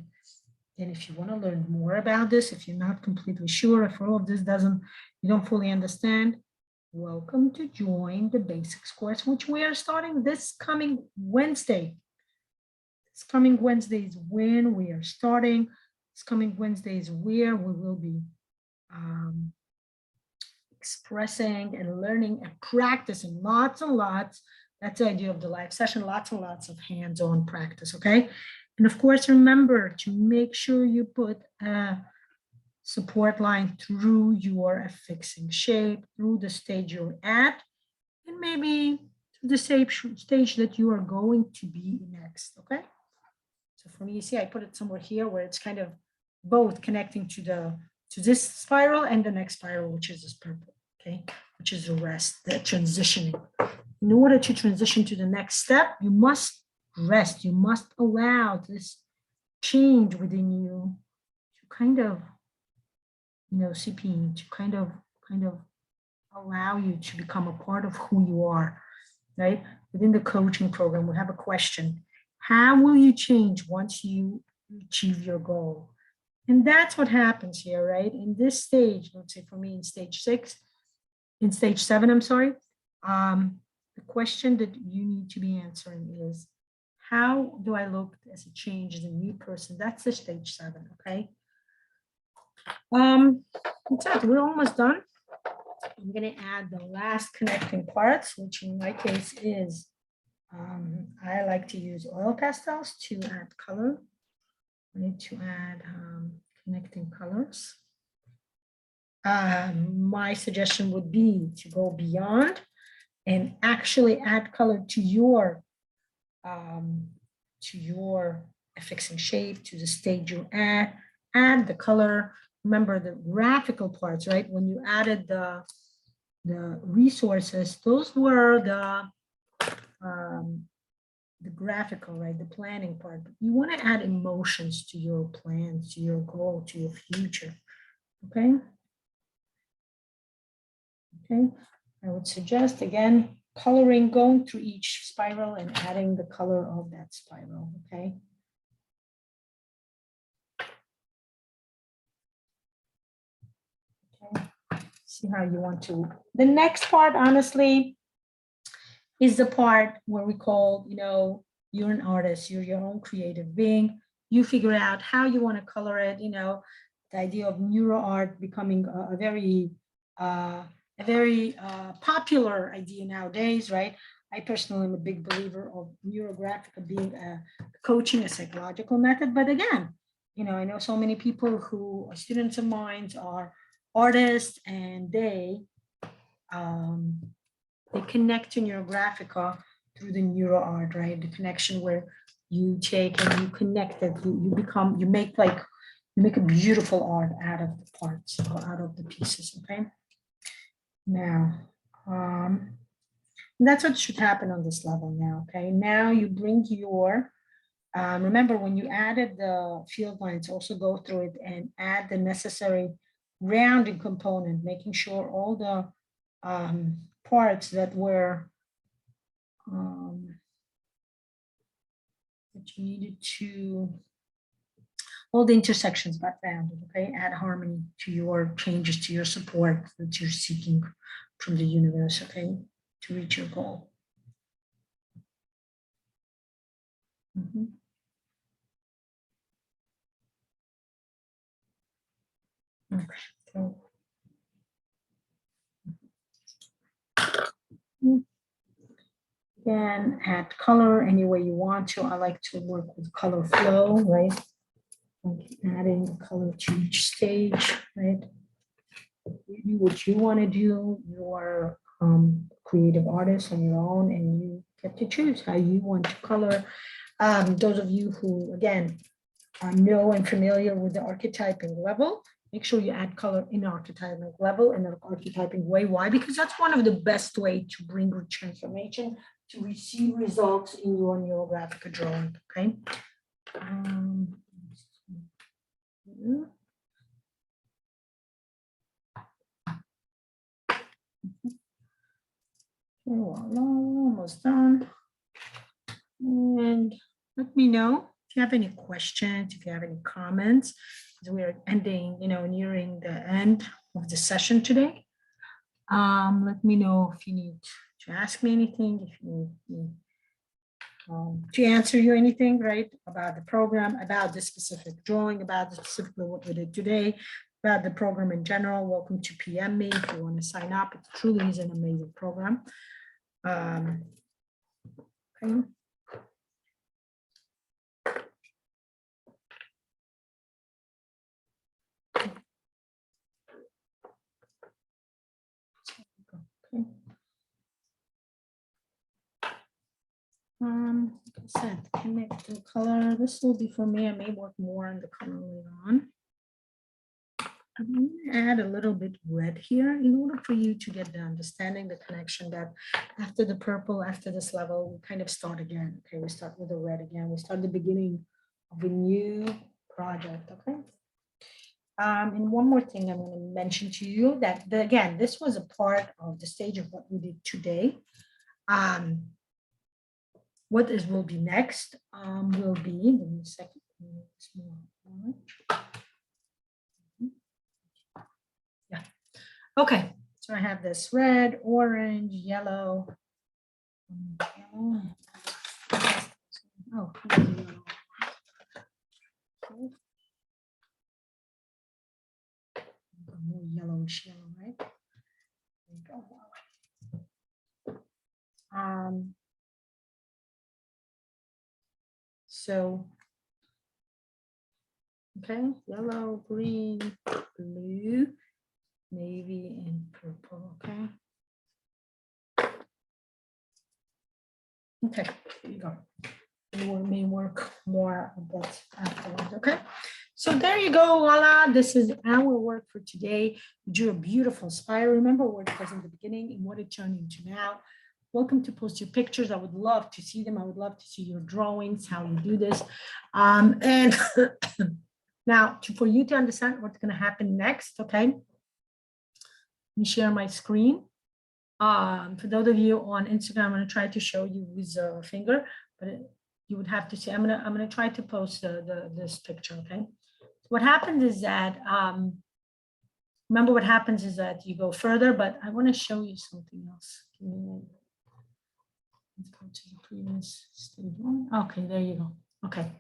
And if you want to learn more about this, if you're not completely sure, if all of this you don't fully understand, welcome to join the basics course, which we are starting this coming Wednesday. This coming Wednesday is when we are starting. This coming Wednesday is where we will be expressing and learning and practicing lots and lots. That's the idea of the live session, lots and lots of hands-on practice, okay? And of course, remember to make sure you put a support line through your fixing shape, through the stage you're at, and maybe to the stage that you are going to be next, okay? So for me, you see, I put it somewhere here where it's kind of both connecting to this spiral and the next spiral, which is this purple, okay? Which is the rest, the transitioning. In order to transition to the next step, you must rest. You must allow this change within you to kind of, CP, to kind of allow you to become a part of who you are, right? Within the coaching program, we have a question. How will you change once you achieve your goal? And that's what happens here, right? In this stage, let's say for me in stage 7, I'm sorry, the question that you need to be answering is, how do I look as a change as a new person? That's the stage 7, okay? That's it, we're almost done. I'm gonna add the last connecting parts, which in my case is, I like to use oil pastels to add color. I need to add connecting colors. My suggestion would be to go beyond and actually add color to your affixing shape, to the stage you're at, add the color. Remember the graphical parts, right? When you added the resources, those were the graphical, right? The planning part. But you want to add emotions to your plans, to your goal, to your future. Okay. Okay. I would suggest again coloring, going through each spiral and adding the color of that spiral. Okay. Okay. See how you want to. The next part, honestly, is the part where we call, you're an artist, you're your own creative being. You figure out how you want to color it, the idea of neuro art becoming a very popular idea nowadays, right? I personally am a big believer of Neurographica being a coaching, a psychological method. But again, I know so many people who are students of mine are artists, and they connect to Neurographica through the neuro art, right? The connection where you take and you connect it, you make a beautiful art out of the parts or out of the pieces, okay? Now, that's what should happen on this level now, okay? Now you bring your, remember when you added the field lines, also go through it and add the necessary rounding component, making sure all the parts that were that you needed to all the intersections got rounded, okay? Add harmony to your changes, to your support that you're seeking from the universe, okay? To reach your goal. Okay. Again, add color any way you want to. I like to work with color flow, right? Like adding the color to each stage, right? You do what you want to do. You are creative artist on your own, and you get to choose how you want to color. Those of you who, again, know and familiar with the archetyping level, make sure you add color in archetyping level in an archetyping way. Why? Because that's one of the best way to bring transformation, to receive results in your neurographic drawing, okay? Voila, almost done. And let me know if you have any questions, if you have any comments, as we are ending, nearing the end of the session today. Let me know if you need to ask me anything, if you need me to answer you anything, right, about the program, about the specific drawing, about specifically what we did today, about the program in general. Welcome to PM me if you want to sign up. It truly is an amazing program. Okay. Like I said, connect the color. This will be for me. I may work more on the color later on. I'm going to add a little bit red here in order for you to get the understanding, the connection that after the purple, after this level, we kind of start again. Okay, we start with the red again. We start the beginning of a new project. Okay. And one more thing I'm going to mention to you that, again, this was a part of the stage of what we did today. What will be next will be, give me a second. Yeah. Okay. So I have this red, orange, yellow. Oh, more yellowish yellow, right? There you go. So, okay, yellow, green, blue, navy, and purple, okay? Okay, there you go. We may work more on that afterwards, okay? So there you go, voila. This is our work for today. You drew a beautiful spire. Remember what it was in the beginning and what it turned into now. Welcome to post your pictures. I would love to see them. I would love to see your drawings, how you do this. And now, for you to understand what's going to happen next, okay? Let me share my screen. For those of you on Instagram, I'm going to try to show you with a finger, but you would have to see. I'm going to try to post this picture, okay? What happens is that, remember what happens is that you go further, but I want to show you something else. Let's go to the previous stage one. Okay, there you go. Okay.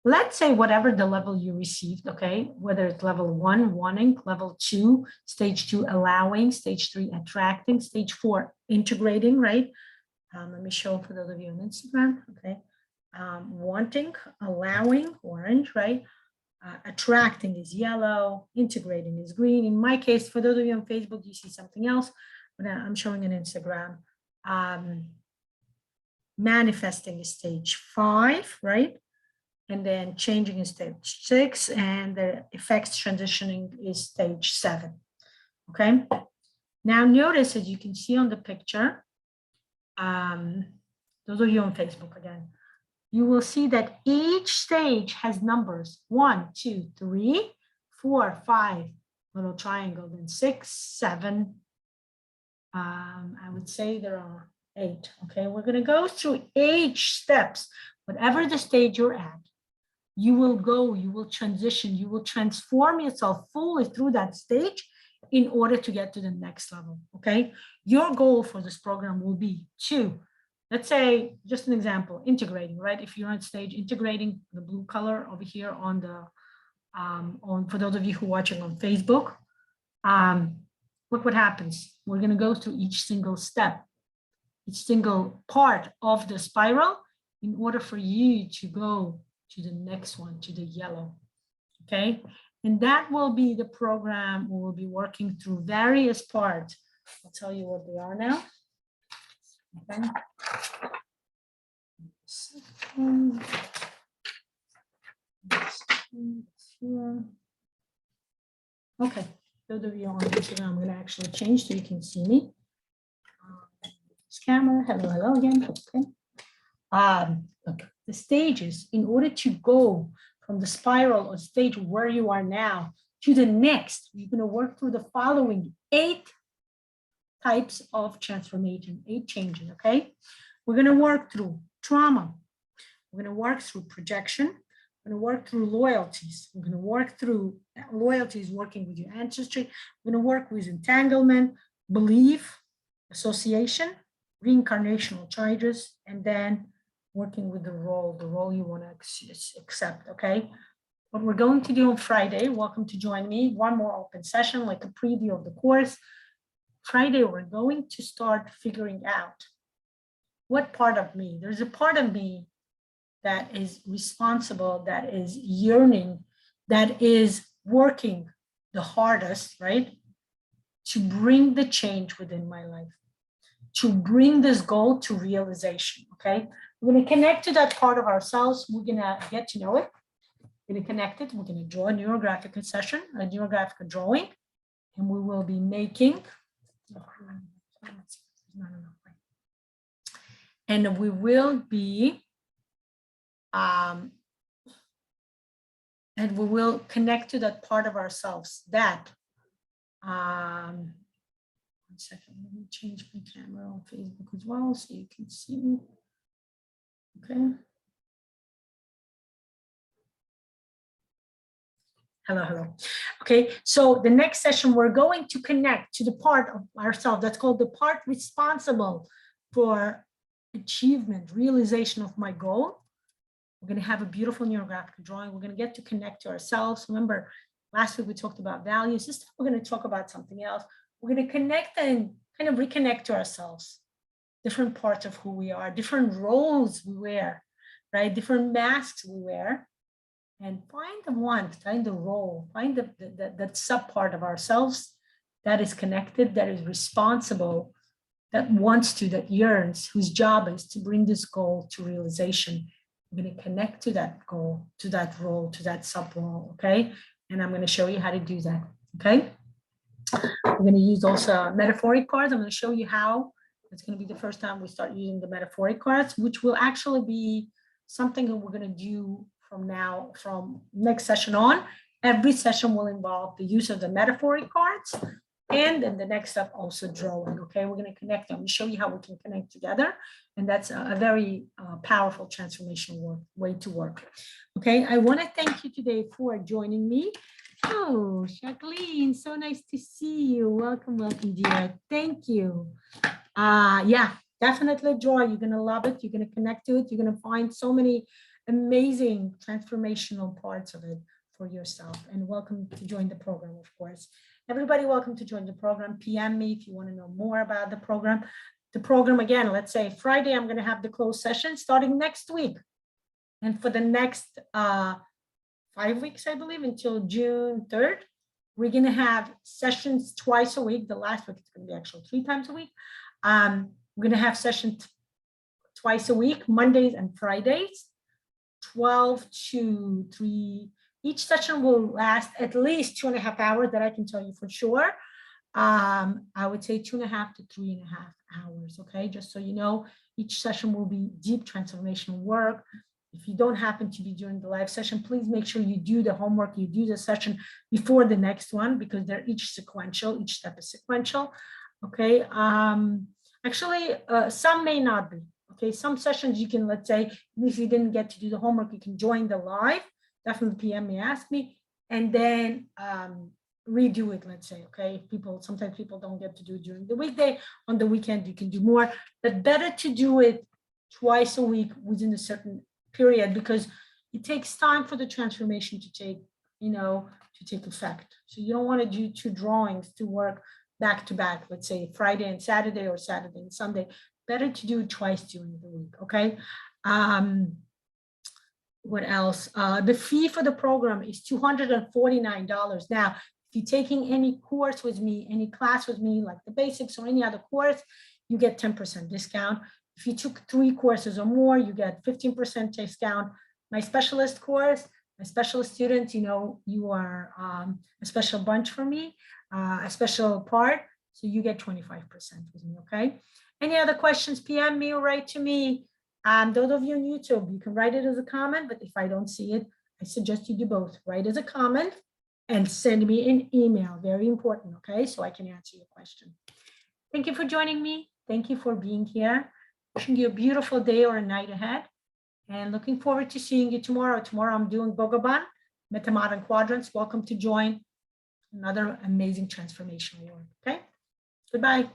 Let's say whatever the level you received, okay, whether it's level 1, wanting, level 2, stage 2, allowing, stage 3, attracting, stage 4, integrating, right? Let me show for those of you on Instagram, okay? Wanting, allowing, orange, right? Attracting is yellow, integrating is green. In my case, for those of you on Facebook, you see something else, but I'm showing on Instagram. Manifesting is stage 5, right? And then changing is stage 6, and the effects transitioning is stage 7. Okay. Now notice, as you can see on the picture, those of you on Facebook again, you will see that each stage has numbers 1, 2, 3, 4, 5, little triangle, then 6, 7. I would say there are 8. Okay, we're going to go through each steps, whatever the stage you're at. you will transition, you will transform yourself fully through that stage in order to get to the next level, okay? Your goal for this program will be to, let's say, just an example, integrating, right? If you're on stage, integrating the blue color over here on the, for those of you who are watching on Facebook, look what happens. We're gonna go through each single step, each single part of the spiral in order for you to go to the next one, to the yellow, okay? And that will be the program. We will be working through various parts. I'll tell you what they are now. Okay. Okay, those of you on Instagram, I'm going to actually change so you can see me. This camera, hello again. Okay. Okay. The stages, in order to go from the spiral or stage where you are now to the next, you're going to work through the following 8 types of transformation, 8 changes, okay? We're going to work through trauma. We're going to work through projection. We're going to work through loyalties. We're going to work through loyalties, working with your ancestry. We're going to work with entanglement, belief, association, reincarnational charges, and then working with the role you want to accept, okay? What we're going to do on Friday, welcome to join me, one more open session, like a preview of the course. Friday, we're going to start figuring out what part of me, there's a part of me that is responsible, that is yearning, that is working the hardest, right? To bring the change within my life, to bring this goal to realization, okay? We're going to connect to that part of ourselves. We're going to get to know it. We're going to connect it. We're going to draw a neurographic session, a neurographic drawing, and we will be making, and we will be, and we will connect to that part of ourselves that, 1 second, let me change my camera on Facebook as well so you can see me. Okay. Hello. Okay, so the next session, we're going to connect to the part of ourselves that's called the part responsible for achievement, realization of my goal. We're going to have a beautiful neurographic drawing. We're going to get to connect to ourselves. Remember, last week we talked about values. This time we're going to talk about something else. We're going to connect and kind of reconnect to ourselves. Different parts of who we are, different roles we wear, right? Different masks we wear, and find the one, find the role, find that sub part of ourselves that is connected, that is responsible, that wants to, that yearns, whose job is to bring this goal to realization. I'm going to connect to that goal, to that role, to that sub role, okay? And I'm going to show you how to do that, okay? We're going to use also metaphoric cards. I'm going to show you how. It's going to be the first time we start using the metaphoric cards, which will actually be something that we're going to do from next session on. Every session will involve the use of the metaphoric cards, and then the next step also drawing, okay? We're going to connect them and show you how we can connect together, and that's a very powerful transformational way to work, okay? I want to thank you today for joining me. Oh, Jacqueline, so nice to see you. Welcome, dear. Thank you. Yeah, definitely draw. You're going to love it. You're going to connect to it. You're going to find so many amazing transformational parts of it for yourself. And welcome to join the program, of course. Everybody, welcome to join the program. PM me if you want to know more about the program. The program, again, let's say Friday, I'm going to have the closed session starting next week. And for the next 5 weeks, I believe, until June 3rd, we're going to have sessions twice a week. The last week, it's going to be actually 3 times a week. We're going to have sessions twice a week, Mondays and Fridays, 12 to 3. Each session will last at least 2.5 hours, that I can tell you for sure. I would say 2.5 to 3.5 hours, okay? Just so you know, each session will be deep transformational work. If you don't happen to be during the live session, please make sure you do the homework, you do the session before the next one, because they're each sequential, each step is sequential, okay? Actually, some may not be, okay? Some sessions you can, let's say, if you didn't get to do the homework, you can join the live, definitely PM me, ask me, and then redo it, let's say, okay? Sometimes people don't get to do it during the weekday. On the weekend, you can do more, but better to do it twice a week within a certain period, because it takes time for the transformation to take, to take effect. So you don't want to do 2 drawings to work back to back, let's say Friday and Saturday or Saturday and Sunday. Better to do it twice during the week, okay? What else? The fee for the program is $249. Now, if you're taking any course with me, any class with me, like the basics or any other course, you get 10% discount. If you took 3 courses or more, you get 15% discount. My specialist course, my specialist students, you are a special bunch for me, a special part. So you get 25% with me, okay? Any other questions, PM me or write to me. Those of you on YouTube, you can write it as a comment, but if I don't see it, I suggest you do both. Write as a comment and send me an email. Very important, okay? So I can answer your question. Thank you for joining me. Thank you for being here. Wishing you a beautiful day or a night ahead. And looking forward to seeing you tomorrow. Tomorrow I'm doing Bogoban, Metamodern Quadrants. Welcome to join another amazing transformational work, okay? Goodbye.